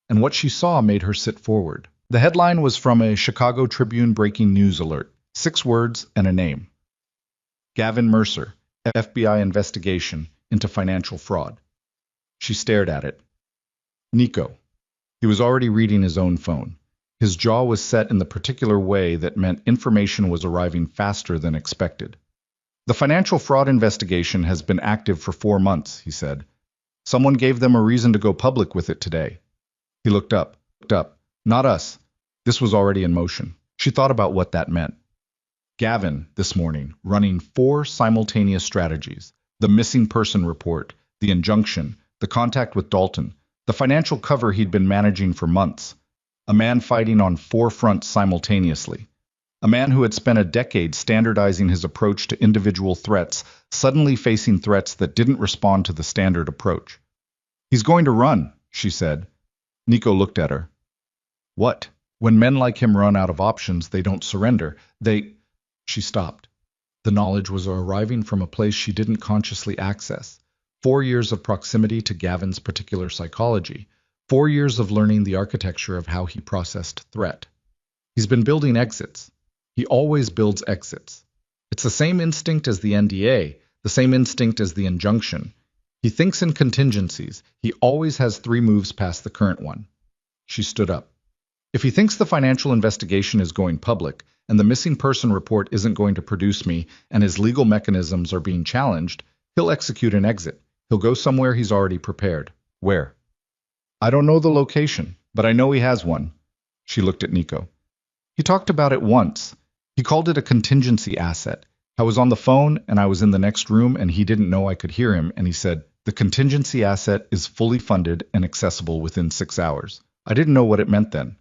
And what she saw made her sit forward. The headline was from a Chicago Tribune breaking news alert. 6 words and a name. Gavin Mercer, FBI investigation into financial fraud. She stared at it. Nico. He was already reading his own phone. His jaw was set in the particular way that meant information was arriving faster than expected. The financial fraud investigation has been active for 4 months, he said. Someone gave them a reason to go public with it today. He looked up. Not us. This was already in motion. She thought about what that meant. Gavin, this morning, running 4 simultaneous strategies. The missing person report, the injunction, the contact with Dalton, the financial cover he'd been managing for months. A man fighting on 4 fronts simultaneously. A man who had spent a decade standardizing his approach to individual threats, suddenly facing threats that didn't respond to the standard approach. He's going to run, she said. Nico looked at her. What? When men like him run out of options, they don't surrender. She stopped. The knowledge was arriving from a place she didn't consciously access. 4 years of proximity to Gavin's particular psychology. 4 years of learning the architecture of how he processed threat. He's been building exits. He always builds exits. It's the same instinct as the NDA, the same instinct as the injunction. He thinks in contingencies. He always has 3 moves past the current one. She stood up. If he thinks the financial investigation is going public, and the missing person report isn't going to produce me, and his legal mechanisms are being challenged, he'll execute an exit. He'll go somewhere he's already prepared. Where? I don't know the location, but I know he has one. She looked at Nico. He talked about it once. He called it a contingency asset. I was on the phone, and I was in the next room, and he didn't know I could hear him, and he said, the contingency asset is fully funded and accessible within 6 hours. I didn't know what it meant then.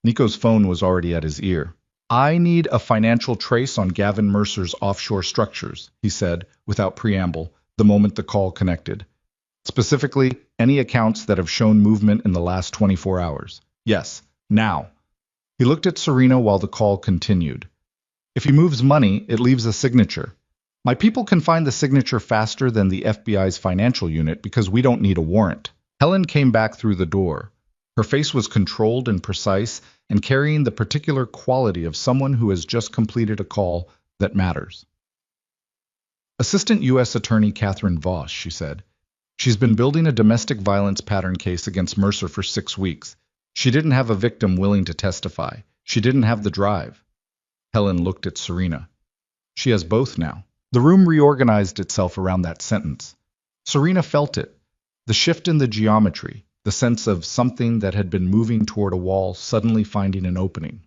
Nico's phone was already at his ear. I need a financial trace on Gavin Mercer's offshore structures, he said, without preamble, the moment the call connected. Specifically, any accounts that have shown movement in the last 24 hours. Yes, now. He looked at Serena while the call continued. If he moves money, it leaves a signature. My people can find the signature faster than the FBI's financial unit because we don't need a warrant. Helen came back through the door. Her face was controlled and precise and carrying the particular quality of someone who has just completed a call that matters. Assistant U.S. Attorney Catherine Voss, she said. She's been building a domestic violence pattern case against Mercer for 6 weeks. She didn't have a victim willing to testify. She didn't have the drive. Helen looked at Serena. She has both now. The room reorganized itself around that sentence. Serena felt it. The shift in the geometry, the sense of something that had been moving toward a wall suddenly finding an opening.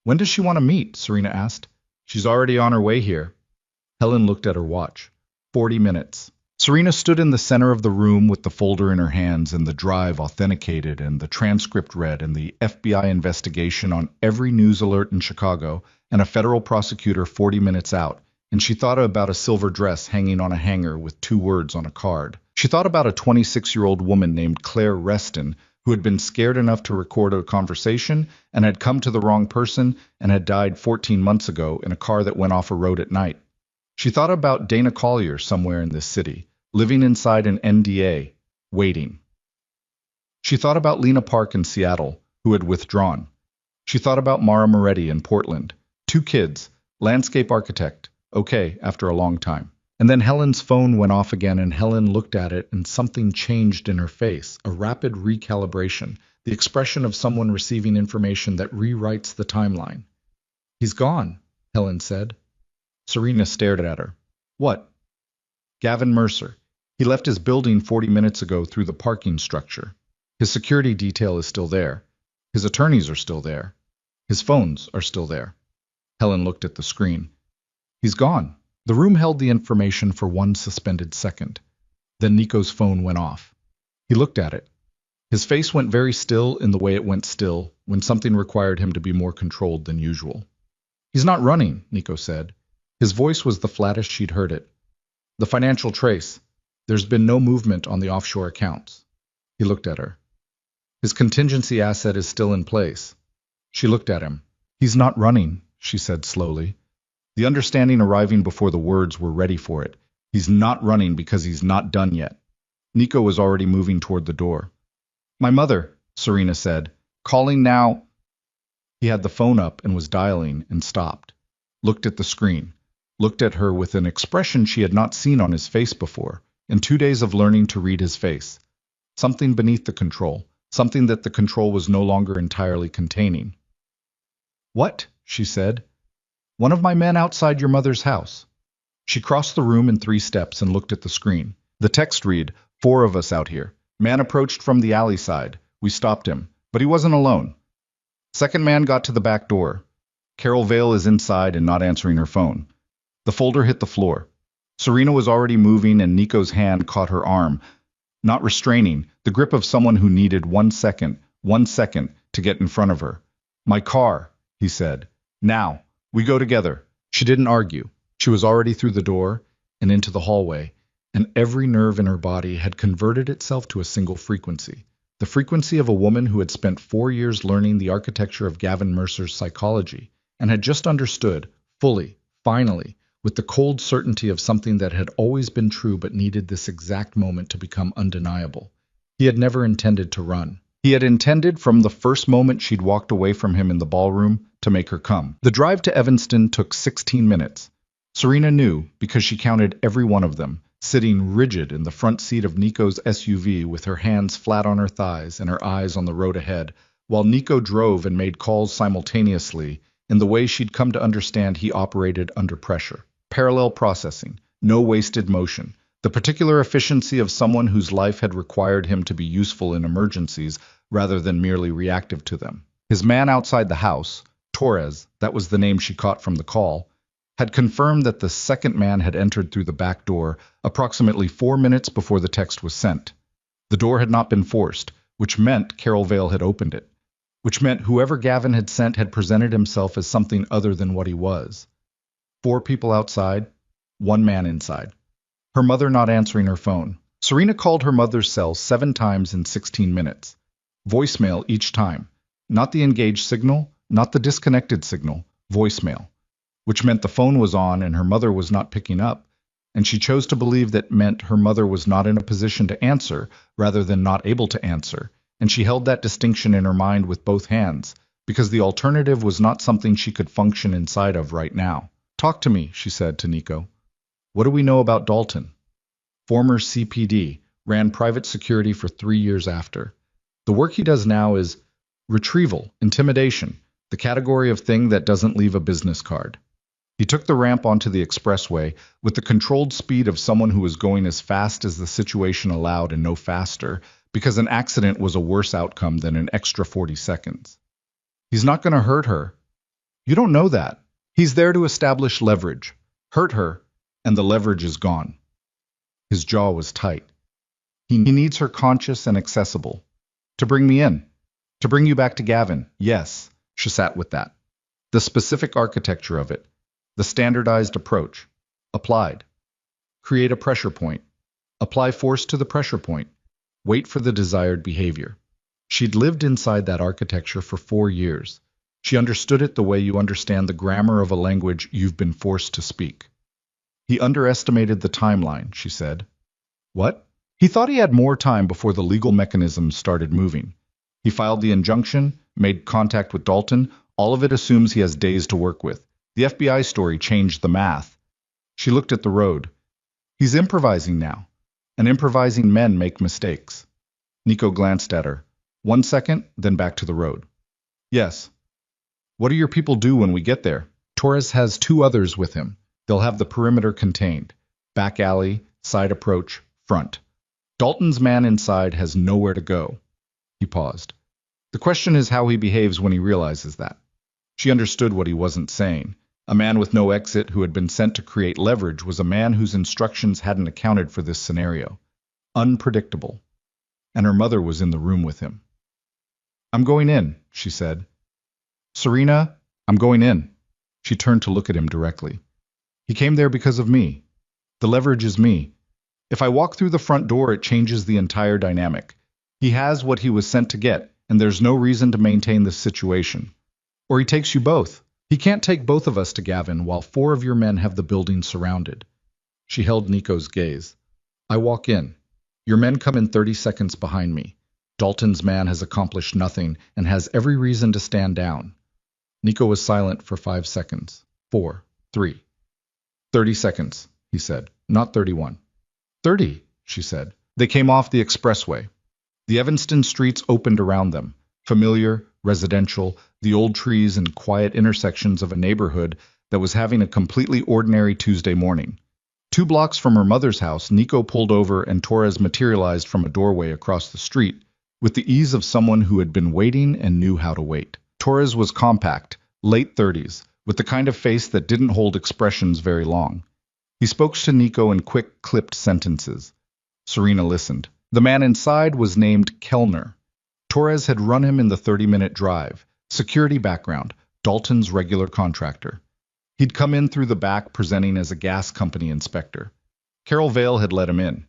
When does she want to meet? Serena asked. She's already on her way here. Helen looked at her watch. 40 minutes. Serena stood in the center of the room with the folder in her hands and the drive authenticated and the transcript read and the FBI investigation on every news alert in Chicago and a federal prosecutor 40 minutes out, and she thought about a silver dress hanging on a hanger with 2 words on a card. She thought about a 26-year-old woman named Claire Reston who had been scared enough to record a conversation and had come to the wrong person and had died 14 months ago in a car that went off a road at night. She thought about Dana Collier somewhere in this city, living inside an NDA, waiting. She thought about Lena Park in Seattle, who had withdrawn. She thought about Mara Moretti in Portland. 2 kids, landscape architect, okay, after a long time. And then Helen's phone went off again and Helen looked at it and something changed in her face, a rapid recalibration, the expression of someone receiving information that rewrites the timeline. He's gone, Helen said. Serena stared at her. What? Gavin Mercer. He left his building 40 minutes ago through the parking structure. His security detail is still there. His attorneys are still there. His phones are still there. Helen looked at the screen. He's gone. The room held the information for one suspended second. Then Nico's phone went off. He looked at it. His face went very still in the way it went still when something required him to be more controlled than usual. He's not running, Nico said. His voice was the flattest she'd heard it. The financial trace. There's been no movement on the offshore accounts. He looked at her. His contingency asset is still in place. She looked at him. He's not running, she said slowly. The understanding arriving before the words were ready for it. He's not running because he's not done yet. Nico was already moving toward the door. My mother, Serena said. Calling now. He had the phone up and was dialing and stopped. Looked at the screen. Looked at her with an expression she had not seen on his face before, in 2 days of learning to read his face. Something beneath the control. Something that the control was no longer entirely containing. What? She said. One of my men outside your mother's house. She crossed the room in 3 steps and looked at the screen. The text read, 4 of us out here. Man approached from the alley side. We stopped him, but he wasn't alone. Second man got to the back door. Carol Vale is inside and not answering her phone. The folder hit the floor. Serena was already moving and Nico's hand caught her arm, not restraining, the grip of someone who needed 1 second to get in front of her. My car, he said. Now. We go together. She didn't argue. She was already through the door and into the hallway, and every nerve in her body had converted itself to a single frequency. The frequency of a woman who had spent 4 years learning the architecture of Gavin Mercer's psychology, and had just understood, fully, finally, with the cold certainty of something that had always been true but needed this exact moment to become undeniable. He had never intended to run. He had intended from the first moment she'd walked away from him in the ballroom to make her come. The drive to Evanston took 16 minutes. Serena knew because she counted every one of them, sitting rigid in the front seat of Nico's SUV with her hands flat on her thighs and her eyes on the road ahead, while Nico drove and made calls simultaneously in the way she'd come to understand he operated under pressure. Parallel processing, no wasted motion, the particular efficiency of someone whose life had required him to be useful in emergencies rather than merely reactive to them. His man outside the house, Torres, that was the name she caught from the call, had confirmed that the second man had entered through the back door approximately 4 minutes before the text was sent. The door had not been forced, which meant Carol Vale had opened it, which meant whoever Gavin had sent had presented himself as something other than what he was. 4 people outside, 1 man inside. Her mother not answering her phone. Serena called her mother's cell 7 times in 16 minutes. Voicemail each time. Not the engaged signal, not the disconnected signal, voicemail. Which meant the phone was on and her mother was not picking up, and she chose to believe that meant her mother was not in a position to answer rather than not able to answer, and she held that distinction in her mind with both hands, because the alternative was not something she could function inside of right now. Talk to me, she said to Nico. What do we know about Dalton? Former CPD, ran private security for 3 years after. The work he does now is retrieval, intimidation, the category of thing that doesn't leave a business card. He took the ramp onto the expressway with the controlled speed of someone who was going as fast as the situation allowed and no faster, because an accident was a worse outcome than an extra 40 seconds. He's not going to hurt her. You don't know that. He's there to establish leverage. Hurt her, and the leverage is gone. His jaw was tight. He needs her conscious and accessible. To bring me in. To bring you back to Gavin. Yes, she sat with that. The specific architecture of it. The standardized approach. Applied. Create a pressure point. Apply force to the pressure point. Wait for the desired behavior. She'd lived inside that architecture for 4 years. She understood it the way you understand the grammar of a language you've been forced to speak. He underestimated the timeline, she said. What? He thought he had more time before the legal mechanisms started moving. He filed the injunction, made contact with Dalton. All of it assumes he has days to work with. The FBI story changed the math. She looked at the road. He's improvising now. And improvising men make mistakes. Nico glanced at her. 1 second, then back to the road. Yes. What do your people do when we get there? Torres has 2 others with him. They'll have the perimeter contained. Back alley, side approach, front. Dalton's man inside has nowhere to go. He paused. The question is how he behaves when he realizes that. She understood what he wasn't saying. A man with no exit who had been sent to create leverage was a man whose instructions hadn't accounted for this scenario. Unpredictable. And her mother was in the room with him. I'm going in, she said. Serena, I'm going in. She turned to look at him directly. He came there because of me. The leverage is me. If I walk through the front door, it changes the entire dynamic. He has what he was sent to get, and there's no reason to maintain this situation. Or he takes you both. He can't take both of us to Gavin while 4 of your men have the building surrounded. She held Nico's gaze. I walk in. Your men come in 30 seconds behind me. Dalton's man has accomplished nothing and has every reason to stand down. Nico was silent for 5 seconds. 4, 3. 30 seconds, he said, not 31. 30, she said. They came off the expressway. The Evanston streets opened around them, familiar, residential, the old trees and quiet intersections of a neighborhood that was having a completely ordinary Tuesday morning. 2 blocks from her mother's house, Nico pulled over and Torres materialized from a doorway across the street with the ease of someone who had been waiting and knew how to wait. Torres was compact, late 30s, with the kind of face that didn't hold expressions very long. He spoke to Nico in quick, clipped sentences. Serena listened. The man inside was named Kellner. Torres had run him in the 30-minute drive. Security background, Dalton's regular contractor. He'd come in through the back presenting as a gas company inspector. Carol Vale had let him in.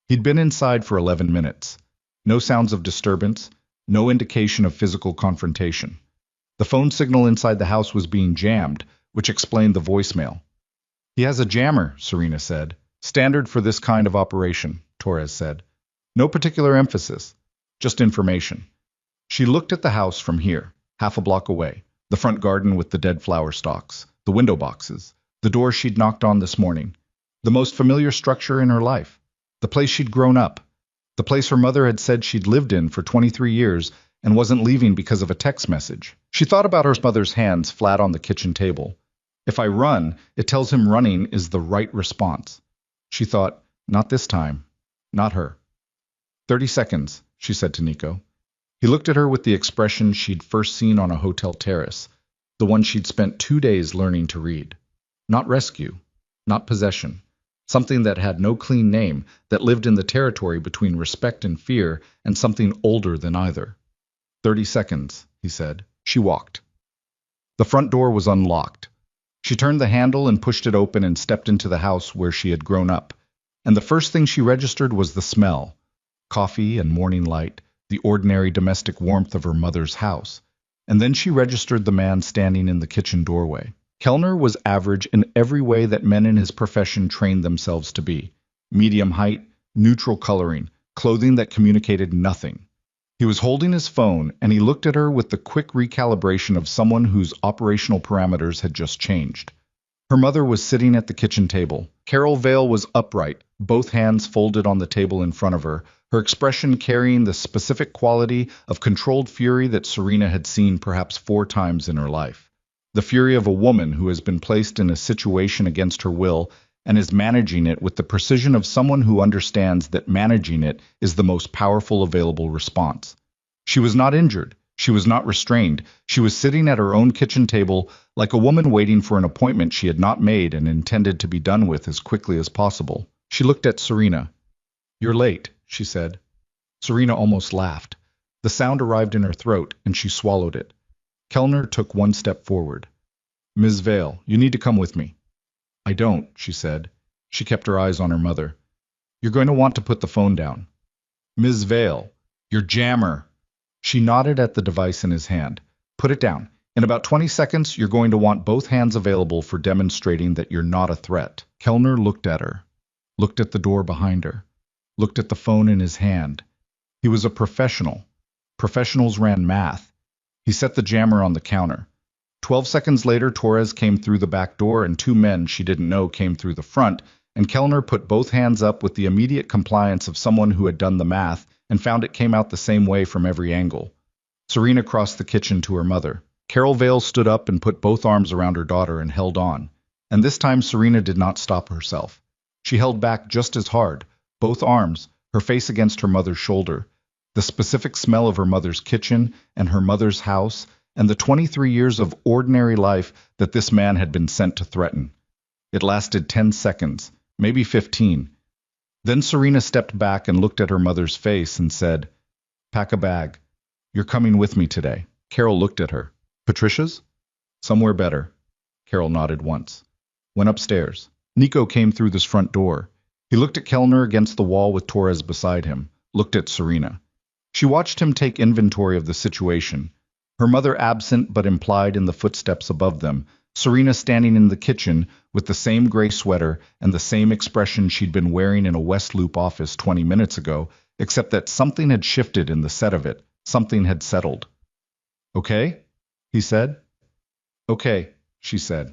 He'd been inside for 11 minutes. No sounds of disturbance, no indication of physical confrontation. The phone signal inside the house was being jammed, which explained the voicemail. He has a jammer, Serena said. Standard for this kind of operation, Torres said. No particular emphasis, just information. She looked at the house from here, half a block away, the front garden with the dead flower stalks, the window boxes, the door she'd knocked on this morning, the most familiar structure in her life, the place she'd grown up, the place her mother had said she'd lived in for 23 years and wasn't leaving because of a text message. She thought about her mother's hands flat on the kitchen table. If I run, it tells him running is the right response. She thought, not this time, not her. 30 seconds, she said to Nico. He looked at her with the expression she'd first seen on a hotel terrace, the one she'd spent 2 days learning to read. Not rescue, not possession. Something that had no clean name, that lived in the territory between respect and fear, and something older than either. 30 seconds, he said. She walked. The front door was unlocked. She turned the handle and pushed it open and stepped into the house where she had grown up. And the first thing she registered was the smell. Coffee and morning light, the ordinary domestic warmth of her mother's house. And then she registered the man standing in the kitchen doorway. Kellner was average in every way that men in his profession trained themselves to be. Medium height, neutral coloring, clothing that communicated nothing. He was holding his phone, and he looked at her with the quick recalibration of someone whose operational parameters had just changed. Her mother was sitting at the kitchen table. Carol Vale was upright, both hands folded on the table in front of her, her expression carrying the specific quality of controlled fury that Serena had seen perhaps 4 times in her life. The fury of a woman who has been placed in a situation against her will and is managing it with the precision of someone who understands that managing it is the most powerful available response. She was not injured. She was not restrained. She was sitting at her own kitchen table like a woman waiting for an appointment she had not made and intended to be done with as quickly as possible. She looked at Serena. "You're late," she said. Serena almost laughed. The sound arrived in her throat, and she swallowed it. Kellner took 1 step forward. "Ms. Vale, you need to come with me." "I don't," she said. She kept her eyes on her mother. "You're going to want to put the phone down." "Ms. Vale, your jammer." She nodded at the device in his hand. Put it down. In about 20 seconds, you're going to want both hands available for demonstrating that you're not a threat. Kellner looked at her, looked at the door behind her, looked at the phone in his hand. He was a professional. Professionals ran math. He set the jammer on the counter. 12 seconds later, Torres came through the back door and two men she didn't know came through the front, and Kellner put both hands up with the immediate compliance of someone who had done the math and found it came out the same way from every angle. Serena crossed the kitchen to her mother. Carol Vale stood up and put both arms around her daughter and held on. And this time Serena did not stop herself. She held back just as hard, both arms, her face against her mother's shoulder. The specific smell of her mother's kitchen and her mother's house, and the 23 years of ordinary life that this man had been sent to threaten. It lasted 10 seconds, maybe 15. Then Serena stepped back and looked at her mother's face and said, "Pack a bag. You're coming with me today." Carol looked at her. "Patricia's?" "Somewhere better." Carol nodded once. Went upstairs. Nico came through this front door. He looked at Kellner against the wall with Torres beside him, looked at Serena. She watched him take inventory of the situation. Her mother absent but implied in the footsteps above them, Serena standing in the kitchen with the same gray sweater and the same expression she'd been wearing in a West Loop office 20 minutes ago, except that something had shifted in the set of it, something had settled. "Okay?" he said. "Okay," she said.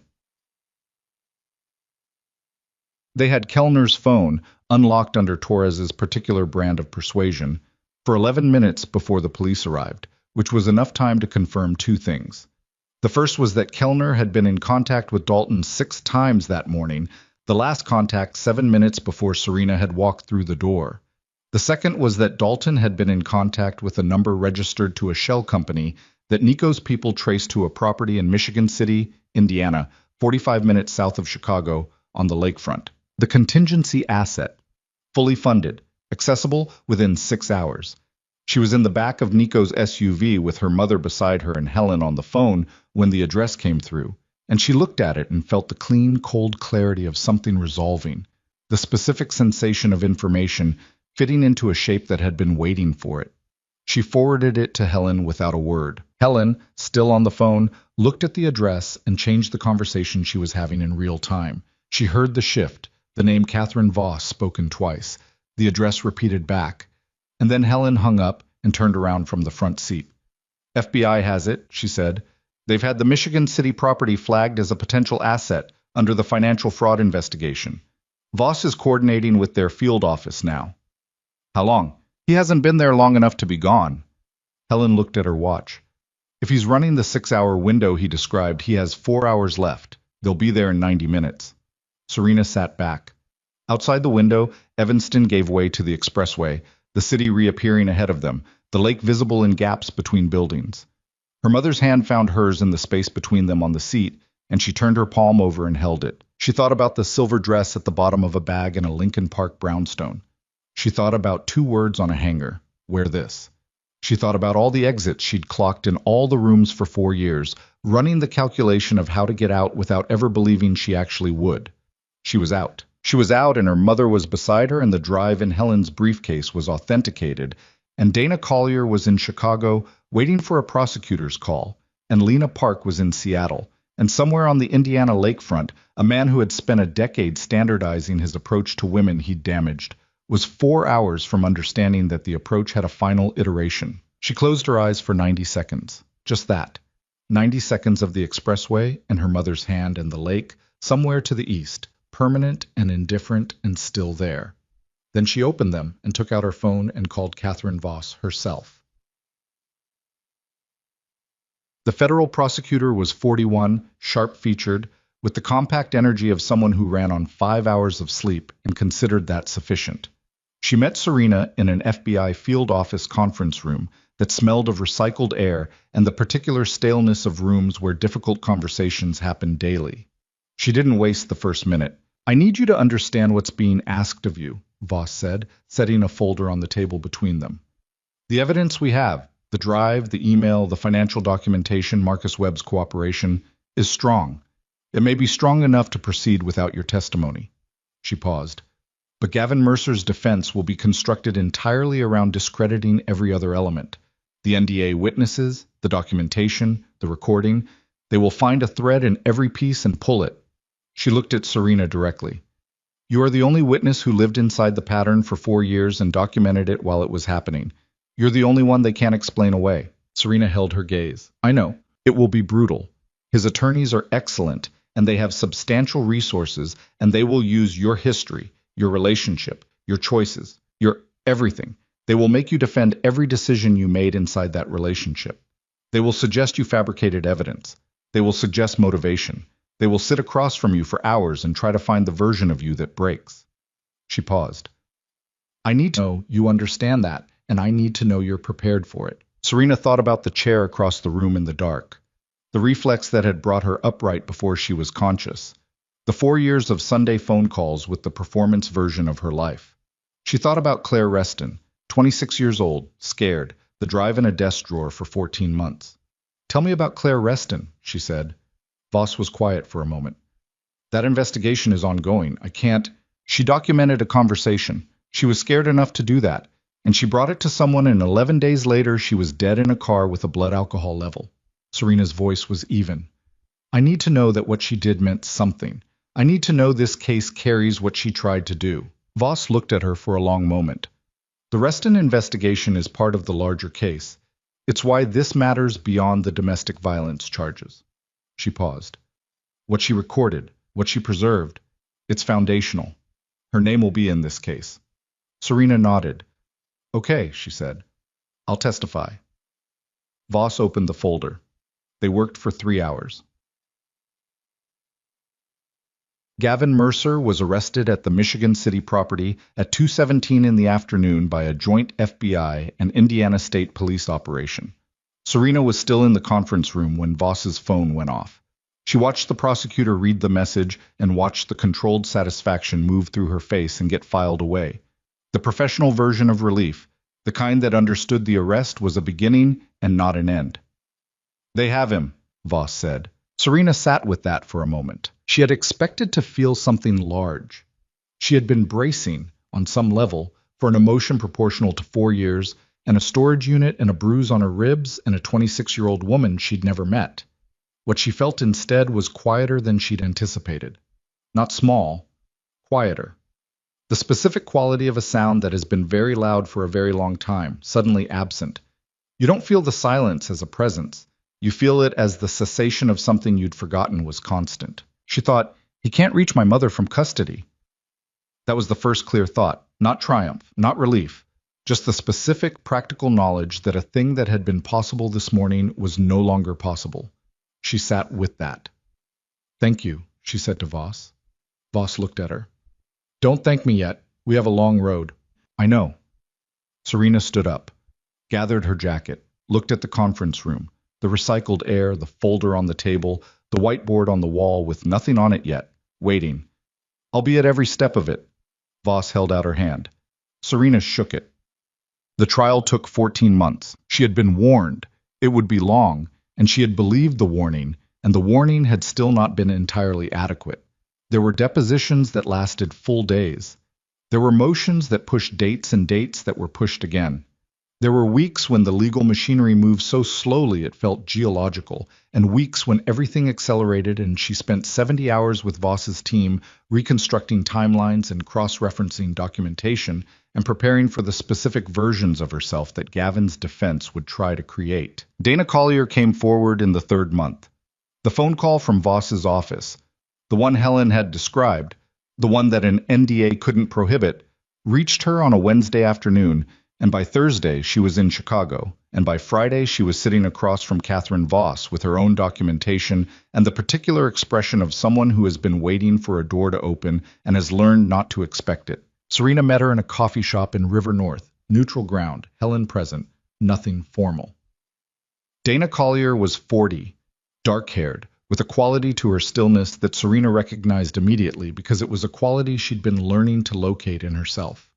They had Kellner's phone, unlocked under Torres's particular brand of persuasion, for 11 minutes before the police arrived, which was enough time to confirm two things. The first was that Kellner had been in contact with Dalton 6 times that morning, the last contact 7 minutes before Serena had walked through the door. The second was that Dalton had been in contact with a number registered to a shell company that Nico's people traced to a property in Michigan City, Indiana, 45 minutes south of Chicago, on the lakefront. The contingency asset, fully funded, accessible within 6 hours. She was in the back of Nico's SUV with her mother beside her and Helen on the phone when the address came through, and she looked at it and felt the clean, cold clarity of something resolving, the specific sensation of information fitting into a shape that had been waiting for it. She forwarded it to Helen without a word. Helen, still on the phone, looked at the address and changed the conversation she was having in real time. She heard the shift, the name Catherine Voss spoken twice, the address repeated back, and then Helen hung up and turned around from the front seat. "FBI has it," she said. "They've had the Michigan City property flagged as a potential asset under the financial fraud investigation. Voss is coordinating with their field office now." "How long?" "He hasn't been there long enough to be gone." Helen looked at her watch. "If he's running the 6-hour window he described, he has 4 hours left. They'll be there in 90 minutes. Serena sat back. Outside the window, Evanston gave way to the expressway, the city reappearing ahead of them, the lake visible in gaps between buildings. Her mother's hand found hers in the space between them on the seat, and she turned her palm over and held it. She thought about the silver dress at the bottom of a bag in a Lincoln Park brownstone. She thought about 2 words on a hanger: "Wear this." She thought about all the exits she'd clocked in all the rooms for 4 years, running the calculation of how to get out without ever believing she actually would. She was out. She was out, and her mother was beside her, and the drive in Helen's briefcase was authenticated, and Dana Collier was in Chicago waiting for a prosecutor's call, and Lena Park was in Seattle, and somewhere on the Indiana lakefront, a man who had spent a decade standardizing his approach to women he'd damaged was 4 hours from understanding that the approach had a final iteration. She closed her eyes for 90 seconds. Just that. 90 seconds of the expressway and her mother's hand and the lake, somewhere to the east, permanent and indifferent and still there. Then she opened them and took out her phone and called Catherine Voss herself. The federal prosecutor was 41, sharp-featured, with the compact energy of someone who ran on 5 hours of sleep and considered that sufficient. She met Serena in an FBI field office conference room that smelled of recycled air and the particular staleness of rooms where difficult conversations happen daily. She didn't waste the first minute. "I need you to understand what's being asked of you," Voss said, setting a folder on the table between them. "The evidence we have, the drive, the email, the financial documentation, Marcus Webb's cooperation, is strong. It may be strong enough to proceed without your testimony." She paused. "But Gavin Mercer's defense will be constructed entirely around discrediting every other element. The NDA witnesses, the documentation, the recording. They will find a thread in every piece and pull it. She looked at Serena directly. You are the only witness who lived inside the pattern for 4 years and documented it while it was happening. You're the only one they can't explain away. Serena held her gaze. I know. It will be brutal. His attorneys are excellent, and they have substantial resources, and they will use your history, your relationship, your choices, your everything. They will make you defend every decision you made inside that relationship. They will suggest you fabricated evidence. They will suggest motivation. They will sit across from you for hours and try to find the version of you that breaks. She paused. I need to know you understand that, and I need to know you're prepared for it. Serena thought about the chair across the room in the dark, the reflex that had brought her upright before she was conscious, the 4 years of Sunday phone calls with the performance version of her life. She thought about Claire Reston, 26 years old, scared, the drive in a desk drawer for 14 months. Tell me about Claire Reston, she said. Voss was quiet for a moment. That investigation is ongoing. I can't. She documented a conversation. She was scared enough to do that, and she brought it to someone, and 11 days later she was dead in a car with a blood alcohol level. Serena's voice was even. I need to know that what she did meant something. I need to know this case carries what she tried to do. Voss looked at her for a long moment. The Reston investigation is part of the larger case. It's why this matters beyond the domestic violence charges. She paused. What she recorded, what she preserved, it's foundational. Her name will be in this case. Serena nodded. Okay, she said. I'll testify. Voss opened the folder. They worked for 3 hours. Gavin Mercer was arrested at the Michigan City property at 2:17 in the afternoon by a joint FBI and Indiana State Police operation. Serena was still in the conference room when Voss's phone went off. She watched the prosecutor read the message and watched the controlled satisfaction move through her face and get filed away. The professional version of relief, the kind that understood the arrest was a beginning and not an end. They have him, Voss said. Serena sat with that for a moment. She had expected to feel something large. She had been bracing, on some level, for an emotion proportional to 4 years, and a storage unit and a bruise on her ribs and a 26-year-old woman she'd never met. What she felt instead was quieter than she'd anticipated. Not small, quieter. The specific quality of a sound that has been very loud for a very long time, suddenly absent. You don't feel the silence as a presence. You feel it as the cessation of something you'd forgotten was constant. She thought, he can't reach my mother from custody. That was the first clear thought, not triumph, not relief, just the specific, practical knowledge that a thing that had been possible this morning was no longer possible. She sat with that. Thank you, she said to Voss. Voss looked at her. Don't thank me yet. We have a long road. I know. Serena stood up, gathered her jacket, looked at the conference room, the recycled air, the folder on the table, the whiteboard on the wall with nothing on it yet, waiting. I'll be at every step of it. Voss held out her hand. Serena shook it. The trial took 14 months. She had been warned. It would be long, and she had believed the warning, and the warning had still not been entirely adequate. There were depositions that lasted full days. There were motions that pushed dates and dates that were pushed again. There were weeks when the legal machinery moved so slowly it felt geological, and weeks when everything accelerated, and she spent 70 hours with Voss's team reconstructing timelines and cross-referencing documentation and preparing for the specific versions of herself that Gavin's defense would try to create. Dana Collier came forward in the 3rd month. The phone call from Voss's office, the one Helen had described, the one that an NDA couldn't prohibit, reached her on a Wednesday afternoon, and by Thursday she was in Chicago, and by Friday she was sitting across from Catherine Voss with her own documentation and the particular expression of someone who has been waiting for a door to open and has learned not to expect it. Serena met her in a coffee shop in River North, neutral ground, Helen present, nothing formal. Dana Collier was 40, dark-haired, with a quality to her stillness that Serena recognized immediately because it was a quality she'd been learning to locate in herself.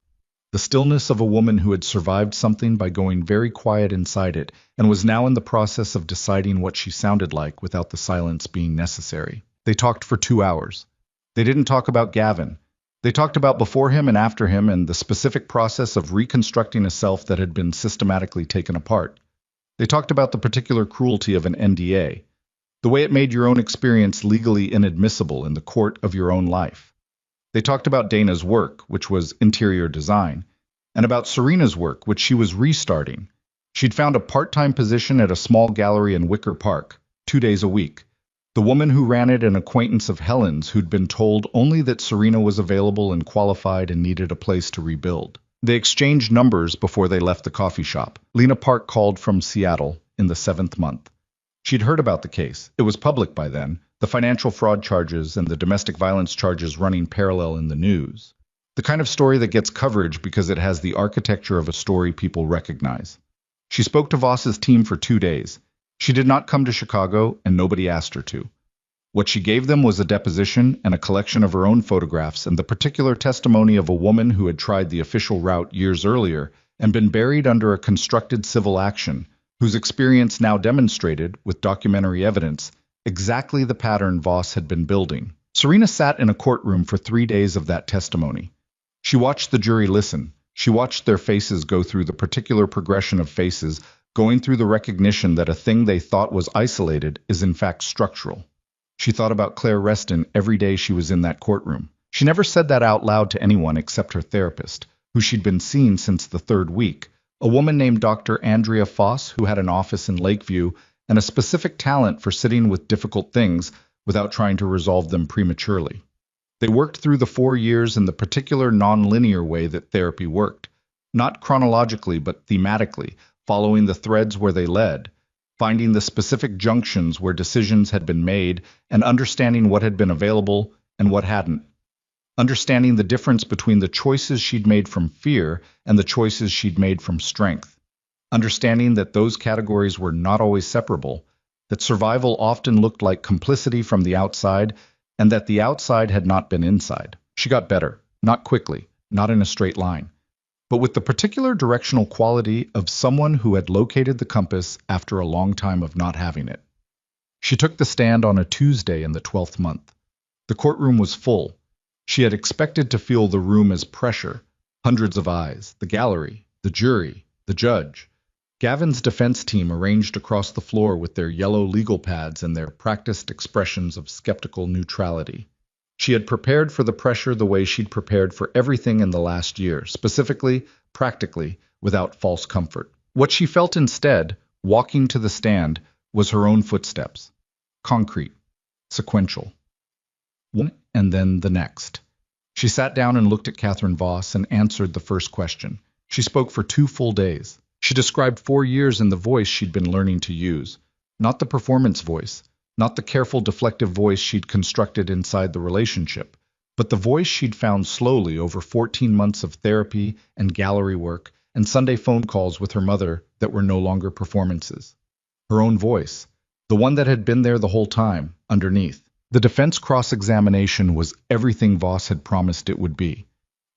The stillness of a woman who had survived something by going very quiet inside it and was now in the process of deciding what she sounded like without the silence being necessary. They talked for 2 hours. They didn't talk about Gavin. They talked about before him and after him and the specific process of reconstructing a self that had been systematically taken apart. They talked about the particular cruelty of an NDA, the way it made your own experience legally inadmissible in the court of your own life. They talked about Dana's work, which was interior design, and about Serena's work, which she was restarting. She'd found a part-time position at a small gallery in Wicker Park, 2 days a week. The woman who ran it, an acquaintance of Helen's who'd been told only that Serena was available and qualified and needed a place to rebuild. They exchanged numbers before they left the coffee shop. Lena Park called from Seattle in the 7th month. She'd heard about the case. It was public by then, the financial fraud charges and the domestic violence charges running parallel in the news. The kind of story that gets coverage because it has the architecture of a story people recognize. She spoke to Voss's team for 2 days. She did not come to Chicago, and nobody asked her to. What she gave them was a deposition and a collection of her own photographs and the particular testimony of a woman who had tried the official route years earlier and been buried under a constructed civil action, whose experience now demonstrated, with documentary evidence, exactly the pattern Voss had been building. Serena sat in a courtroom for 3 days of that testimony. She watched the jury listen. She watched their faces go through the particular progression of faces, going through the recognition that a thing they thought was isolated is in fact structural. She thought about Claire Reston every day she was in that courtroom. She never said that out loud to anyone except her therapist, who she'd been seeing since the 3rd week, a woman named Dr. Andrea Foss, who had an office in Lakeview and a specific talent for sitting with difficult things without trying to resolve them prematurely. They worked through the 4 years in the particular non-linear way that therapy worked, not chronologically but thematically, following the threads where they led, finding the specific junctions where decisions had been made and understanding what had been available and what hadn't. Understanding the difference between the choices she'd made from fear and the choices she'd made from strength. Understanding that those categories were not always separable, that survival often looked like complicity from the outside, and that the outside had not been inside. She got better, not quickly, not in a straight line, but with the particular directional quality of someone who had located the compass after a long time of not having it. She took the stand on a Tuesday in the 12th month. The courtroom was full. She had expected to feel the room as pressure, hundreds of eyes, the gallery, the jury, the judge. Gavin's defense team arranged across the floor with their yellow legal pads and their practiced expressions of skeptical neutrality. She had prepared for the pressure the way she'd prepared for everything in the last year, specifically, practically, without false comfort. What she felt instead, walking to the stand, was her own footsteps. Concrete, sequential. One and then the next. She sat down and looked at Catherine Voss and answered the first question. She spoke for 2 full days. She described 4 years in the voice she'd been learning to use, not the performance voice, not the careful deflective voice she'd constructed inside the relationship, but the voice she'd found slowly over 14 months of therapy and gallery work and Sunday phone calls with her mother that were no longer performances. Her own voice, the one that had been there the whole time, underneath. The defense cross-examination was everything Voss had promised it would be.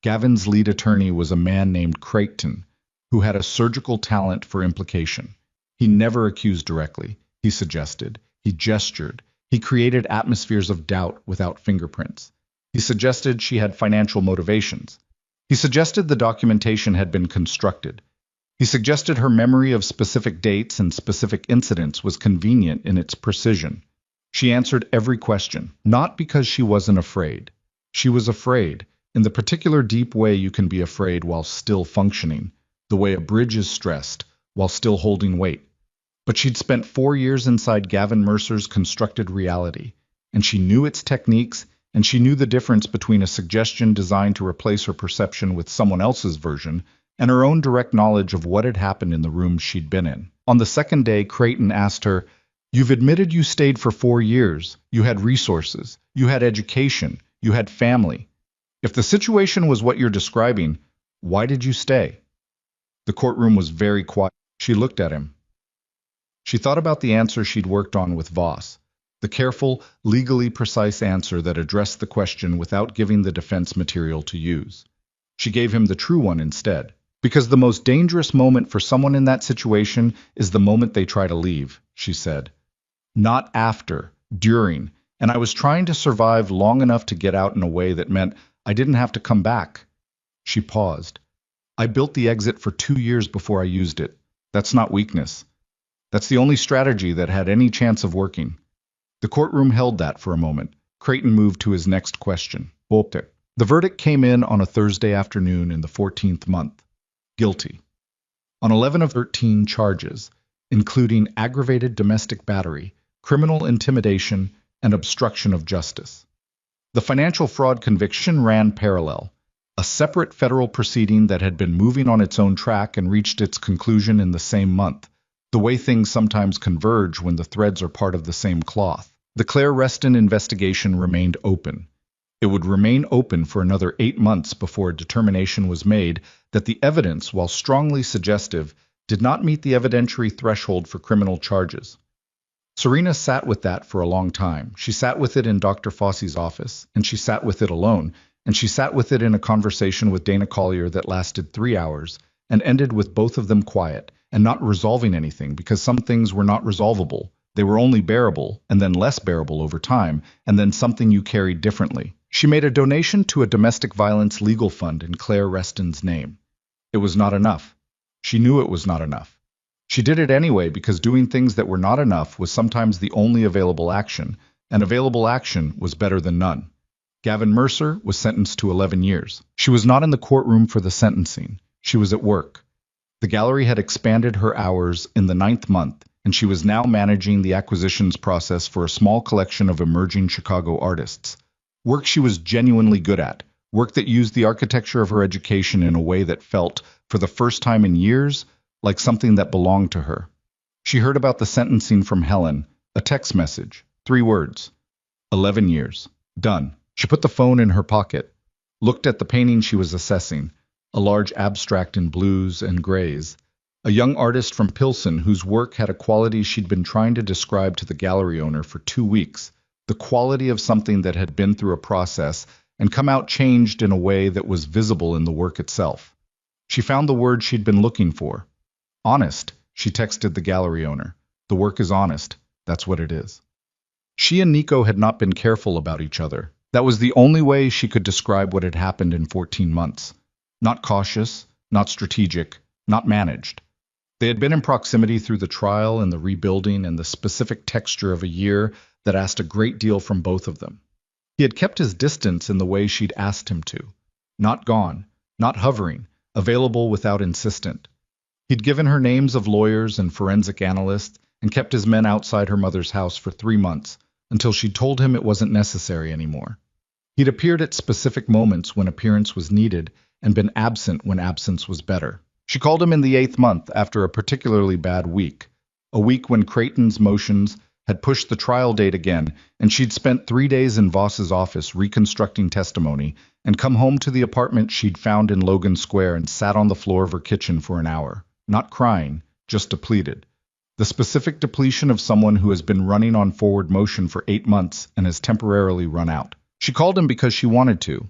Gavin's lead attorney was a man named Creighton, who had a surgical talent for implication. He never accused directly. He suggested. He gestured. He created atmospheres of doubt without fingerprints. He suggested she had financial motivations. He suggested the documentation had been constructed. He suggested her memory of specific dates and specific incidents was convenient in its precision. She answered every question, not because she wasn't afraid. She was afraid, in the particular deep way you can be afraid while still functioning, the way a bridge is stressed, while still holding weight. But she'd spent 4 years inside Gavin Mercer's constructed reality, and she knew its techniques, and she knew the difference between a suggestion designed to replace her perception with someone else's version, and her own direct knowledge of what had happened in the rooms she'd been in. On the second day, Creighton asked her, "You've admitted you stayed for 4 years. You had resources. You had education. You had family. If the situation was what you're describing, why did you stay?" The courtroom was very quiet. She looked at him. She thought about the answer she'd worked on with Voss, the careful, legally precise answer that addressed the question without giving the defense material to use. She gave him the true one instead, because the most dangerous moment for someone in that situation is the moment they try to leave, she said. Not after, during, and I was trying to survive long enough to get out in a way that meant I didn't have to come back. She paused. I built the exit for 2 years before I used it. That's not weakness. That's the only strategy that had any chance of working. The courtroom held that for a moment. Creighton moved to his next question. The verdict came in on a Thursday afternoon in the 14th month. Guilty. On 11 of 13 charges, including aggravated domestic battery, criminal intimidation, and obstruction of justice. The financial fraud conviction ran parallel, a separate federal proceeding that had been moving on its own track and reached its conclusion in the same month, the way things sometimes converge when the threads are part of the same cloth. The Claire Reston investigation remained open. It would remain open for another 8 months before a determination was made that the evidence, while strongly suggestive, did not meet the evidentiary threshold for criminal charges. Serena sat with that for a long time. She sat with it in Dr. Fosse's office, and she sat with it alone, and she sat with it in a conversation with Dana Collier that lasted 3 hours and ended with both of them quiet and not resolving anything, because some things were not resolvable. They were only bearable, and then less bearable over time, and then something you carried differently. She made a donation to a domestic violence legal fund in Claire Reston's name. It was not enough. She knew it was not enough. She did it anyway because doing things that were not enough was sometimes the only available action, and available action was better than none. Gavin Mercer was sentenced to 11 years. She was not in the courtroom for the sentencing. She was at work. The gallery had expanded her hours in the 9th month, and she was now managing the acquisitions process for a small collection of emerging Chicago artists. Work she was genuinely good at, work that used the architecture of her education in a way that felt, for the first time in years, like something that belonged to her. She heard about the sentencing from Helen, a text message, 3 words. 11 years. Done. She put the phone in her pocket, looked at the painting she was assessing, a large abstract in blues and grays. A young artist from Pilsen whose work had a quality she'd been trying to describe to the gallery owner for 2 weeks, the quality of something that had been through a process and come out changed in a way that was visible in the work itself. She found the word she'd been looking for. Honest, she texted the gallery owner. The work is honest. That's what it is. She and Nico had not been careful about each other. That was the only way she could describe what had happened in 14 months. Not cautious, not strategic, not managed. They had been in proximity through the trial and the rebuilding and the specific texture of a year that asked a great deal from both of them. He had kept his distance in the way she'd asked him to. Not gone, not hovering, available without insistent. He'd given her names of lawyers and forensic analysts and kept his men outside her mother's house for 3 months until she'd told him it wasn't necessary anymore. He'd appeared at specific moments when appearance was needed and been absent when absence was better. She called him in the 8th month after a particularly bad week, a week when Creighton's motions had pushed the trial date again, and she'd spent 3 days in Voss's office reconstructing testimony and come home to the apartment she'd found in Logan Square and sat on the floor of her kitchen for an hour, not crying, just depleted. The specific depletion of someone who has been running on forward motion for 8 months and has temporarily run out. She called him because she wanted to,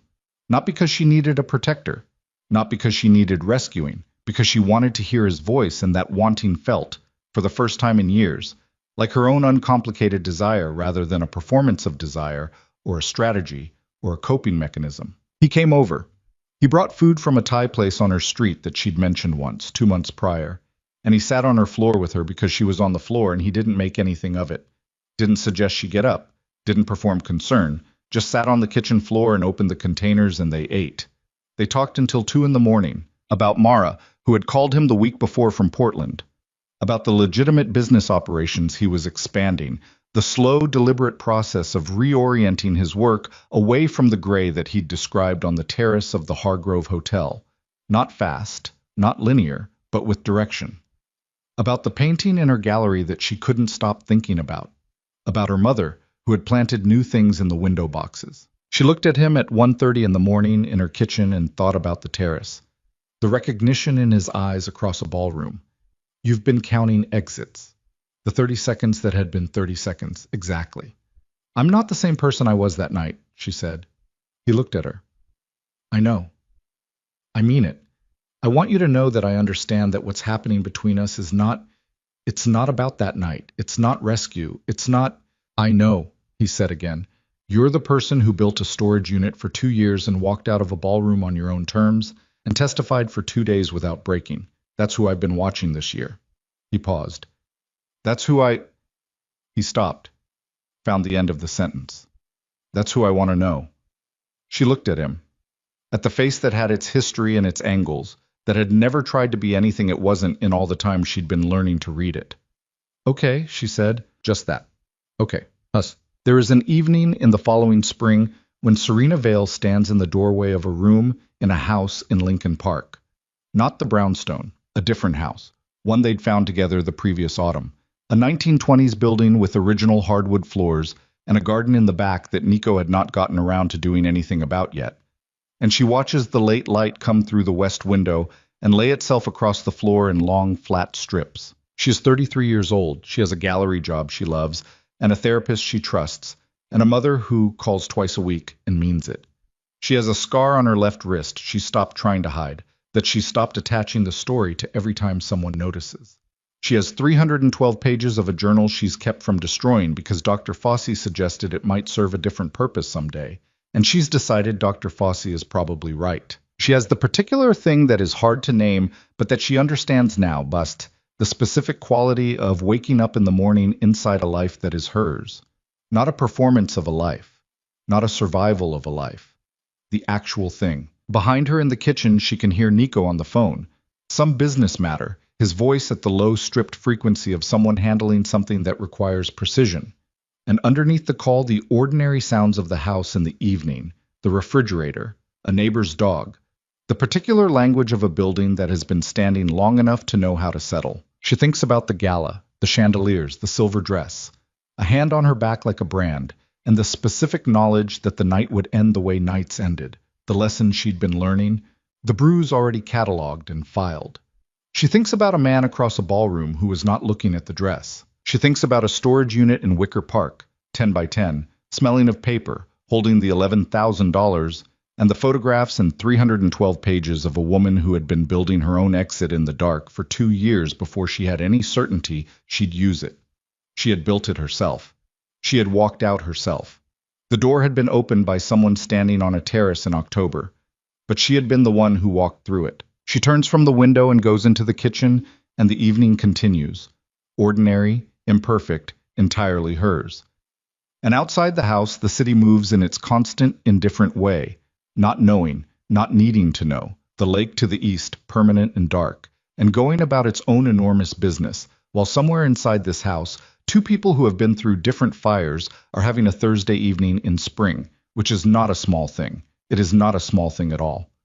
not because she needed a protector, not because she needed rescuing, because she wanted to hear his voice, and that wanting felt, for the first time in years, like her own uncomplicated desire rather than a performance of desire or a strategy or a coping mechanism. He came over. He brought food from a Thai place on her street that she'd mentioned once, 2 months prior, and he sat on her floor with her because she was on the floor and he didn't make anything of it. Didn't suggest she get up, didn't perform concern, just sat on the kitchen floor and opened the containers and they ate. They talked until 2 in the morning, about Mara, who had called him the week before from Portland, about the legitimate business operations he was expanding, the slow, deliberate process of reorienting his work away from the gray that he'd described on the terrace of the Hargrove Hotel. Not fast, not linear, but with direction. About the painting in her gallery that she couldn't stop thinking about her mother, who had planted new things in the window boxes. She looked at him at 1:30 in the morning in her kitchen and thought about the terrace. The recognition in his eyes across a ballroom. You've been counting exits. The 30 seconds that had been 30 seconds, exactly. I'm not the same person I was that night, she said. He looked at her. I know. I mean it. I want you to know that I understand that what's happening between us is not, it's not about that night. It's not rescue. It's not, I know, he said again. You're the person who built a storage unit for 2 years and walked out of a ballroom on your own terms and testified for 2 days without breaking. That's who I've been watching this year. He paused. That's who I... He stopped, found the end of the sentence. That's who I want to know. She looked at him, at the face that had its history and its angles, that had never tried to be anything it wasn't in all the time she'd been learning to read it. Okay, she said, just that. Okay, us. There is an evening in the following spring when Serena Vale stands in the doorway of a room in a house in Lincoln Park. Not the brownstone, a different house, one they'd found together the previous autumn. A 1920s building with original hardwood floors and a garden in the back that Nico had not gotten around to doing anything about yet. And she watches the late light come through the west window and lay itself across the floor in long, flat strips. She is 33 years old. She has a gallery job she loves, and a therapist she trusts, and a mother who calls twice a week and means it. She has a scar on her left wrist she stopped trying to hide, that she stopped attaching the story to every time someone notices. She has 312 pages of a journal she's kept from destroying because Dr. Fossey suggested it might serve a different purpose someday, and she's decided Dr. Fossey is probably right. She has the particular thing that is hard to name, but that she understands now, the specific quality of waking up in the morning inside a life that is hers. Not a performance of a life, not a survival of a life. The actual thing. Behind her in the kitchen, she can hear Nico on the phone. Some business matter, his voice at the low, stripped frequency of someone handling something that requires precision. And underneath the call, the ordinary sounds of the house in the evening, the refrigerator, a neighbor's dog, the particular language of a building that has been standing long enough to know how to settle. She thinks about the gala, the chandeliers, the silver dress, a hand on her back like a brand, and the specific knowledge that the night would end the way nights ended, the lesson she'd been learning, the bruise already catalogued and filed. She thinks about a man across a ballroom who was not looking at the dress. She thinks about a storage unit in Wicker Park, 10 by 10, smelling of paper, holding the $11,000, and the photographs and 312 pages of a woman who had been building her own exit in the dark for 2 years before she had any certainty she'd use it. She had built it herself. She had walked out herself. The door had been opened by someone standing on a terrace in October, but she had been the one who walked through it. She turns from the window and goes into the kitchen, and the evening continues. Ordinary, imperfect, entirely hers. And outside the house, the city moves in its constant, indifferent way, not knowing, not needing to know, the lake to the east, permanent and dark, and going about its own enormous business, while somewhere inside this house, two people who have been through different fires are having a Thursday evening in spring, which is not a small thing. It is not a small thing at all.